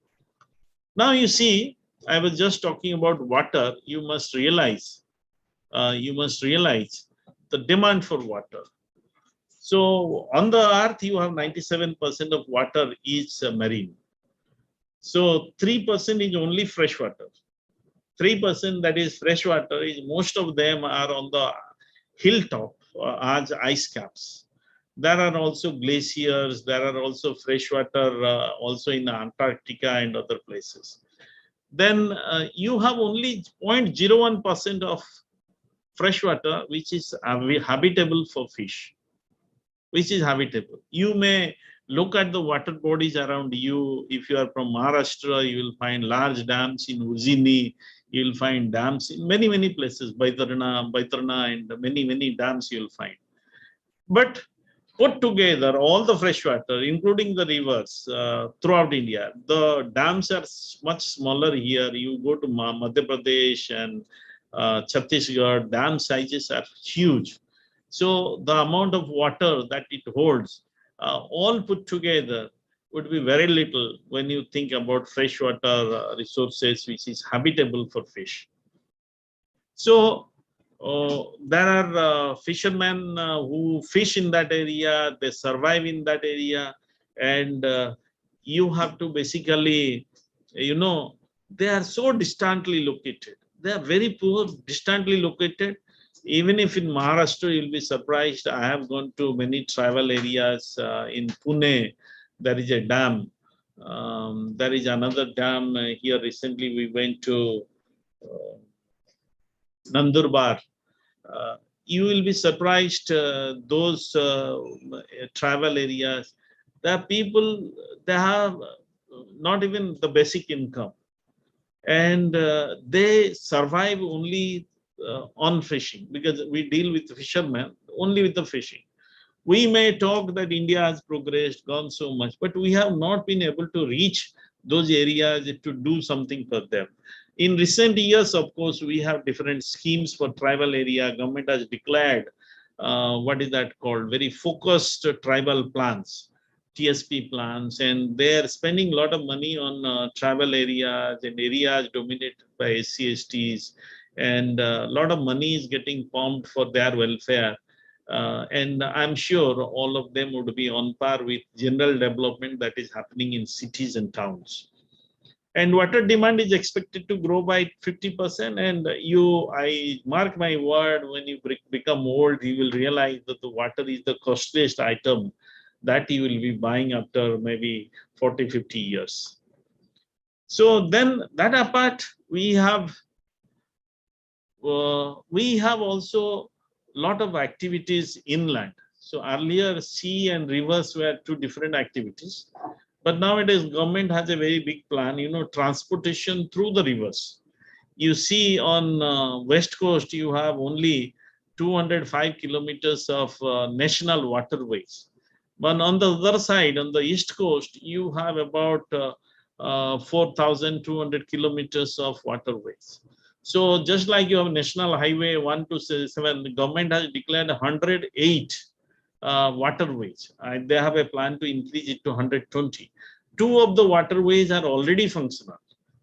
Now you see, I was just talking about water. You must realize the demand for water. So on the earth, you have 97% of water is marine. So 3% is only freshwater. 3% that is freshwater is most of them are on the hilltop as ice caps. There are also glaciers, there are also freshwater also in Antarctica and other places. Then you have only 0.01% of fresh water which is habitable for fish, which is habitable. You may look at the water bodies around you. If you are from Maharashtra, you will find large dams in Ujjini. You will find dams in many, many places, Baitarna, and many dams you will find. But put together all the fresh water, including the rivers throughout India, the dams are much smaller here. You go to Madhya Pradesh and Chhattisgarh, dam sizes are huge. So the amount of water that it holds, all put together, would be very little when you think about freshwater resources, which is habitable for fish. So there are fishermen who fish in that area, they survive in that area, and you have to basically, they are so distantly located. They are very poor, distantly located. Even if in Maharashtra, you'll be surprised. I have gone to many tribal areas in Pune. There is a dam. There is another dam here. Recently, we went to Nandurbar. You will be surprised, those travel areas, there are people, they have not even the basic income, and they survive only on fishing, because we deal with fishermen only with the fishing. We may talk that India has progressed, gone so much, but we have not been able to reach those areas to do something for them. In recent years, of course, we have different schemes for tribal area. Government has declared, what is that called? Very focused tribal plans, TSP plans, and they're spending a lot of money on tribal areas and areas dominated by SC/STs, and a lot of money is getting pumped for their welfare. And I'm sure all of them would be on par with general development that is happening in cities and towns. And water demand is expected to grow by 50%. And I mark my word, when you become old, you will realize that the water is the costliest item that you will be buying after maybe 40, 50 years. So then that apart, we have also a lot of activities inland. So earlier, sea and rivers were two different activities. But nowadays, government has a very big plan, transportation through the rivers. You see on West Coast, you have only 205 kilometers of national waterways. But on the other side, on the East Coast, you have about 4,200 kilometers of waterways. So just like you have National Highway 127, the government has declared 108 waterways. They have a plan to increase it to 120. Two of the waterways are already functional.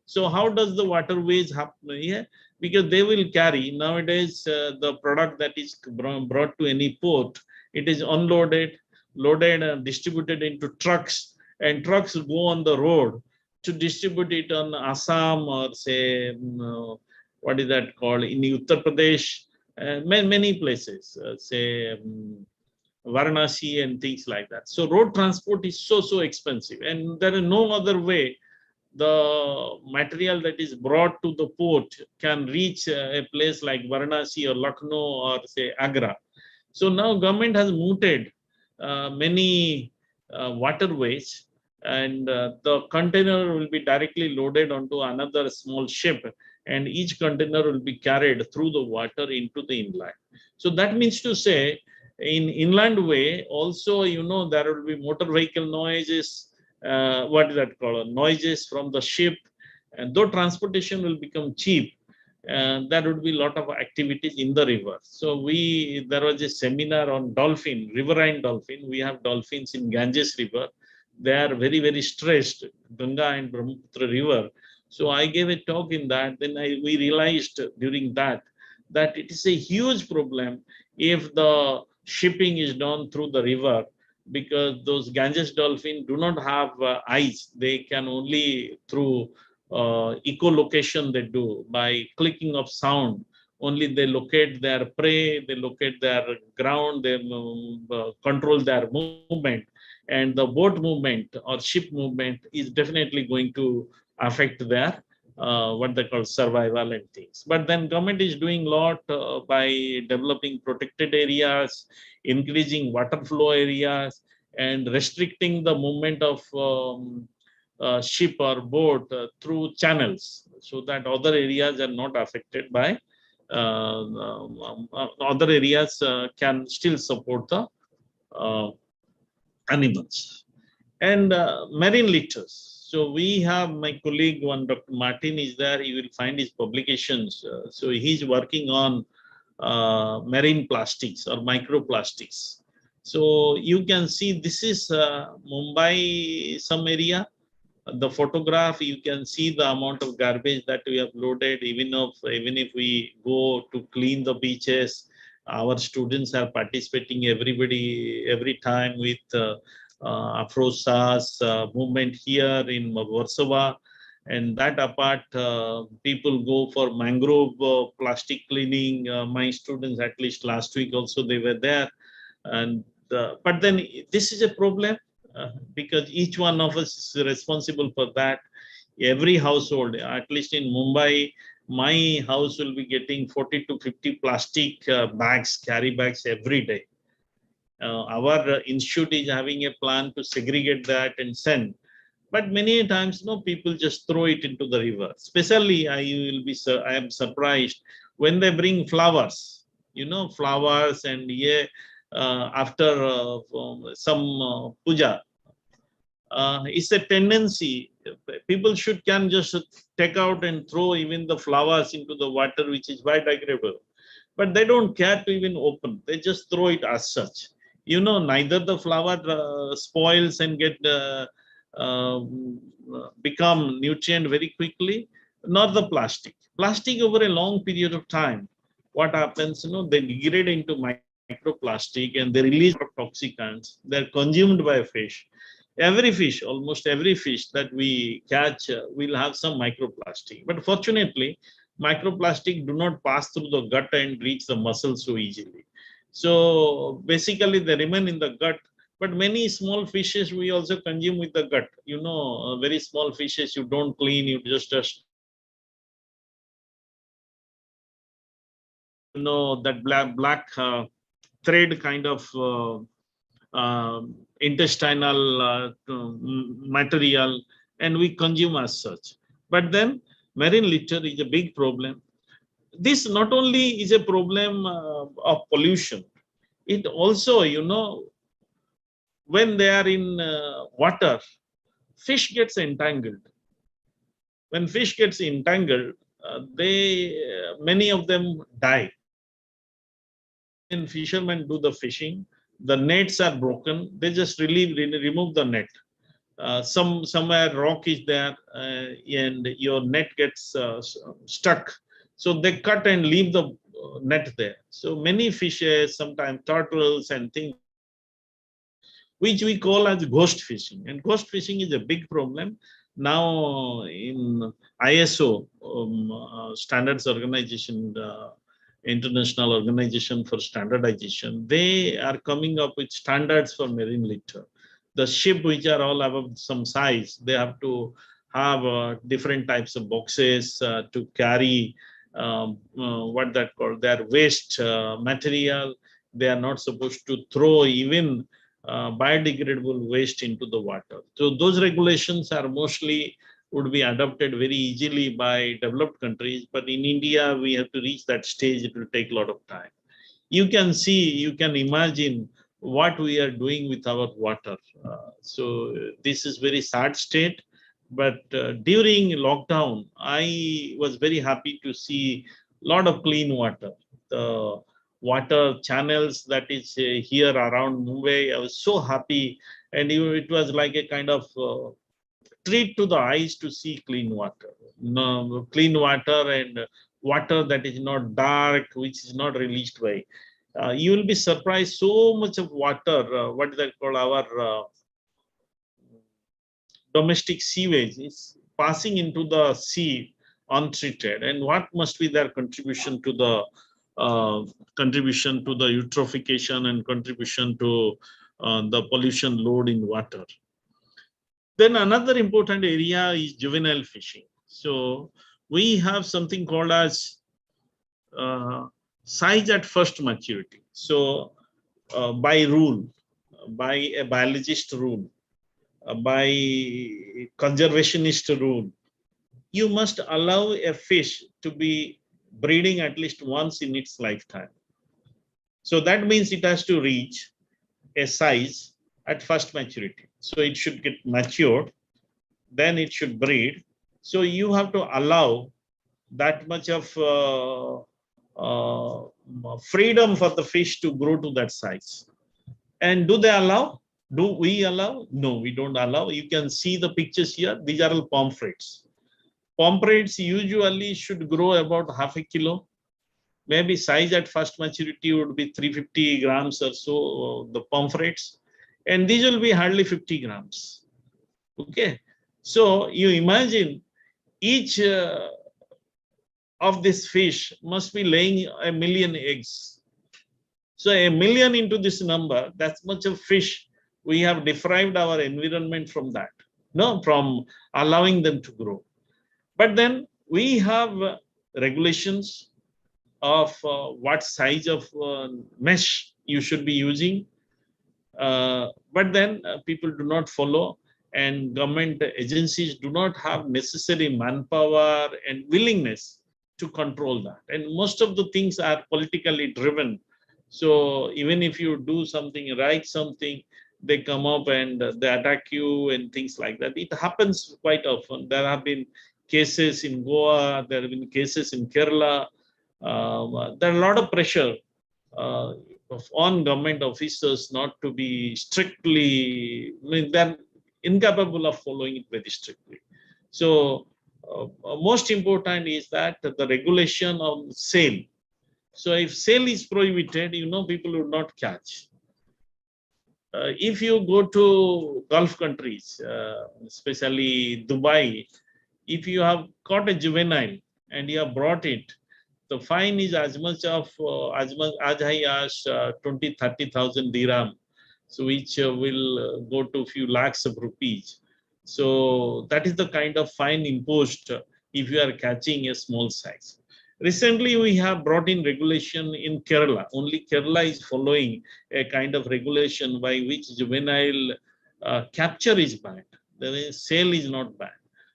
So how does the waterways happen here? Because they will carry, nowadays, the product that is brought to any port, it is unloaded, loaded and distributed into trucks, and trucks go on the road to distribute it on Assam, or say, what is that called, in Uttar Pradesh, many places, say Varanasi and things like that. So road transport is so expensive, and there is no other way the material that is brought to the port can reach a place like Varanasi or Lucknow or say Agra. So now government has mooted many waterways, and the container will be directly loaded onto another small ship, and each container will be carried through the water into the inland. So that means to say, in inland way also, there will be motor vehicle noises, what is that called, noises from the ship, and though transportation will become cheap, there would be a lot of activities in the river. So there was a seminar on dolphin, riverine dolphin. We have dolphins in Ganges River. They are very stressed, Ganga and Brahmaputra River. So I gave a talk in that. Then we realized during that it is a huge problem if the shipping is done through the river, because those Ganges dolphins do not have eyes. They can only through echolocation they do, by clicking of sound. Only they locate their prey, they locate their ground, they control their movement. And the boat movement or ship movement is definitely going to affect their what they call survival and things. But then government is doing a lot by developing protected areas, increasing water flow areas, and restricting the movement of ship or boat through channels, so that other areas are not affected by other areas can still support the animals. And marine litters. So we have my colleague, one Dr. Martin is there. He will find his publications. So he's working on marine plastics or microplastics. So you can see this is Mumbai, some area. The photograph, you can see the amount of garbage that we have loaded. Even if we go to clean the beaches, our students are participating every time with Afrosas movement here in Warsaw. And that apart, people go for mangrove plastic cleaning. My students, at least last week also, they were there. And but then this is a problem because each one of us is responsible for that. Every household, at least in Mumbai, my house will be getting 40 to 50 plastic bags, carry bags every day. Our institute is having a plan to segregate that and send. But many times, people just throw it into the river. Especially, I am surprised when they bring flowers. Flowers, and after some puja, it's a tendency. People can just take out and throw even the flowers into the water, which is biodegradable. But they don't care to even open. They just throw it as such. Neither the flower spoils and become nutrient very quickly, nor the plastic. Plastic over a long period of time, what happens? They degrade into microplastic and they release toxicants. They're consumed by fish. Almost every fish that we catch will have some microplastic. But fortunately, microplastic do not pass through the gut and reach the muscle so easily. So basically, they remain in the gut. But many small fishes we also consume with the gut. Very small fishes you don't clean, you just that black thread kind of intestinal material, and we consume as such. But then marine litter is a big problem. This not only is a problem of pollution, it also, when they are in water, fish gets entangled. When fish gets entangled, many of them die. When fishermen do the fishing, the nets are broken. They just remove the net. Somewhere rock is there, and your net gets stuck. So they cut and leave the net there. So many fishes, sometimes turtles and things, which we call as ghost fishing. And ghost fishing is a big problem. Now in ISO, Standards Organization, International Organization for Standardization, they are coming up with standards for marine litter. The ship which are all above some size, they have to have different types of boxes to carry what that called their waste material. They are not supposed to throw even biodegradable waste into the water. So those regulations are mostly would be adopted very easily by developed countries. But in India, we have to reach that stage. It will take a lot of time. You can imagine what we are doing with our water. So this is very sad state. But during lockdown, I was very happy to see a lot of clean water. The water channels that is here around Mumbai, I was so happy. And it was like a kind of treat to the eyes to see clean water. Clean water and water that is not dark, which is not released by. You will be surprised so much of water, what they call our domestic sewage is passing into the sea untreated. And what must be their contribution to the eutrophication and contribution to the pollution load in water. Then another important area is juvenile fishing. So we have something called as size at first maturity. So by rule, by a biologist rule, by conservationist rule, you must allow a fish to be breeding at least once in its lifetime. So that means it has to reach a size at first maturity. So it should get matured, then it should breed. So you have to allow that much of freedom for the fish to grow to that size. And do they allow? Do we allow? No, we don't allow. You can see the pictures here. These are all pomfrets. Pomfrets usually should grow about half a kilo. Maybe size at first maturity would be 350 grams or so, the pomfrets. And these will be hardly 50 grams. Okay. So you imagine each of this fish must be laying 1 million eggs. So 1 million into this number, that's much of fish. We have deprived our environment from that, no, from allowing them to grow. But then we have regulations of what size of mesh you should be using. But then people do not follow, and government agencies do not have necessary manpower and willingness to control that. And most of the things are politically driven. So even if you do something, write something, they come up and they attack you and things like that. It happens quite often. There have been cases in Goa, there have been cases in Kerala. There are a lot of pressure on government officers not to be strictly, I mean, they're incapable of following it very strictly. So most important is that the regulation of sale. So if sale is prohibited, people will not catch. If you go to Gulf countries, especially Dubai, if you have caught a juvenile and you have brought it, the fine is as much as high as 20,000-30,000 dirham, so which will go to a few lakhs of rupees. So that is the kind of fine imposed if you are catching a small size. Recently, we have brought in regulation in Kerala. Only Kerala is following a kind of regulation by which juvenile capture is banned. The sale is not banned.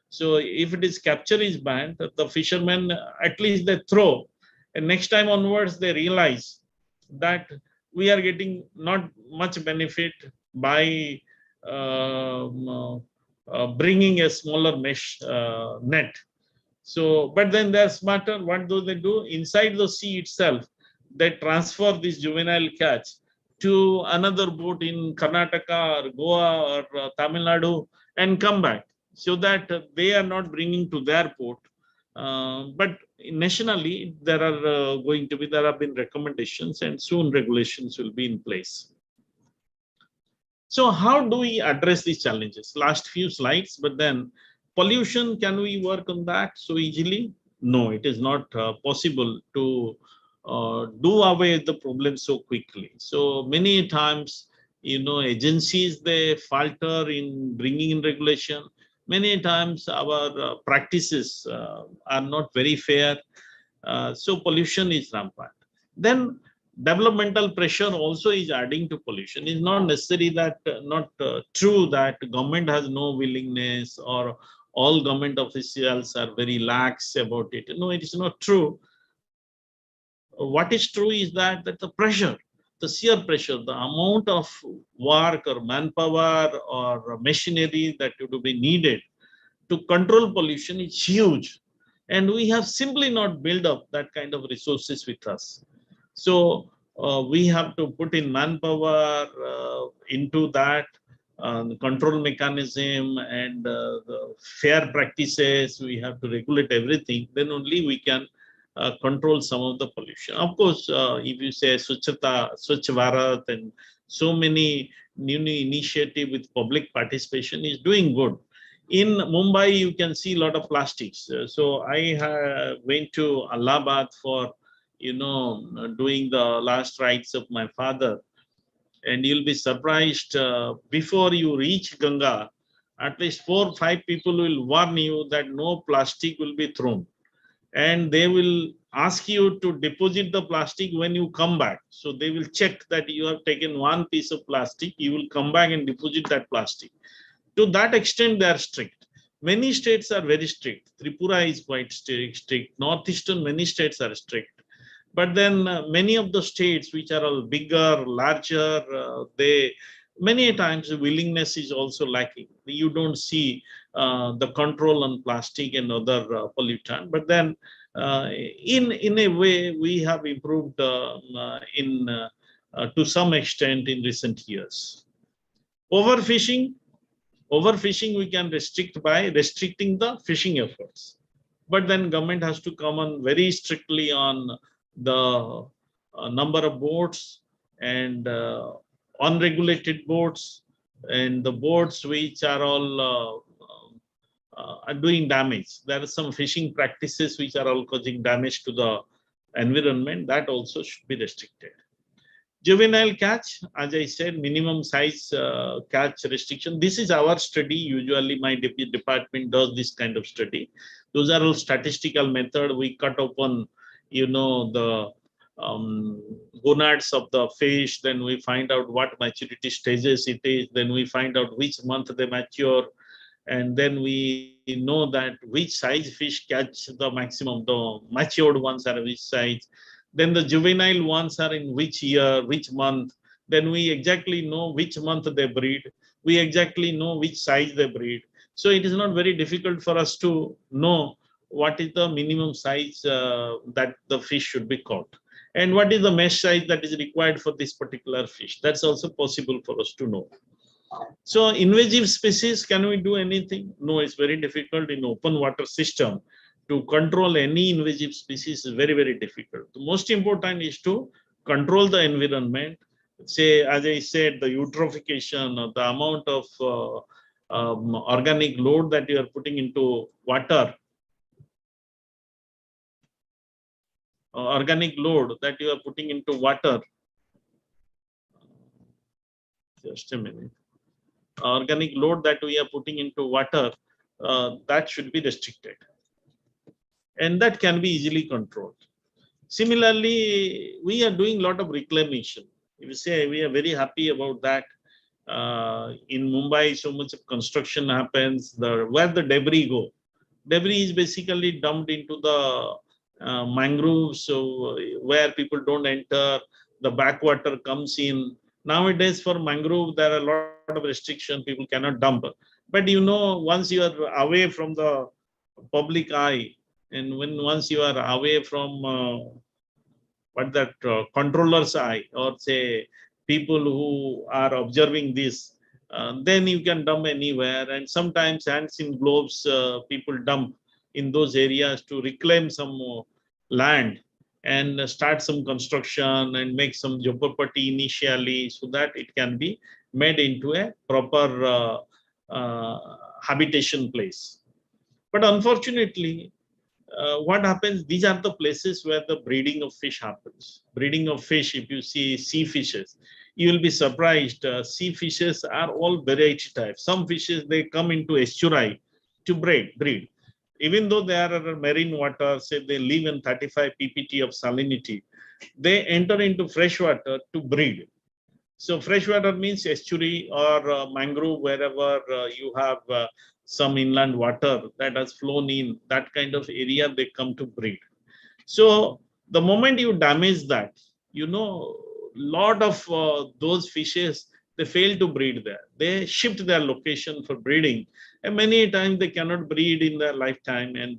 So if it is capture is banned, the fishermen, at least they throw. And next time onwards, they realize that we are getting not much benefit by bringing a smaller mesh net. So, but then they're smarter. What do they do? Inside the sea itself, they transfer this juvenile catch to another boat in Karnataka or Goa or Tamil Nadu and come back, so that they are not bringing to their port. But nationally, there have been recommendations, and soon regulations will be in place. So how do we address these challenges? Last few slides, but then pollution, can we work on that so easily? No, it is not possible to do away with the problem so quickly. So many times, agencies, they falter in bringing in regulation. Many times our practices are not very fair. So pollution is rampant. Then developmental pressure also is adding to pollution. It's not necessary that, true that government has no willingness or all government officials are very lax about it. No, it is not true. What is true is that the pressure, the sheer pressure, the amount of work or manpower or machinery that would be needed to control pollution is huge. And we have simply not built up that kind of resources with us. So we have to put in manpower into that control mechanism and the fair practices. We have to regulate everything. Then only we can control some of the pollution. Of course, if you say Swachhata, Swachh Bharat, and so many new initiative with public participation is doing good. In Mumbai, you can see a lot of plastics. So I went to Allahabad for, doing the last rites of my father. And you'll be surprised, before you reach Ganga, at least 4 or 5 people will warn you that no plastic will be thrown. And they will ask you to deposit the plastic when you come back. So they will check that you have taken one piece of plastic, you will come back and deposit that plastic. To that extent, they are strict. Many states are very strict. Tripura is quite strict. Northeastern, many states are strict. But then many of the states which are all bigger, larger, they many times the willingness is also lacking. You don't see the control on plastic and other pollutant. But then in a way, we have improved to some extent in recent years. Overfishing we can restrict by restricting the fishing efforts. But then government has to come on very strictly on the number of boats and unregulated boats and the boats which are all are doing damage. There are some fishing practices which are all causing damage to the environment. That also should be restricted. Juvenile catch, as I said, minimum size catch restriction. This is our study. Usually my department does this kind of study. Those are all statistical method. We cut open, the gonads of the fish. Then we find out what maturity stages it is. Then we find out which month they mature. And then we know that which size fish catch the maximum. The matured ones are which size. Then the juvenile ones are in which year, which month. Then we exactly know which month they breed. We exactly know which size they breed. So it is not very difficult for us to know what is the minimum size that the fish should be caught. And what is the mesh size that is required for this particular fish. That's also possible for us to know. So invasive species, can we do anything? No, it's very difficult in open water system. To control any invasive species is very, very difficult. The most important is to control the environment. Say, as I said, the eutrophication or the amount of organic load that you are putting into water. Organic load that you are putting into water. Just a minute. Organic load that we are putting into water, that should be restricted. And that can be easily controlled. Similarly, we are doing a lot of reclamation. If you say we are very happy about that. In Mumbai, so much of construction happens. Where the debris go? Debris is basically dumped into the mangroves, so where people don't enter. The backwater comes in. Nowadays, for mangrove, there are a lot of restrictions. People cannot dump. But once you are away from the public eye, and once you are away from controller's eye, or say people who are observing this, then you can dump anywhere. And sometimes hands in gloves, people dump in those areas to reclaim some land and start some construction and make some jopapati initially, so that it can be made into a proper habitation place. But unfortunately, what happens, these are the places where the breeding of fish happens. Breeding of fish, if you see sea fishes, you will be surprised. Sea fishes are all variety types. Some fishes, they come into estuary to breed. Even though they are in marine water, say they live in 35 ppt of salinity, they enter into freshwater to breed. So freshwater means estuary or mangrove, wherever you have some inland water that has flown in, that kind of area they come to breed. So the moment you damage that, lot of those fishes, they fail to breed there. They shift their location for breeding, and many times they cannot breed in their lifetime, and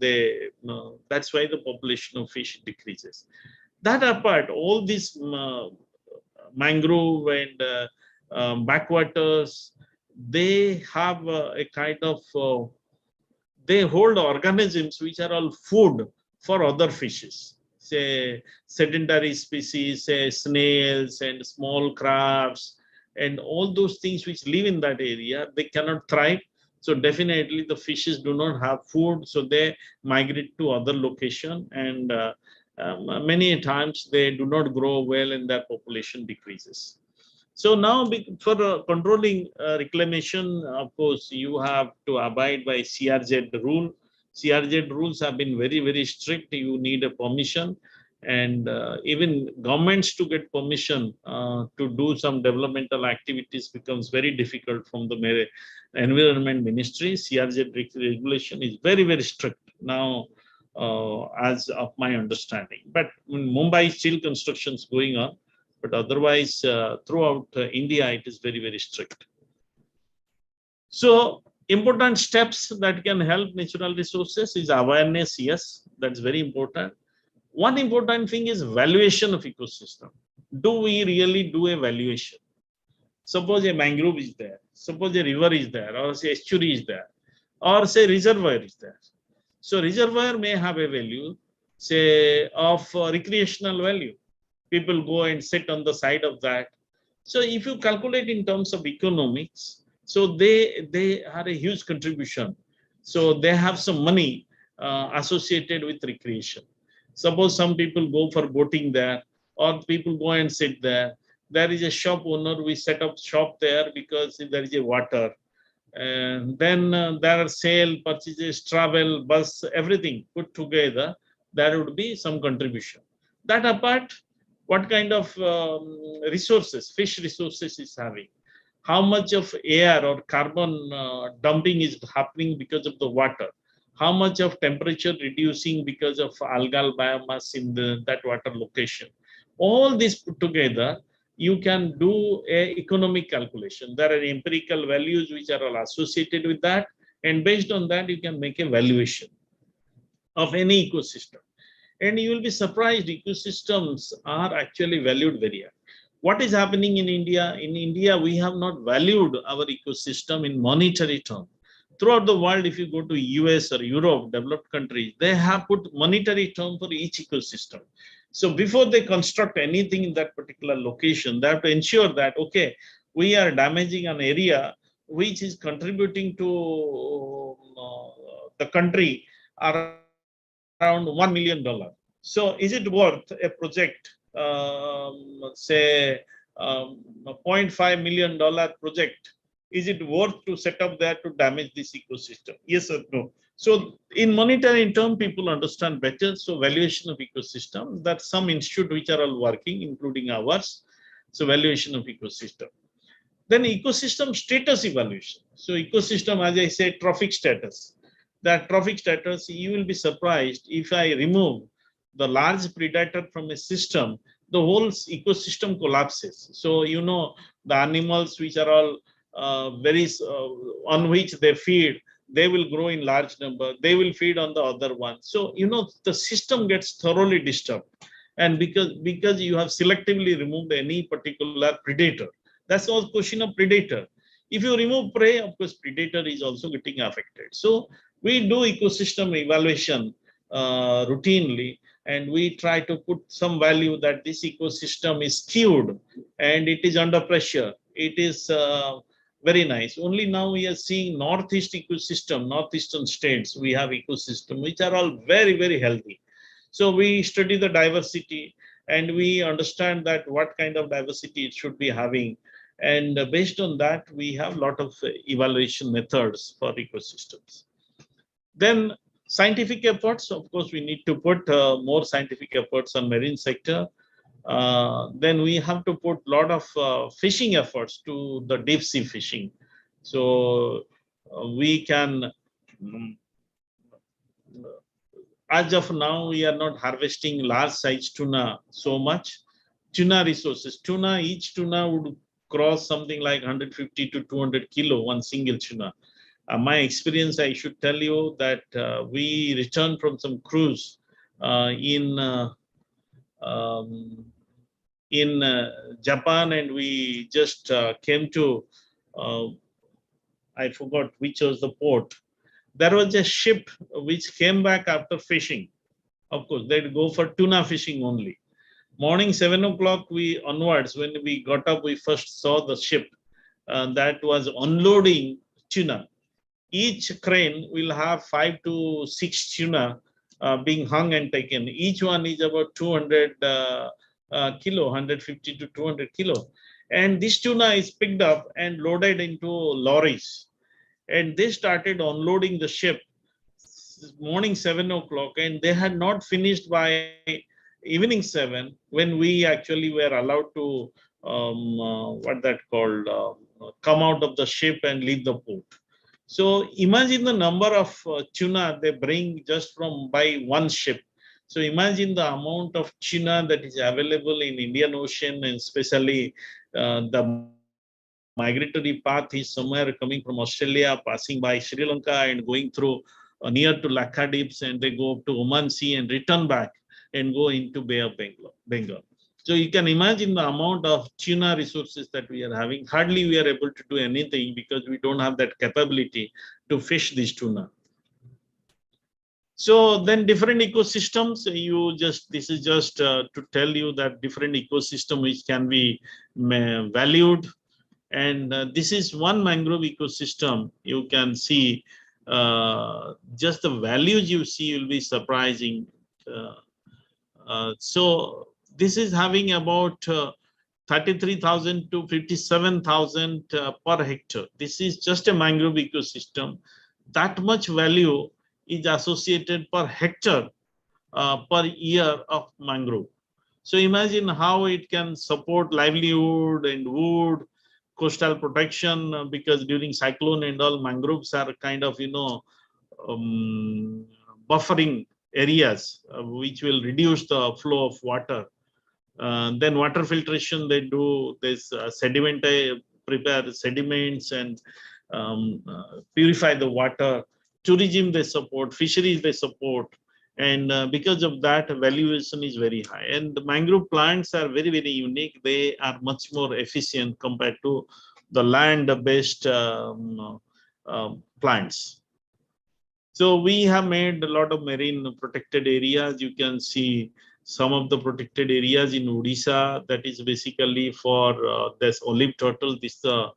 that's why the population of fish decreases. That apart, all these mangrove and backwaters, they have a kind of they hold organisms which are all food for other fishes, say sedentary species, say snails and small crabs, and all those things which live in that area, they cannot thrive. So definitely the fishes do not have food, so they migrate to other location, and many times they do not grow well and their population decreases. So now for controlling reclamation, of course, you have to abide by CRZ rule. CRZ rules have been very, very strict. You need a permission, and even governments to get permission to do some developmental activities becomes very difficult from the environment ministry. CRZ regulation is very, very strict now, as of my understanding. But in Mumbai, still construction is going on. But otherwise, throughout India, it is very, very strict. So important steps that can help natural resources is awareness. Yes, that's very important. One important thing is valuation of ecosystem. Do we really do a valuation? Suppose a mangrove is there, suppose a river is there, or say estuary is there, or say reservoir is there. So reservoir may have a value, say, of recreational value. People go and sit on the side of that. So if you calculate in terms of economics, so they are a huge contribution. So they have some money associated with recreation. Suppose some people go for boating there, or people go and sit there. There is a shop owner, we set up shop there because there is a water. And then there are sale, purchases, travel, bus, everything put together. There would be some contribution. That apart, what kind of resources, fish resources is having, how much of air or carbon dumping is happening because of the water, how much of temperature reducing because of algal biomass in that water location. All this put together, you can do a economic calculation. There are empirical values which are all associated with that, and based on that, you can make a valuation of any ecosystem. And you will be surprised, ecosystems are actually valued very high. What is happening in India? In India, we have not valued our ecosystem in monetary terms. Throughout the world, if you go to US or Europe, developed countries, they have put monetary term for each ecosystem. So before they construct anything in that particular location, they have to ensure that, okay, we are damaging an area which is contributing to the country around $1 million. So is it worth a project, say $0.5 million project? Is it worth to set up there to damage this ecosystem? Yes or no? So in monetary term, people understand better. So valuation of ecosystem, that some institute which are all working, including ours. So valuation of ecosystem. Then ecosystem status evaluation. So ecosystem, as I said, trophic status. That trophic status, you will be surprised if I remove the large predator from a system, the whole ecosystem collapses. So, you know, the animals which are all on which they feed, they will grow in large number, they will feed on the other one. So, you know, the system gets thoroughly disturbed. And because you have selectively removed any particular predator, that's all question of predator. If you remove prey, of course, predator is also getting affected. So we do ecosystem evaluation routinely, and we try to put some value that this ecosystem is skewed and it is under pressure. It is very nice. Only now we are seeing northeast ecosystem, northeastern states, we have ecosystem which are all very, very healthy. So we study the diversity and we understand that what kind of diversity it should be having. And based on that, we have a lot of evaluation methods for ecosystems. Then scientific efforts, of course, we need to put more scientific efforts on marine sector. Then we have to put a lot of fishing efforts to the deep sea fishing. So we can, as of now, we are not harvesting large size tuna so much. Tuna resources, tuna, each tuna would cross something like 150 to 200 kilo, one single tuna. My experience, I should tell you that we returned from some cruise in Japan, and we just came to, I forgot which was the port. There was a ship which came back after fishing. Of course, they'd go for tuna fishing only. Morning 7 o'clock, we onwards, when we got up, we first saw the ship that was unloading tuna. Each crane will have 5 to 6 tuna being hung and taken. Each one is about 200 kilo, 150 to 200 kilo. And this tuna is picked up and loaded into lorries. And they started unloading the ship morning 7 o'clock, and they had not finished by evening 7 when we actually were allowed to what that called come out of the ship and leave the port. So imagine the number of tuna they bring just from by one ship. So imagine the amount of tuna that is available in Indian Ocean, and especially the migratory path is somewhere coming from Australia, passing by Sri Lanka and going through near to Lakshadweeps, and they go up to Oman Sea and return back and go into Bay of Bengal. So you can imagine the amount of tuna resources that we are having. Hardly we are able to do anything because we don't have that capability to fish this tuna. So then different ecosystems, this is just to tell you that different ecosystem which can be valued. And this is one mangrove ecosystem. You can see just the values you see will be surprising. So this is having about 33,000 to 57,000 per hectare. This is just a mangrove ecosystem. That much value is associated per hectare per year of mangrove. So imagine how it can support livelihood and wood, coastal protection, because during cyclone and all, mangroves are kind of, buffering areas which will reduce the flow of water. Then water filtration, they do this sediment, prepare sediments and purify the water. Tourism they support, fisheries they support. And because of that, valuation is very high. And the mangrove plants are very, very unique. They are much more efficient compared to the land-based plants. So we have made a lot of marine protected areas. You can see some of the protected areas in Odisha. That is basically for this olive turtle. This the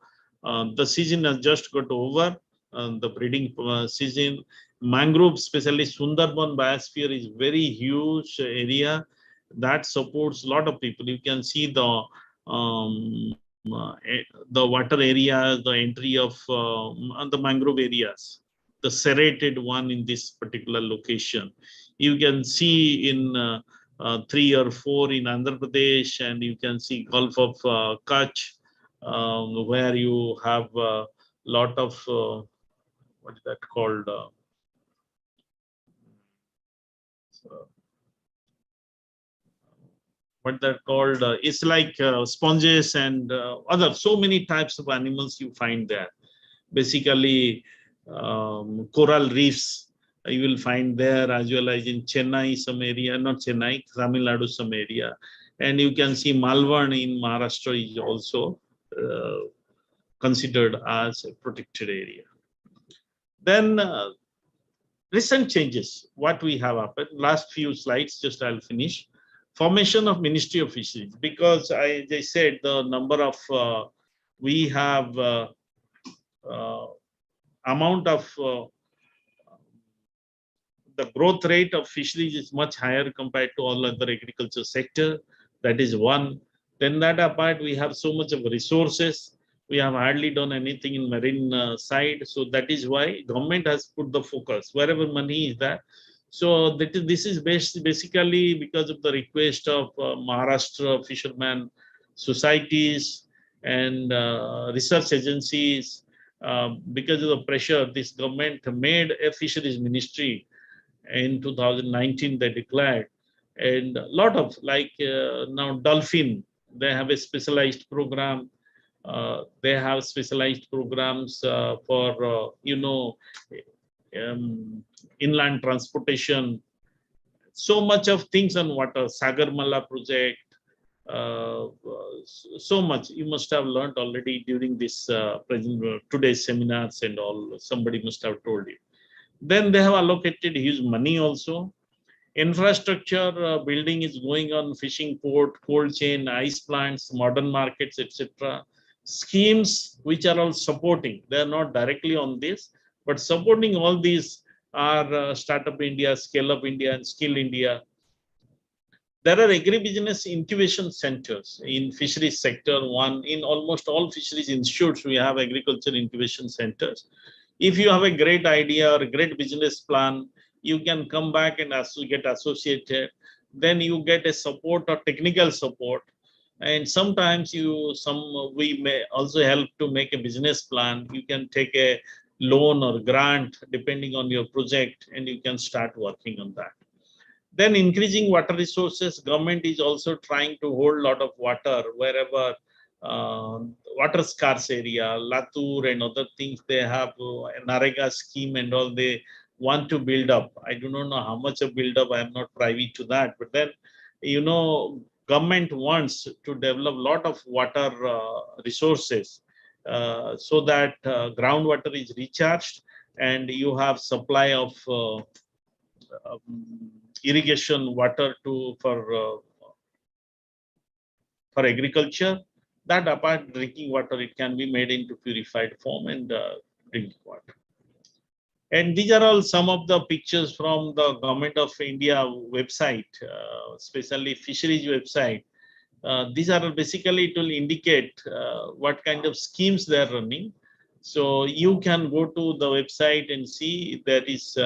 season has just got over. The breeding season. Mangrove, especially Sundarban biosphere, is very huge area that supports a lot of people. You can see the water areas, the entry of the mangrove areas, the serrated one in this particular location. You can see in 3 or 4 in Andhra Pradesh, and you can see Gulf of Kutch, where you have a lot of what is that called? What they're called? It's like sponges and other so many types of animals you find there. Basically, coral reefs you will find there, as well as in Chennai, some area, not Chennai, Tamil Nadu, some area. And you can see Malvan in Maharashtra is also considered as a protected area. Then recent changes, what we have happened, last few slides, just I'll finish. Formation of Ministry of Fisheries, because as I said, the number of, we have amount of, the growth rate of fisheries is much higher compared to all other agriculture sector. That is one. Then that apart, we have so much of resources. We have hardly done anything in marine side. So that is why government has put the focus wherever money is there. So this is basically because of the request of Maharashtra fishermen societies and research agencies. Because of the pressure, this government made a fisheries ministry in 2019. They declared, and a lot of like now dolphin, they have a specialized program. They have specialized programs for inland transportation. So much of things on water. Sagarmala project. So much you must have learned already during this today's seminars and all. Somebody must have told you. Then they have allocated huge money also. Infrastructure building is going on, fishing port, cold chain, ice plants, modern markets, etc. Schemes which are all supporting. They are not directly on this, but supporting all these are Startup India, Scale Up India, and Skill India. There are agribusiness incubation centers in fisheries sector. One in almost all fisheries institutes, we have agriculture incubation centers. If you have a great idea or a great business plan, you can come back and get associated. Then you get a support or technical support. And sometimes we may also help to make a business plan. You can take a loan or grant depending on your project, and you can start working on that. Then increasing water resources, government is also trying to hold a lot of water wherever water scarce area, Latur and other things, they have a Narega scheme and all they want to build up. I do not know how much of build up, I am not privy to that. But then, government wants to develop a lot of water resources so that groundwater is recharged and you have supply of irrigation water for agriculture. That apart drinking water, it can be made into purified form and drinking water. And these are all some of the pictures from the Government of India website, especially fisheries website. These are basically, it will indicate what kind of schemes they are running. So you can go to the website and see there is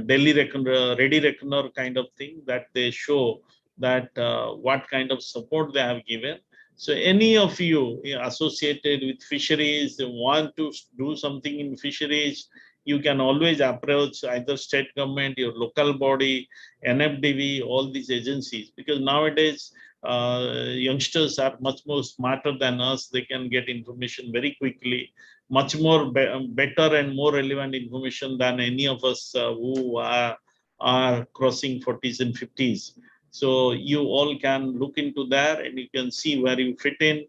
Delhi Reckoner, Ready Reckoner kind of thing that they show that what kind of support they have given. So any of you associated with fisheries, want to do something in fisheries, you can always approach either state government, your local body, NFDV, all these agencies, because nowadays youngsters are much more smarter than us. They can get information very quickly, much more better and more relevant information than any of us who are crossing 40s and 50s. So you all can look into there and you can see where you fit in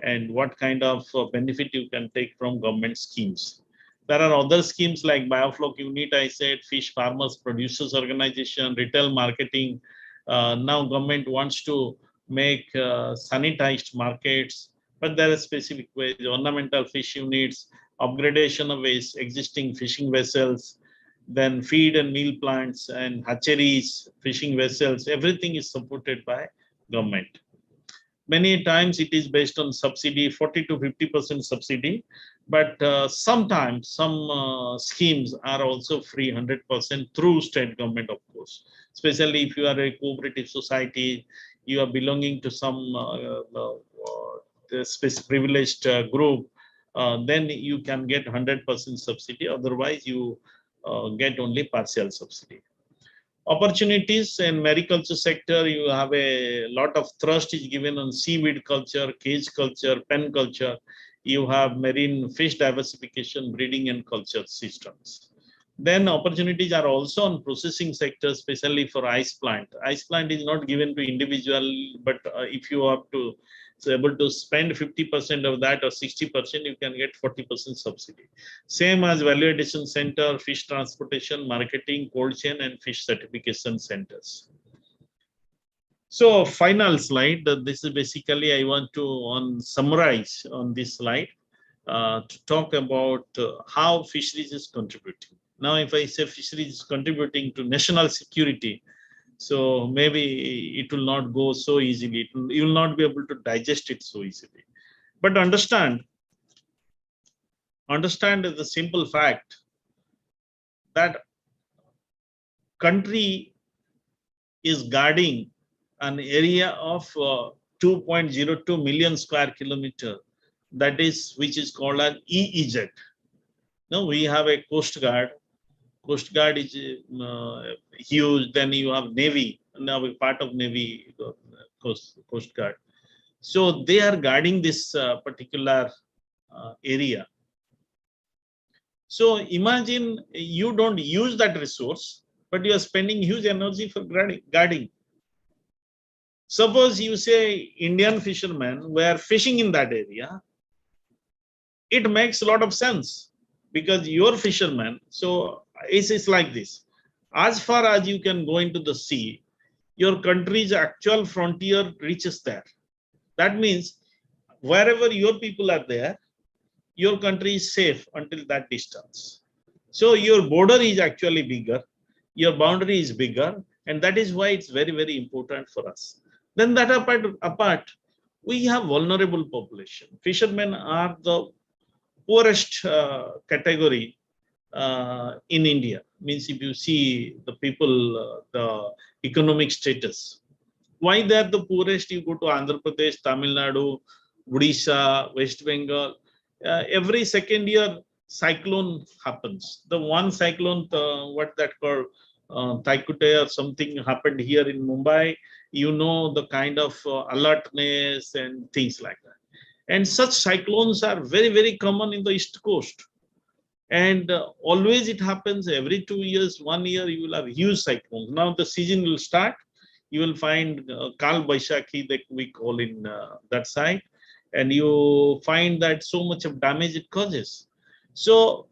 and what kind of benefit you can take from government schemes. There are other schemes like Biofloc Unit, I said, Fish Farmers Producers Organization, retail marketing. Now government wants to make sanitized markets, but there are specific ways, ornamental fish units, upgradation of existing fishing vessels, then feed and meal plants and hatcheries, fishing vessels, everything is supported by government. Many times it is based on subsidy, 40 to 50% subsidy, but sometimes some schemes are also free 100% through state government, of course. Especially if you are a cooperative society, you are belonging to some privileged group, then you can get 100% subsidy. Otherwise, you get only partial subsidy. Opportunities in mariculture sector, you have a lot of thrust is given on seaweed culture, cage culture, pen culture. You have marine fish diversification, breeding and culture systems. Then opportunities are also on processing sector, especially for ice plant. Ice plant is not given to individual, but if you have to able to spend 50% of that or 60%, you can get 40% subsidy. Same as value addition center, fish transportation, marketing, cold chain, and fish certification centers. So final slide. This is basically I want to summarize on this slide to talk about how fisheries is contributing. Now, if I say fisheries is contributing to national security, so maybe it will not go so easily. You will not be able to digest it so easily. But understand the simple fact that country is guarding an area of 2.02 million square kilometer, that is, which is called an EEZ. Now we have a Coast Guard. Coast Guard is huge. Then you have Navy. Now a part of Navy, Coast Guard. So they are guarding this particular area. So imagine you don't use that resource, but you are spending huge energy for guarding. Suppose you say Indian fishermen were fishing in that area, it makes a lot of sense because your fishermen, so it's like this. As far as you can go into the sea, your country's actual frontier reaches there. That means wherever your people are there, your country is safe until that distance. So your border is actually bigger, your boundary is bigger. And that is why it's very, very important for us. Then that apart, we have vulnerable population. Fishermen are the poorest category in India. Means if you see the people, the economic status, why they are the poorest? You go to Andhra Pradesh, Tamil Nadu, Odisha, West Bengal. Every second year, cyclone happens. The one cyclone, what that called, Taikute or something happened here in Mumbai. You know the kind of alertness and things like that. And such cyclones are very, very common in the East Coast. And always it happens every 2 years, 1 year, you will have huge cyclones. Now the season will start. You will find Kal Baishakhi that we call in that side. And you find that so much of damage it causes. So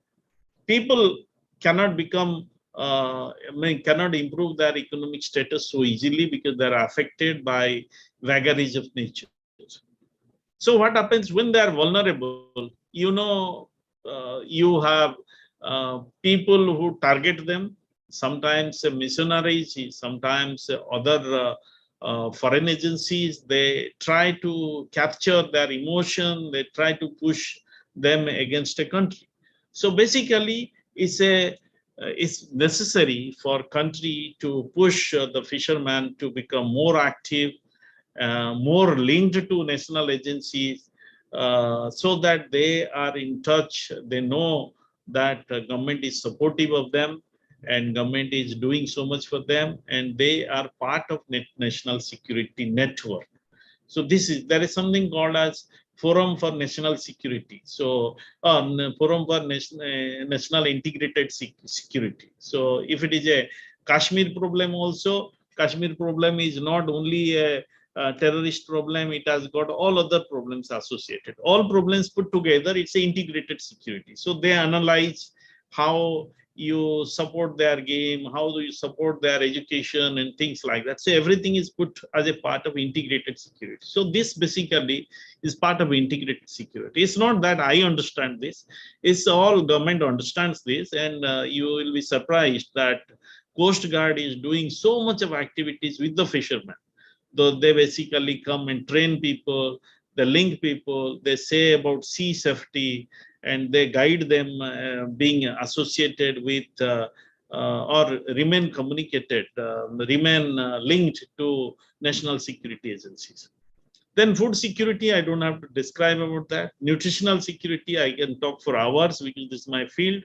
people cannot become, cannot improve their economic status so easily because they are affected by vagaries of nature. So what happens when they are vulnerable? You know, you have people who target them, sometimes missionaries, sometimes other foreign agencies. They try to capture their emotion, they try to push them against a country. So basically, it's necessary for country to push the fishermen to become more active, more linked to national agencies, so that they are in touch. They know that government is supportive of them and government is doing so much for them, and they are part of national security network. So there is something called as Forum for National Security. So Forum for National Integrated Security. So if it is a Kashmir problem also, Kashmir problem is not only a terrorist problem, it has got all other problems associated. All problems put together, it's an integrated security. So they analyze how you support their game, how do you support their education and things like that. So everything is put as a part of integrated security. So this basically is part of integrated security. It's not that I understand this, it's all government understands this, and you will be surprised that Coast Guard is doing so much of activities with the fishermen. Though they basically come and train people, they link people, they say about sea safety, and they guide them being associated with or remain communicated, remain linked to national security agencies. Then food security, I don't have to describe about that. Nutritional security, I can talk for hours because this is my field.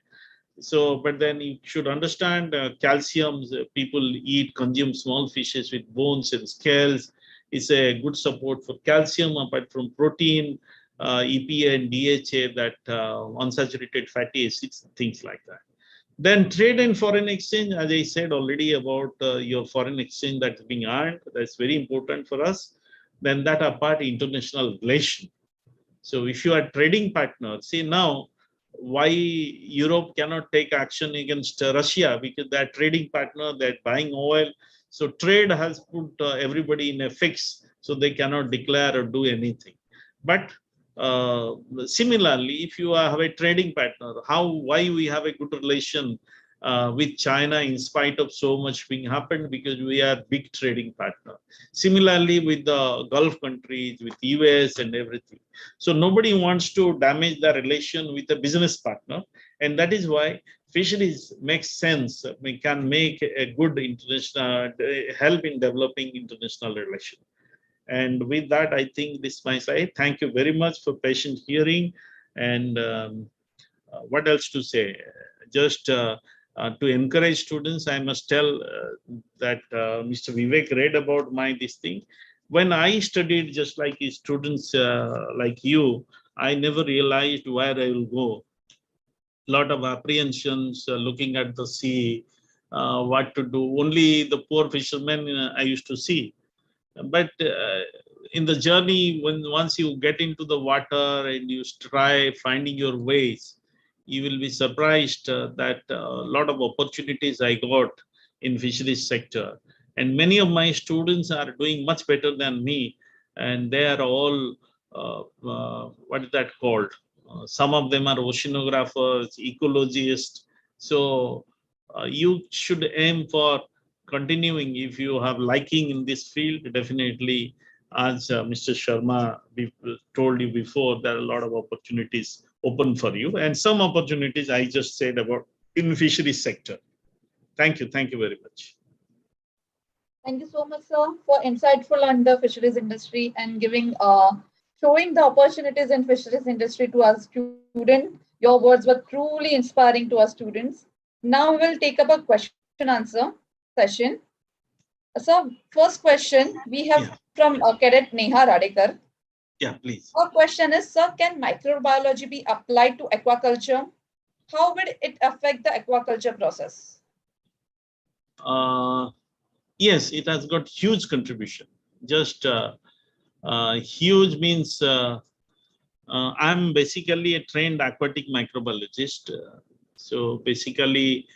So, but then you should understand calcium. People consume small fishes with bones and scales. It's a good support for calcium apart from protein, EPA and DHA, that unsaturated fatty acids, things like that. Then trade and foreign exchange, as I said already about your foreign exchange that's being earned, that's very important for us. Then that apart, international relation. So if you are trading partner, see now, why Europe cannot take action against Russia, because they're trading partner, they're buying oil. So trade has put everybody in a fix, so they cannot declare or do anything. But similarly, if you have a trading partner, why we have a good relation with China in spite of so much being happened, because we are big trading partner. Similarly with the Gulf countries, with US and everything. So nobody wants to damage the relation with a business partner, and that is why fisheries makes sense. We can make a good international help in developing international relation. And with that, I think this is my side. Thank you very much for patient hearing. And what else to say? Just to encourage students, I must tell that Mr. Vivek read about this thing. When I studied, just like students like you, I never realized where I will go. Lot of apprehensions, looking at the sea, what to do. Only the poor fishermen I used to see. But in the journey, once you get into the water and you try finding your ways, you will be surprised that a lot of opportunities I got in fisheries sector. And many of my students are doing much better than me. And they are all, what is that called? Some of them are oceanographers, ecologists. So you should aim for continuing, if you have liking in this field, definitely, as Mr. Sharma told you before, there are a lot of opportunities open for you, and some opportunities I just said about in fisheries sector. Thank you. Thank you very much. Thank you so much, sir, for insightful on the fisheries industry and giving showing the opportunities in fisheries industry to our students. Your words were truly inspiring to our students. Now we will take up a question answer session. So first question we have from Cadet Neha Radekar. Yeah, please. Our question is, sir, can microbiology be applied to aquaculture? How would it affect the aquaculture process? Yes, it has got huge contribution. Just huge means I'm basically a trained aquatic microbiologist. So basically,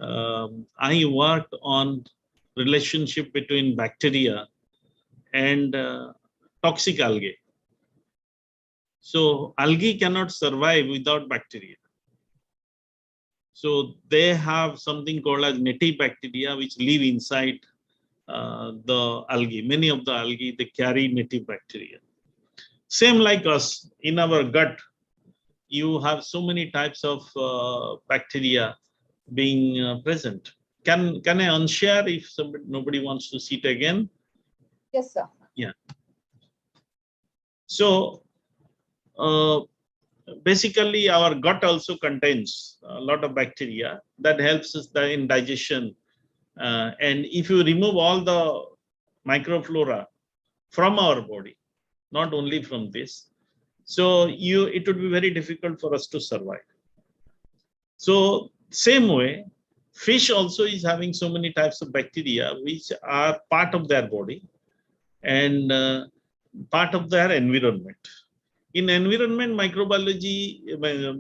I worked on relationship between bacteria and toxic algae. So algae cannot survive without bacteria. So they have something called as native bacteria which live inside the algae. Many of the algae, they carry native bacteria. Same like us, in our gut, you have so many types of bacteria being present. Can I unshare if nobody wants to see it again? Yes, sir. Yeah. So basically our gut also contains a lot of bacteria that helps us in digestion. And if you remove all the microflora from our body, not only from this, so it would be very difficult for us to survive. So same way, fish also is having so many types of bacteria which are part of their body and part of their environment. In environment microbiology,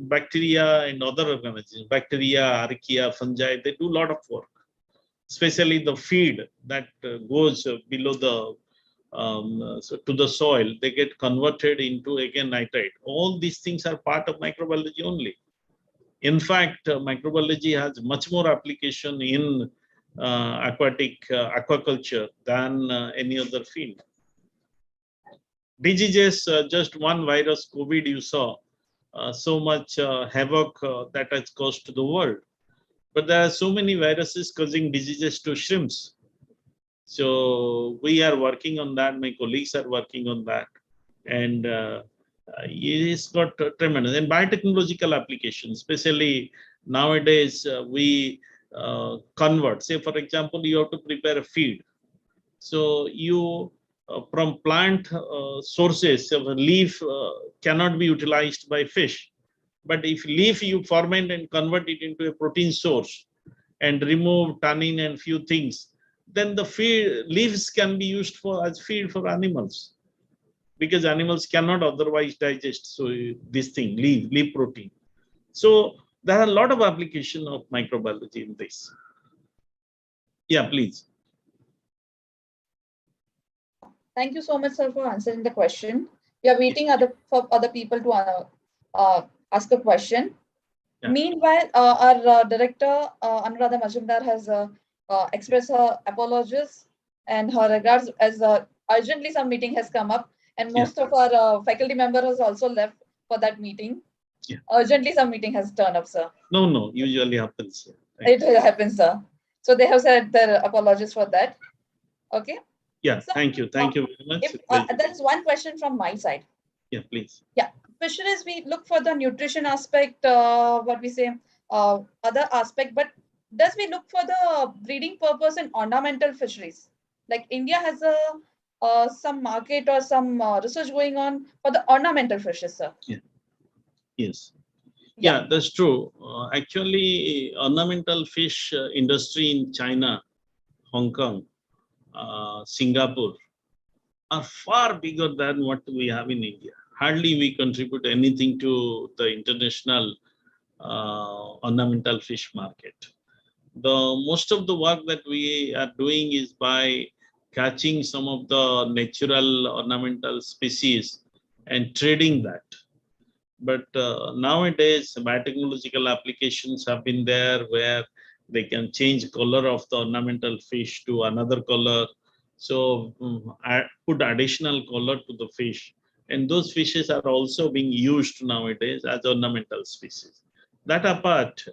bacteria and other organisms, bacteria, archaea, fungi, they do a lot of work, especially the feed that goes below the so to the soil, they get converted into again nitrite. All these things are part of microbiology only. In fact, microbiology has much more application in aquaculture than any other field. Diseases, just one virus, COVID, you saw so much havoc that has caused to the world. But there are so many viruses causing diseases to shrimps. So we are working on that. My colleagues are working on that. And it's got tremendous. And biotechnological applications, especially nowadays, we convert. Say, for example, you have to prepare a feed. So you, from plant sources, of a leaf cannot be utilized by fish. But if leaf you ferment and convert it into a protein source and remove tannin and few things, then the leaves can be used as feed for animals, because animals cannot otherwise digest. So this thing, leaf protein. So there are a lot of application of microbiology in this. Yeah, please. Thank you so much, sir, for answering the question. We are waiting for other people to ask a question. Yeah. Meanwhile, our director, Anuradha Majumdar, has expressed her apologies and her regards, as urgently some meeting has come up, and most of our faculty members has also left for that meeting. Yeah. Urgently some meeting has turned up, sir. No, usually happens. It happens, sir. So they have said their apologies for that. Okay. Yeah, so, thank you very much. There is one question from my side. Yeah, please. Yeah, fisheries, we look for the nutrition aspect, what we say, other aspect, but does we look for the breeding purpose in ornamental fisheries? Like India has some market or some research going on for the ornamental fishes, sir. Yeah. Yes. Yeah, that's true. Actually, ornamental fish industry in China, Hong Kong, Singapore are far bigger than what we have in India. Hardly we contribute anything to the international ornamental fish market. Most of the work that we are doing is by catching some of the natural ornamental species and trading that. But nowadays, biotechnological applications have been there where They can change color of the ornamental fish to another color. So put additional color to the fish. And those fishes are also being used nowadays as ornamental species. That apart,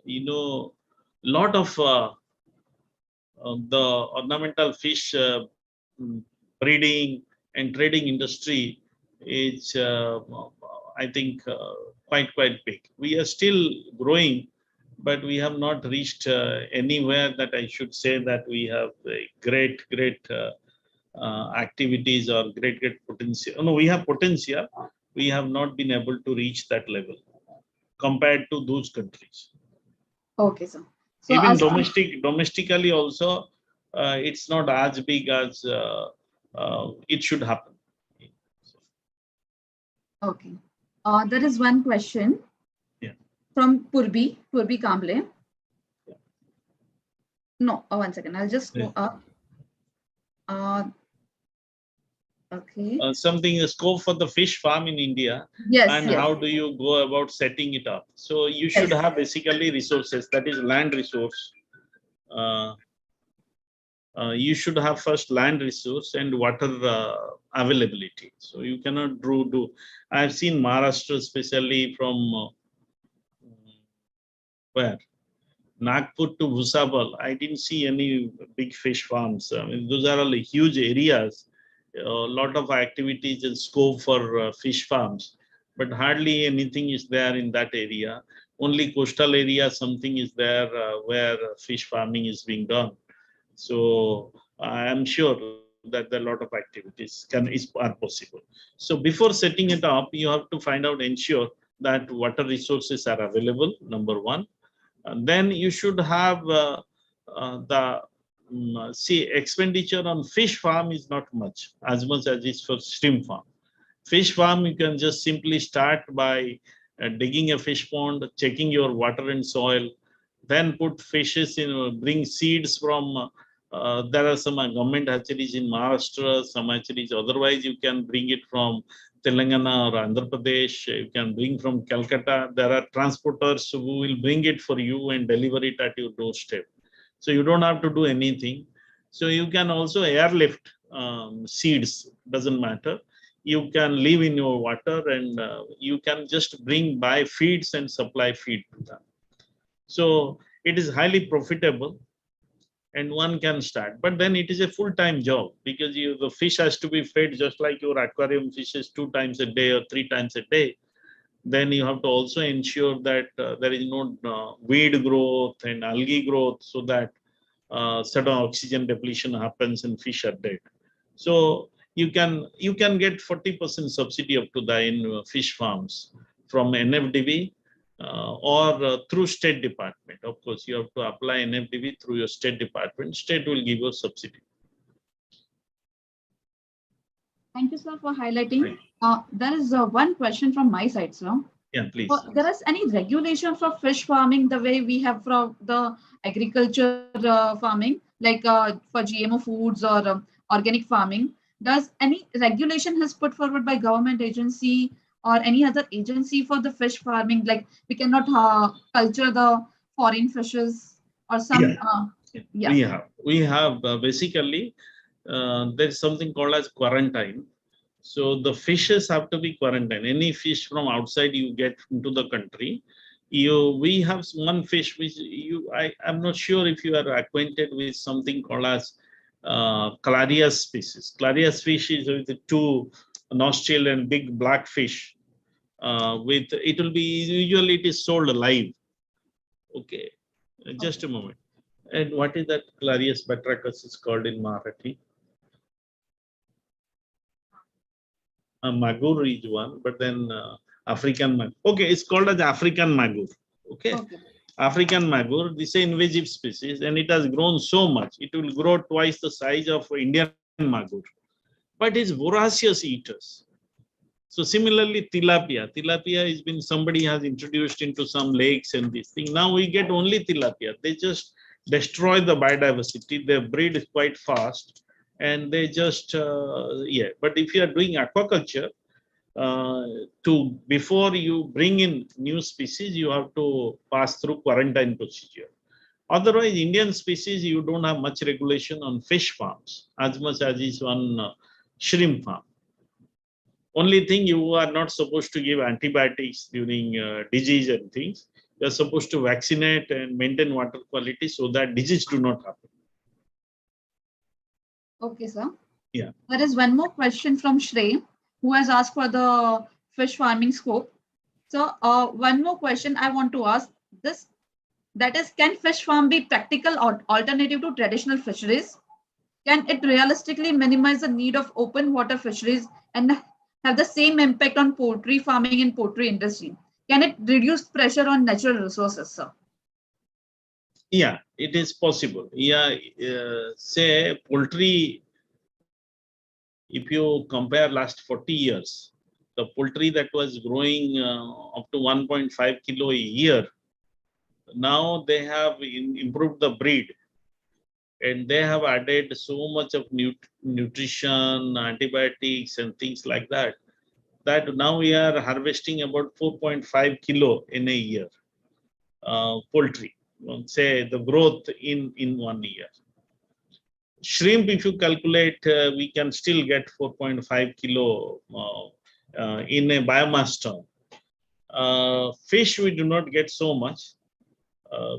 lot of the ornamental fish breeding and trading industry is, I think, quite big. We are still growing, but we have not reached anywhere that I should say that we have a great activities or great potential. No, we have potential. We have not been able to reach that level compared to those countries. Okay, sir. So Even domestically also, it's not as big as it should happen. Okay. There is one question. Yeah. From Purbi Kamble. Yeah. No, 1 second. I'll just go up. Okay. Something is scope for the fish farm in India. Yes. And yes. how do you go about setting it up? So you should Yes. have basically resources, that is land resource. You should have first land resource and water availability. So you cannot do. I've seen Maharashtra, especially from where? Nagpur to Bhusabal. I didn't see any big fish farms. I mean, those are all huge areas. A lot of activities and scope for fish farms, but hardly anything is there in that area. Only coastal area, something is there where fish farming is being done. So I am sure that there are a lot of activities are possible. So before setting it up, you have to find out, ensure that water resources are available, number one. And then you should have expenditure on fish farm is not much as is for shrimp farm. Fish farm, you can just simply start by digging a fish pond, checking your water and soil, then put fishes in, bring seeds from, there are some government hatcheries in Maharashtra, some hatcheries, otherwise you can bring it from Telangana or Andhra Pradesh, you can bring from Calcutta. There are transporters who will bring it for you and deliver it at your doorstep. So you don't have to do anything. So you can also airlift seeds, doesn't matter. You can live in your water and you can just bring by feeds and supply feed to them. So it is highly profitable and one can start, but then it is a full-time job because the fish has to be fed just like your aquarium fishes 2 times a day or 3 times a day. Then you have to also ensure that there is no weed growth and algae growth, so that sudden oxygen depletion happens and fish are dead. So you can get 40% subsidy up to the in fish farms from NFDB. Or through State Department. Of course, you have to apply NFDB through your State Department. State will give you a subsidy. Thank you, sir, for highlighting. There is one question from my side, sir. Yeah, please. There is any regulation for fish farming the way we have for the agriculture farming, like for GMO foods or organic farming? Does any regulation has put forward by government agency or any other agency for the fish farming? Like we cannot culture the foreign fishes or some. Yeah. We have basically there's something called as quarantine. So the fishes have to be quarantined. Any fish from outside you get into the country, we have one fish which I'm not sure if you are acquainted with something called as Clarias species. Clarias fish is with the 2 nostril and big black fish. It will be usually it is sold live. Okay, just a moment. And what is that Clarias batrachus is called in Marathi? Magur is one, but then African magur. Okay, it's called as African magur. Okay. African magur, this is an invasive species and it has grown so much. It will grow twice the size of Indian magur. But it's voracious eaters. So similarly, tilapia. Tilapia has been, somebody has introduced into some lakes and this thing. Now we get only tilapia. They just destroy the biodiversity. They breed quite fast. And they just, But if you are doing aquaculture, before you bring in new species, you have to pass through quarantine procedure. Otherwise, Indian species, you don't have much regulation on fish farms as much as is on shrimp farm. Only thing, you are not supposed to give antibiotics during disease and things. You are supposed to vaccinate and maintain water quality so that disease do not happen. Okay, sir. Yeah. There is one more question from Shrey, who has asked for the fish farming scope. So one more question I want to ask this, that is, can fish farm be practical or alternative to traditional fisheries? Can it realistically minimize the need of open water fisheries and have the same impact on poultry farming and poultry industry? Can it reduce pressure on natural resources, sir? Yeah, it is possible. Yeah, say poultry, if you compare last 40 years, the poultry that was growing up to 1.5 kilo a year, now they have improved the breed and they have added so much of nutrition, antibiotics and things like that, that now we are harvesting about 4.5 kilo in a year, poultry, say the growth in 1 year. Shrimp, if you calculate, we can still get 4.5 kilo in a biomass term. Fish, we do not get so much.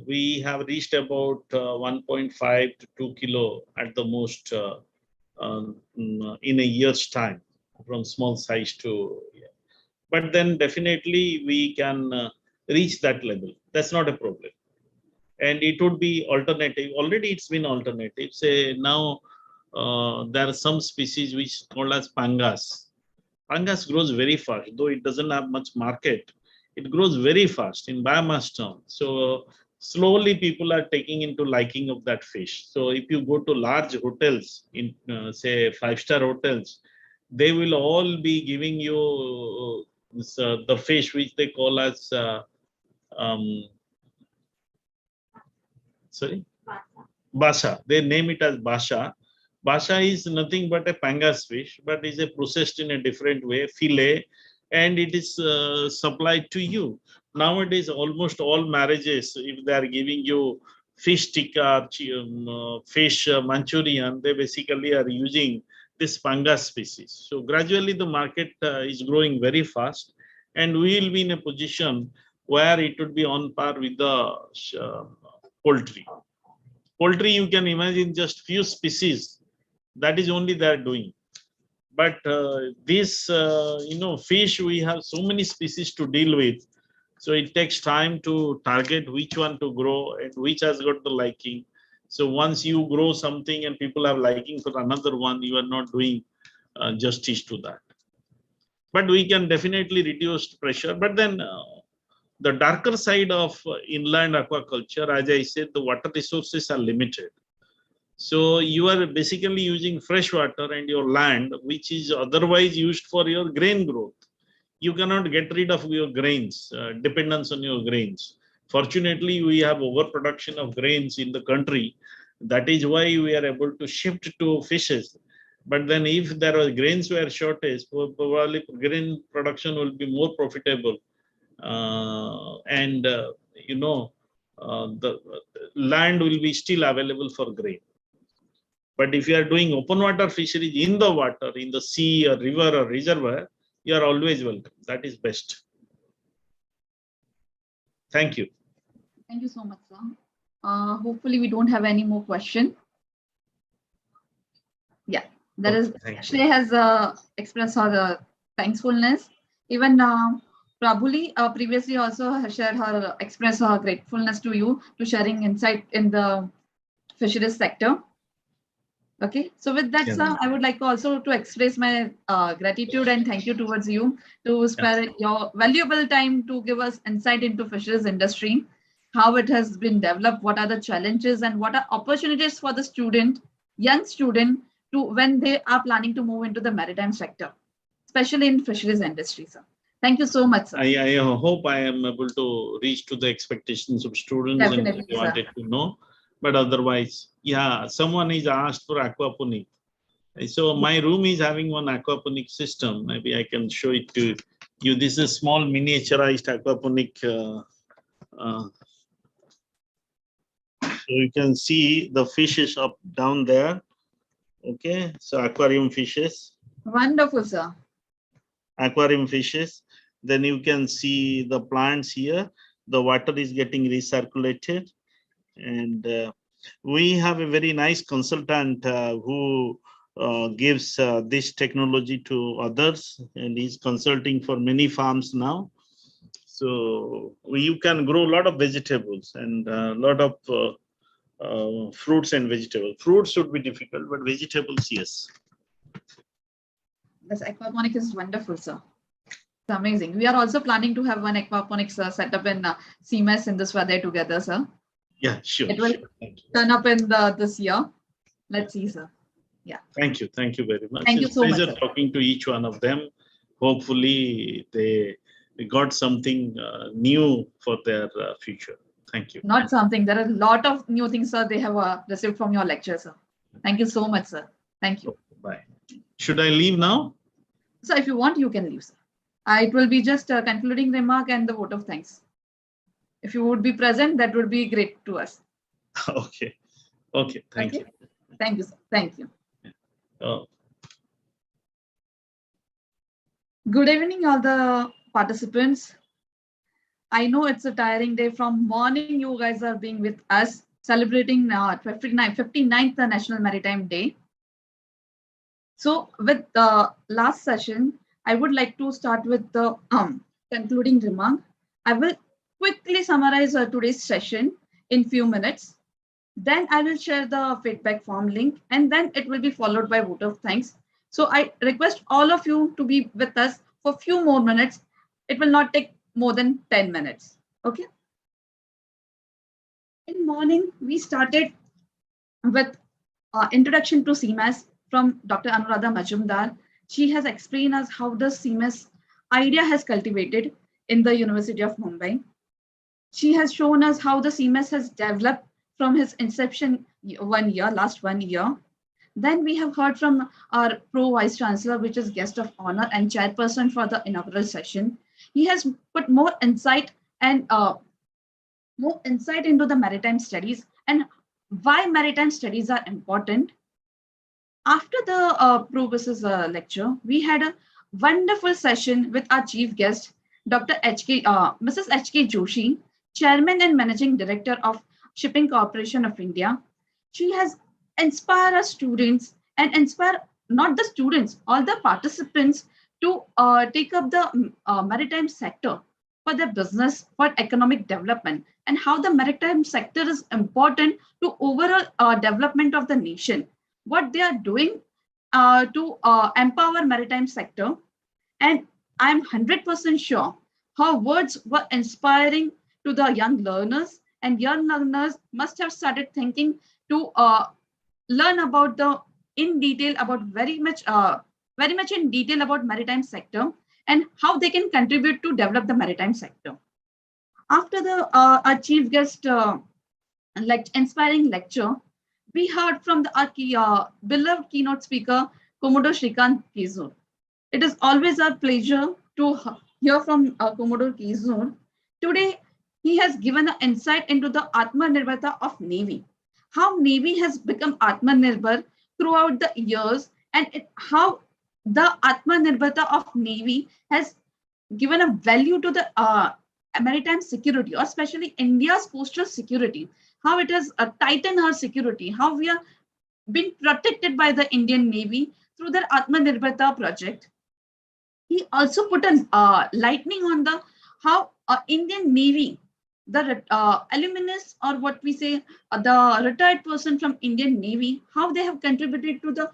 We have reached about 1.5 to 2 kilo at the most in a year's time, from small size to, yeah. But then definitely we can reach that level. That's not a problem. And it would be alternative. Already it's been alternative. Say now there are some species which called as pangas. Pangas grows very fast, though it doesn't have much market. It grows very fast in biomass terms. So slowly people are taking into liking of that fish. So if you go to large hotels, in say 5-star hotels, they will all be giving you the fish which they call as sorry, basha. They name it as basha. Basha is nothing but a pangas fish, but is processed in a different way, fillet, and it is supplied to you. Nowadays, almost all marriages, if they are giving you fish tikka, fish Manchurian, they basically are using this pangas species. So gradually the market is growing very fast, and we will be in a position where it would be on par with the poultry. Poultry, you can imagine just few species, that is only they are doing. But this, fish, we have so many species to deal with. So it takes time to target which one to grow and which has got the liking. So once you grow something and people have liking for another one, you are not doing justice to that. But we can definitely reduce pressure. But then the darker side of inland aquaculture, as I said, the water resources are limited. So you are basically using fresh water and your land, which is otherwise used for your grain growth. You cannot get rid of your grains, dependence on your grains. Fortunately, we have overproduction of grains in the country. That is why we are able to shift to fishes. But then if there was grains were shortage, probably grain production will be more profitable. The land will be still available for grain. But if you are doing open water fisheries in the water, in the sea or river or reservoir, you are always welcome. That is best. Thank you. Thank you so much, sir. Hopefully we don't have any more questions. Yeah, there is. Shrey has expressed her thankfulness. Even Prabhuli previously also shared her expressed her gratefulness to you to sharing insight in the fisheries sector. Okay, so with that, sir, I would like also to express my gratitude and thank you towards you to spare your valuable time to give us insight into fisheries industry, how it has been developed, what are the challenges and what are opportunities for the student, young student, to when they are planning to move into the maritime sector, especially in fisheries industry, sir. Thank you so much, sir. I hope I am able to reach to the expectations of students. Definitely, and they wanted to know. But otherwise, yeah, someone is asked for aquaponic. So my room is having one aquaponic system. Maybe I can show it to you. This is small miniaturized aquaponic. So you can see the fishes up down there. Okay, so aquarium fishes. Wonderful, sir. Aquarium fishes. Then you can see the plants here. The water is getting recirculated. And we have a very nice consultant who gives this technology to others, and he's consulting for many farms now. So you can grow a lot of vegetables and a lot of fruits and vegetables. Fruits would be difficult, but vegetables, yes. This aquaponics is wonderful, sir. It's amazing. We are also planning to have one aquaponics set up in CMS in this weather together, sir. Yeah, sure. It will sure. Thank you. turn up in this year. Let's see, sir. Thank you. Thank you very much. Thank you It's so much, pleasure sir. talking to each one of them. Hopefully, they got something new for their future. Thank you. Not something. There are a lot of new things, sir, they have received from your lecture, sir. Thank you so much, sir. Thank you. Bye. Should I leave now? So if you want, you can leave, sir. It will be just a concluding remark and the vote of thanks. If you would be present, that would be great to us. Okay. Okay. Thank Okay. Thank you, sir. Thank you. you. Good evening, all the participants. I know it's a tiring day. From morning, you guys are being with us, celebrating 59th National Maritime Day. So with the last session, I would like to start with the concluding remark. I will quickly summarize today's session in few minutes. Then I will share the feedback form link, and then it will be followed by vote of thanks. So I request all of you to be with us for a few more minutes. It will not take more than 10 minutes. Okay. In morning, we started with introduction to CMAS from Dr. Anuradha Majumdar. She has explained us how the CMAS idea has cultivated in the University of Mumbai. She has shown us how the CMAS has developed from his inception last 1 year. Then we have heard from our Pro Vice Chancellor, which is guest of honor and chairperson for the inaugural session. He has put more insight into the maritime studies and why maritime studies are important. After the Prowess's lecture, we had a wonderful session with our chief guest, Mrs. H.K. Joshi, Chairman and Managing Director of Shipping Corporation of India. She has inspired our students and inspire not the students, all the participants to take up the maritime sector for their business, for economic development, and how the maritime sector is important to overall development of the nation. What they are doing to empower maritime sector. And I'm 100% sure her words were inspiring to the young learners, and young learners must have started thinking to learn about very much in detail about maritime sector and how they can contribute to develop the maritime sector. After the our chief guest inspiring lecture, we heard from our beloved keynote speaker, Commodore Shrikant Kizur. It is always our pleasure to hear from Commodore Kizur. Today, he has given an insight into the Atmanirbharta of Navy, how Navy has become Atmanirbhar throughout the years, and how the Atmanirbharta of Navy has given a value to the maritime security, or especially India's coastal security, how it has tightened our security, how we are being protected by the Indian Navy through their Atmanirbharta project. He also put a lightning on the how Indian Navy, the alumnus, or what we say, the retired person from Indian Navy, how they have contributed to the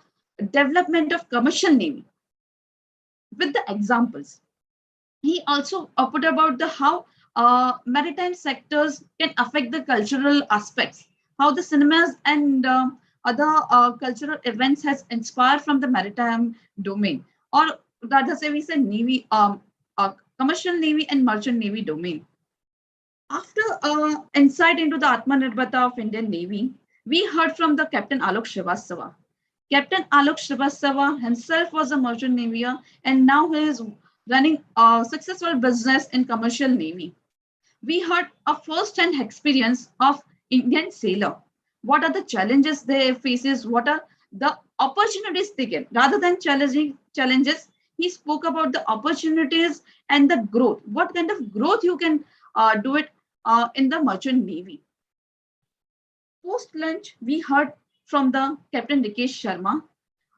development of commercial Navy with the examples. He also put about the how maritime sectors can affect the cultural aspects, how the cinemas and other cultural events has inspired from the maritime domain, or rather say we say Navy, commercial Navy and merchant Navy domain. After insight into the Atmanirbharta of Indian Navy, we heard from the Captain Alok Srivastava. Captain Alok Srivastava himself was a merchant Navy, and now he is running a successful business in commercial Navy. We heard a first-hand experience of Indian sailor. What are the challenges they faces? What are the opportunities they get? Rather than challenging challenges, he spoke about the opportunities and the growth. What kind of growth you can do it in the merchant navy. Post lunch, we heard from the Captain Rikesh Sharma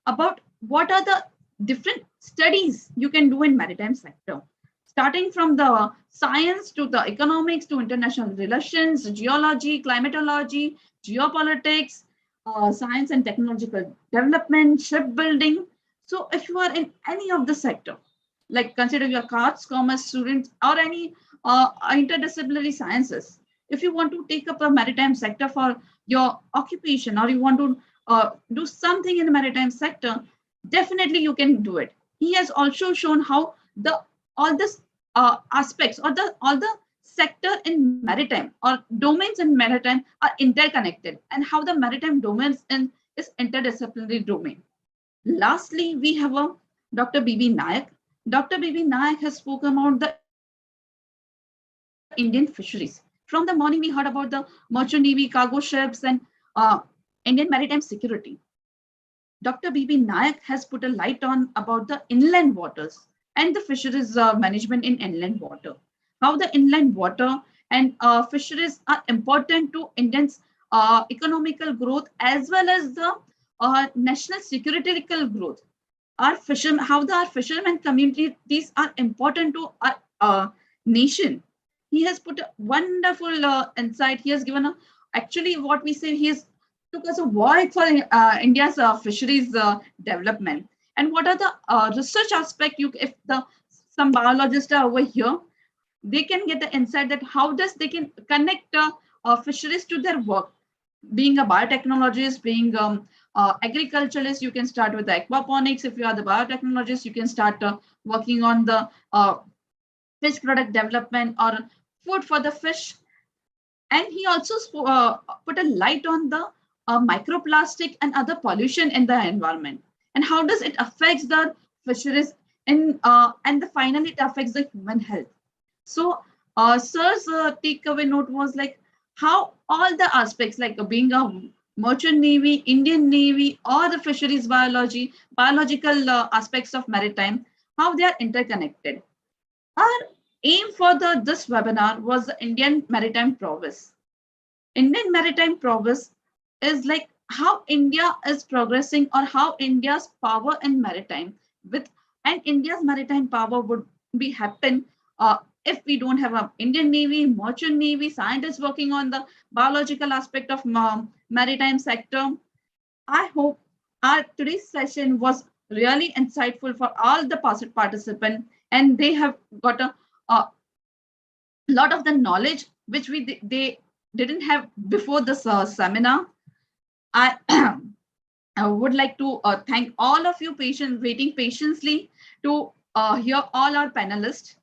about what are the different studies you can do in maritime sector, starting from the science to the economics to international relations, geology, climatology, geopolitics, science and technological development, shipbuilding. So if you are in any of the sector, like consider your arts, commerce students, or any interdisciplinary sciences, if you want to take up a maritime sector for your occupation, or you want to do something in the maritime sector, definitely you can do it. He has also shown how the all this aspects or the all the sector in maritime or domains in maritime are interconnected, and how the maritime domains in is interdisciplinary domain. Lastly, we have a Dr. B.B. Nayak. Dr. B.B. Nayak has spoken about the Indian fisheries. From the morning, we heard about the merchant navy, cargo ships, and Indian maritime security. Dr. B.B. Nayak has put a light on about the inland waters and the fisheries management in inland water. How the inland water and fisheries are important to Indians' economical growth as well as the national security growth. Our fishermen, how our fishermen communities are important to our nation. He has put a wonderful insight. He has given a, actually what we say, he has took us a void for India's fisheries development. And what are the research aspect? You, if the some biologists are over here, they can get the insight that how does they can connect fisheries to their work. Being a biotechnologist, being agriculturalist, you can start with the aquaponics. If you are the biotechnologist, you can start working on the fish product development or food for the fish. And he also put a light on the microplastic and other pollution in the environment, and how does it affects the fisheries in and finally it affects the human health. So sir's takeaway note was like how all the aspects, like being a merchant navy, Indian navy, or the fisheries biology, biological aspects of maritime, how they are interconnected. Our aim for this webinar was the Indian maritime prowess. Indian maritime prowess is like how India is progressing, or how India's power in maritime with, and India's maritime power would be happen if we don't have an Indian Navy, merchant navy, scientists working on the biological aspect of maritime sector. I hope our today's session was really insightful for all the participants, and they have got a lot of the knowledge which they didn't have before this seminar. I, I would like to thank all of you waiting patiently to hear all our panelists.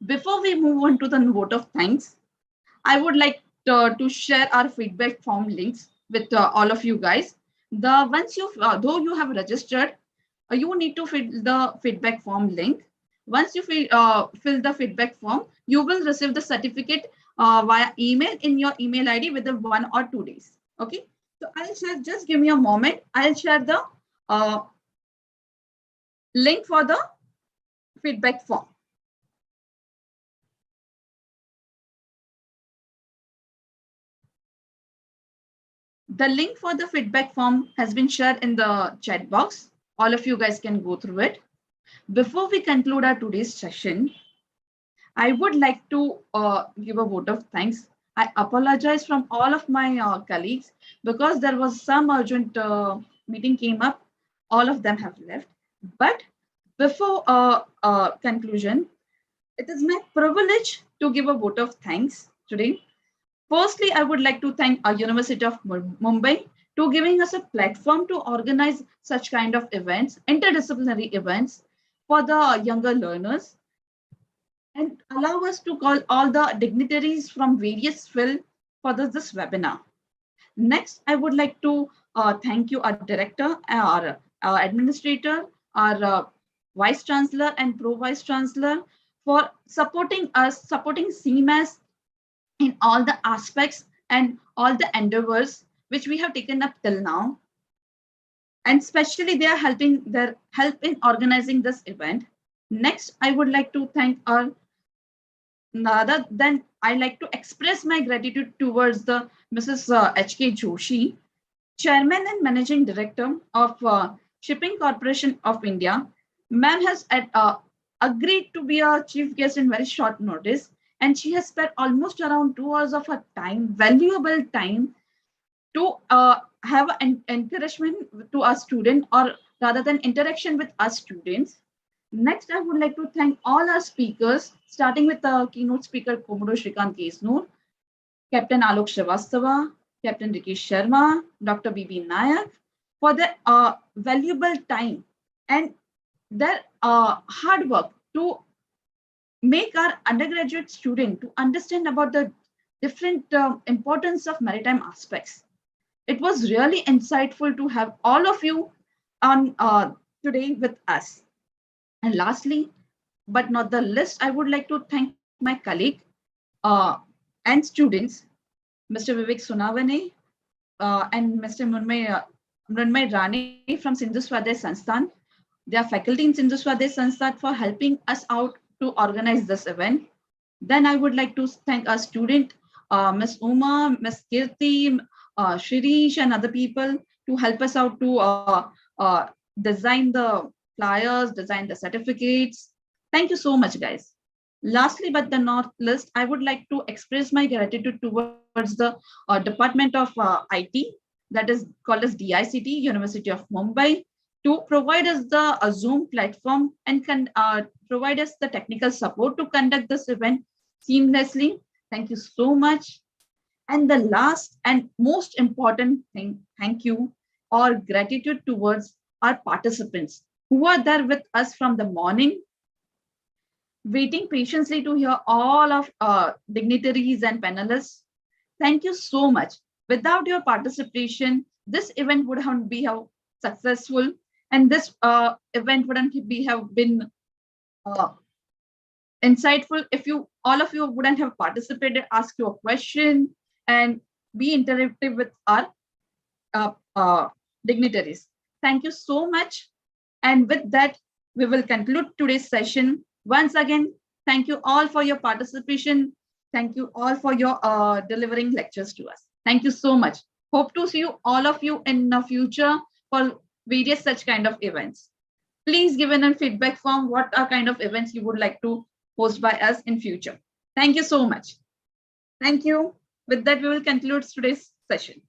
Before we move on to the vote of thanks, I would like to share our feedback form links with all of you guys. Once you, though you have registered, you need to fill the feedback form link. Once you fill the feedback form, you will receive the certificate via email in your email ID within 1 or 2 days. Okay. So I'll share, just give me a moment. I'll share the link for the feedback form. The link for the feedback form has been shared in the chat box. All of you guys can go through it. Before we conclude our today's session, I would like to give a vote of thanks. I apologize from all of my colleagues because there was some urgent meeting came up. All of them have left. But before conclusion, it is my privilege to give a vote of thanks today. Firstly, I would like to thank our University of Mumbai to giving us a platform to organize such kind of events, interdisciplinary events for the younger learners, and allow us to call all the dignitaries from various fields for this webinar. Next, I would like to thank you, our director, our administrator, our vice chancellor and pro vice chancellor for supporting us, supporting CMAS in all the aspects and all the endeavors which we have taken up till now. And especially they are helping their help in organizing this event. Next, I would like to thank our rather than I like to express my gratitude towards the Mrs. H.K. Joshi, Chairman and Managing Director of Shipping Corporation of India. Ma'am has agreed to be a chief guest in very short notice, and she has spent almost around 2 hours of her time, valuable time, to have an encouragement to our student, or rather than interaction with our students. Next, I would like to thank all our speakers, starting with the keynote speaker, Komodo Shrikant Kesnur, Captain Alok Srivastava, Captain Rikesh Sharma, Dr. B.B. Nayak, for their valuable time and their hard work to make our undergraduate student to understand about the different importance of maritime aspects. It was really insightful to have all of you on today with us. And lastly, but not the least, I would like to thank my colleague and students, Mr. Vivek Sunavane and Mr. Mrunmay Rane from Sindhu Swadhyay Sansthan. They are faculty in Sindhu Swadhyay Sansthan for helping us out to organize this event. Then I would like to thank our student, Ms. Uma, Ms. Kirti, Shirish, and other people to help us out to design the flyers, design the certificates. Thank you so much, guys. Lastly, but the not least, I would like to express my gratitude towards the Department of IT, that is called as DICT, University of Mumbai, to provide us the Zoom platform and can provide us the technical support to conduct this event seamlessly. Thank you so much. And the last and most important thing, thank you or gratitude towards our participants who are there with us from the morning, waiting patiently to hear all of dignitaries and panelists. Thank you so much. Without your participation, this event would have been successful, and this event wouldn't be have been insightful if you all of you wouldn't have participated, ask you a question, and be interactive with our dignitaries. Thank you so much. And with that, we will conclude today's session. Once again, thank you all for your participation. Thank you all for your delivering lectures to us. Thank you so much. Hope to see you, all of you, in the future for various such kind of events. Please give in a feedback form what are kind of events you would like to host by us in future. Thank you so much. Thank you. With that, we will conclude today's session.